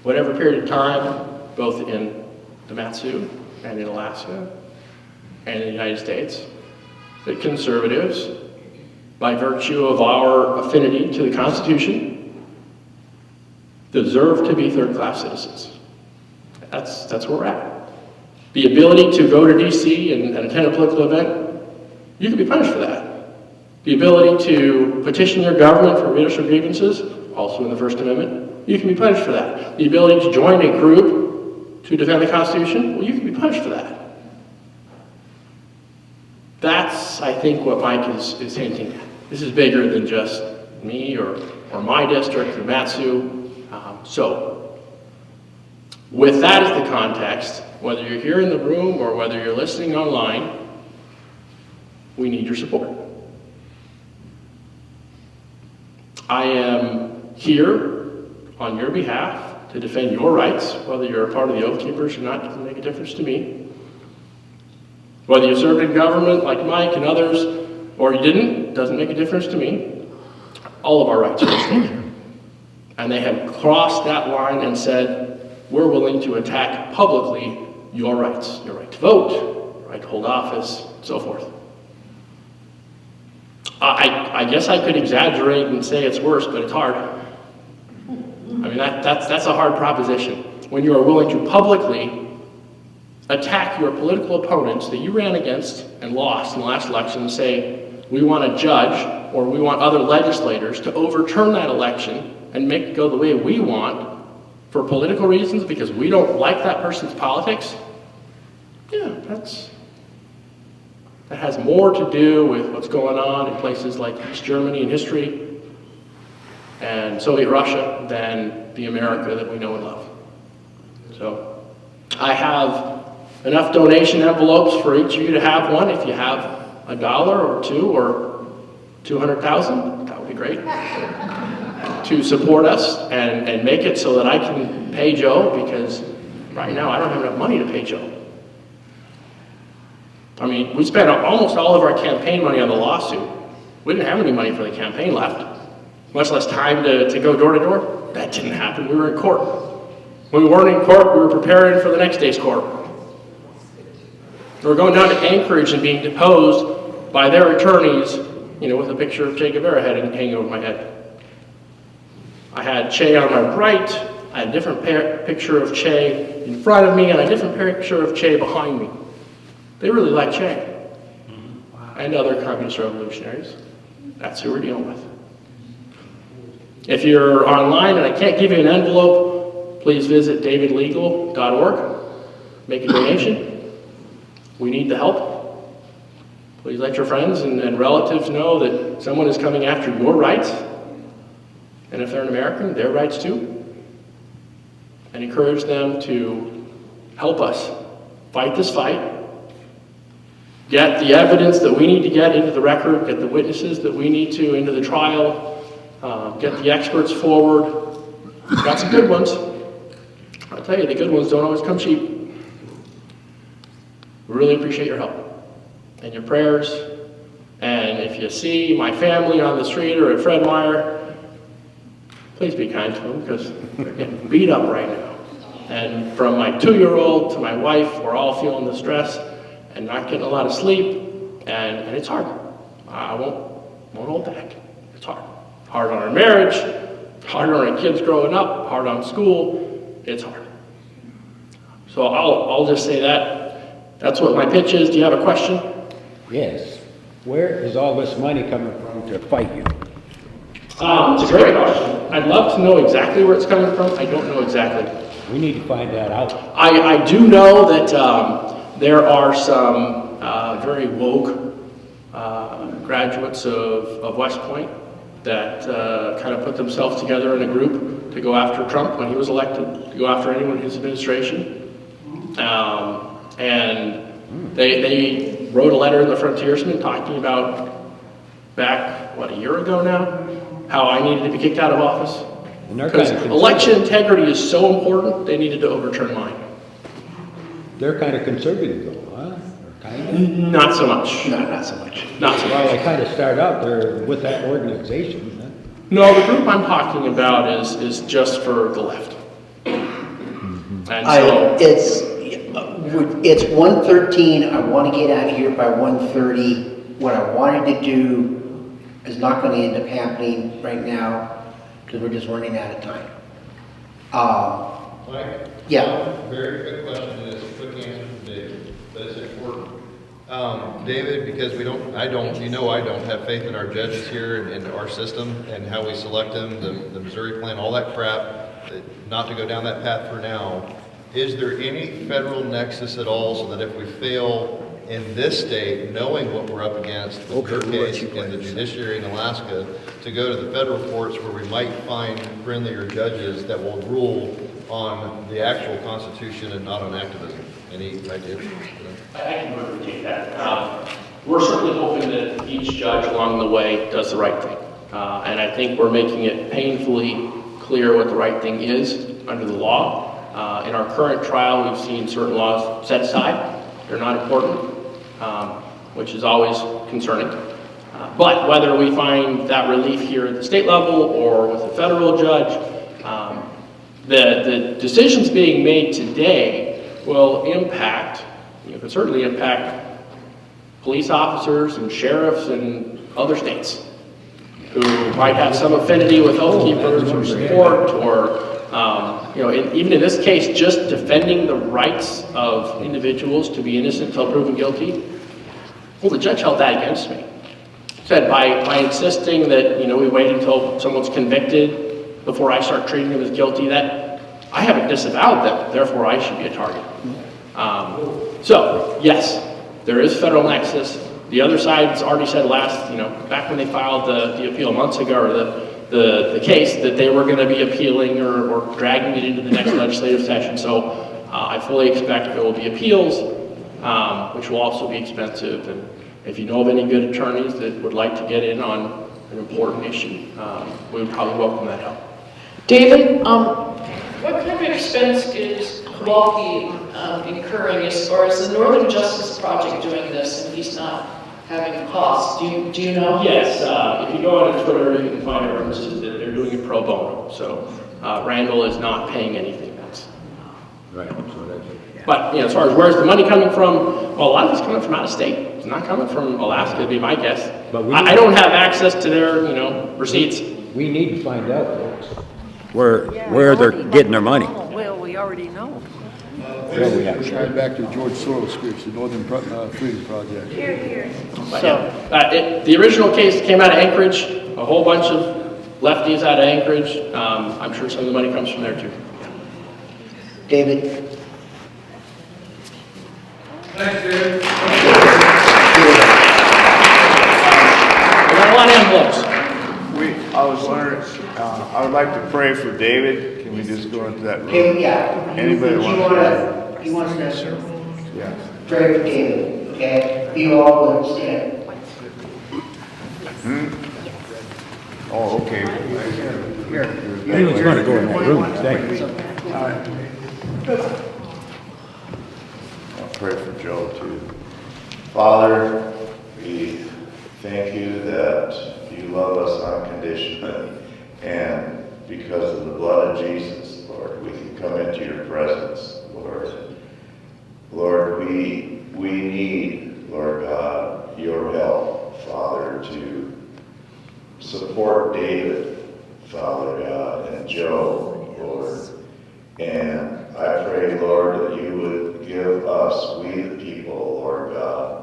whatever period of time, both in the Matsu and in Alaska and in the United States, that conservatives, by virtue of our affinity to the Constitution, deserve to be third-class citizens. That's where we're at. The ability to go to DC and attend a political event, you can be punished for that. The ability to petition your government for redress of grievances, also in the First Amendment, you can be punished for that. The ability to join a group to defend the Constitution, well, you can be punished for that. That's, I think, what Mike is hinting at. This is bigger than just me or my district or Matsu. So, with that as the context, whether you're here in the room or whether you're listening online, we need your support. I am here on your behalf to defend your rights, whether you're a part of the Oath Keepers or not, doesn't make a difference to me. Whether you served in government like Mike and others, or you didn't, doesn't make a difference to me. All of our rights are at stake. And they have crossed that line and said, we're willing to attack publicly your rights. Your right to vote, your right to hold office, so forth. I guess I could exaggerate and say it's worse, but it's hard. I mean, that's a hard proposition. When you are willing to publicly attack your political opponents that you ran against and lost in the last election and say, we want a judge or we want other legislators to overturn that election and make it go the way we want for political reasons because we don't like that person's politics, yeah, that has more to do with what's going on in places like East Germany in history and Soviet Russia than the America that we know and love. So I have enough donation envelopes for each of you to have one. If you have $1 or $2 or 200,000, that would be great, to support us and make it so that I can pay Joe, because right now I don't have enough money to pay Joe. I mean, we spent almost all of our campaign money on the lawsuit. We didn't have any money for the campaign left, much less time to go door to door. That didn't happen. We were in court. When we weren't in court, we were preparing for the next day's court. We were going down to Anchorage and being deposed by their attorneys, with a picture of Che Guevara hanging over my head. I had Che on my right, I had a different picture of Che in front of me, and a different picture of Che behind me. They really like Che and other communist revolutionaries. That's who we're dealing with. If you're online and I can't give you an envelope, please visit davidlegal.org. Make a donation. We need the help. Please let your friends and relatives know that someone is coming after your rights. And if they're an American, their rights too. and encourage them to help us fight this fight, get the evidence that we need to get into the record, get the witnesses that we need to into the trial, get the experts forward. We've got some good ones. I'll tell you, the good ones don't always come cheap. We really appreciate your help and your prayers. And if you see my family on the street or at Fred Meyer, please be kind to them because they're getting beat up right now. And from my 2-year-old to my wife, we're all feeling the stress and not getting a lot of sleep, and it's hard. I won't hold back. It's hard. Hard on our marriage, hard on our kids growing up, hard on school. It's hard. So I'll just say that. That's what my pitch is. Do you have a question? Yes. Where is all this money coming from to fight you? It's a great question. I'd love to know exactly where it's coming from. I don't know exactly. We need to find that out. I do know that there are some very woke graduates of West Point that kind of put themselves together in a group to go after Trump when he was elected, to go after anyone in his administration. And they wrote a letter in the Frontiersman talking about back, a year ago now, how I needed to be kicked out of office. Because election integrity is so important, they needed to overturn mine. They're kind of conservative though, huh? Or kind of? Not so much. Not so much. Not so much. Well, they kind of start out there with that organization. Huh? No, the group I'm talking about is just for the left. And so it's 1:13. I want to get out of here by 1:30. What I wanted to do is not going to end up happening right now because we're just running out of time. Mike? Yeah. Very quick question, and it's a quick answer from David, but it's important. David, because I don't have faith in our judges here and our system and how we select them, the Missouri plan, all that crap, not to go down that path for now. Is there any federal nexus at all so that if we fail in this state, knowing what we're up against, the court case and the judiciary in Alaska, to go to the federal courts where we might find friendlier judges that will rule on the actual Constitution and not on activism? Any ideas? I can really take that. We're certainly hoping that each judge along the way does the right thing. And I think we're making it painfully clear what the right thing is under the law. In our current trial, we've seen certain laws set aside. They're not important, which is always concerning. But whether we find that relief here at the state level or with a federal judge, the decisions being made today will impact, could certainly impact police officers and sheriffs in other states who might have some affinity with Oath Keepers or support or even in this case, just defending the rights of individuals to be innocent until proven guilty. Well, the judge held that against me. Said by insisting that we wait until someone's convicted before I start treating them as guilty, that I haven't disavowed them, therefore I should be a target. So yes, there is federal nexus. The other side's already said back when they filed the appeal months ago, or the case, that they were going to be appealing or dragging it into the next legislative session. So I fully expect there will be appeals, which will also be expensive. And if you know of any good attorneys that would like to get in on an important issue, we would probably welcome that help. David, what kind of expense is Milwaukee incurring as far as the Northern Justice Project doing this, and he's not having costs? Do you know? Yes, if you go on Twitter, you can find references that they're doing it pro bono. So Randall is not paying anything. That's right. So that's it. But as far as where's the money coming from, well, a lot of it's coming from out of state. It's not coming from Alaska, would be my guess. But I don't have access to their receipts. We need to find out, folks, where they're getting their money. Well, we already know. Right back to George Soros scripts, the Northern Freedom Project. Here. So, the original case came out of Anchorage, a whole bunch of lefties out of Anchorage. I'm sure some of the money comes from there too. David? Thanks, David. I got a lot of envelopes. I was wondering, I would like to pray for David. Can we just go into that room? Okay, yeah. Anybody want to? He wants to Yeah. pray for David, okay? You all will stand. Oh, okay. He was going to go in that room, thank you. I'll pray for Joe too. Father, we thank you that you love us unconditionally, and because of the blood of Jesus, Lord, we can come into your presence, Lord. Lord, we need, Lord God, your help, Father, to support David, Father God, and Joe, Lord. And I pray, Lord, that you would give us, we the people, Lord God,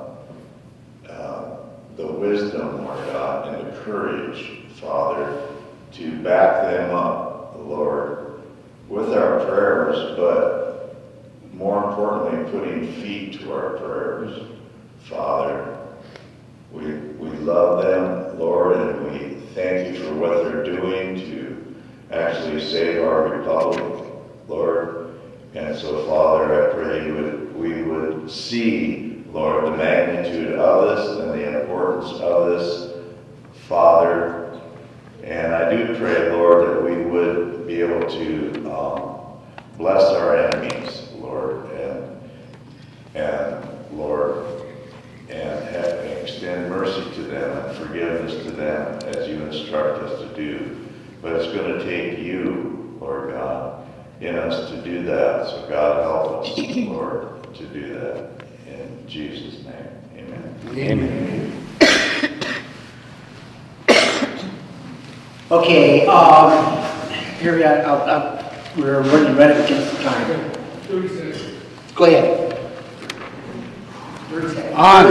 the wisdom, Lord God, and the courage, Father, to back them up, Lord, with our prayers, but more importantly, putting feet to our prayers, Father. We love them, Lord, and we thank you for what they're doing to actually save our republic, Lord. And so, Father, I pray we would see, Lord, the magnitude of this and the importance of this, Father. And I do pray, Lord, that we would be able to bless our enemies, Lord, and Lord, and extend mercy to them and forgiveness to them as you instruct us to do. But it's going to take you, Lord God, in us to do that. So God, help us, Lord, to do that. In Jesus' name, amen. Amen. Okay, here we are, we're running right up against the time. 30 seconds. Go ahead. 30 seconds. On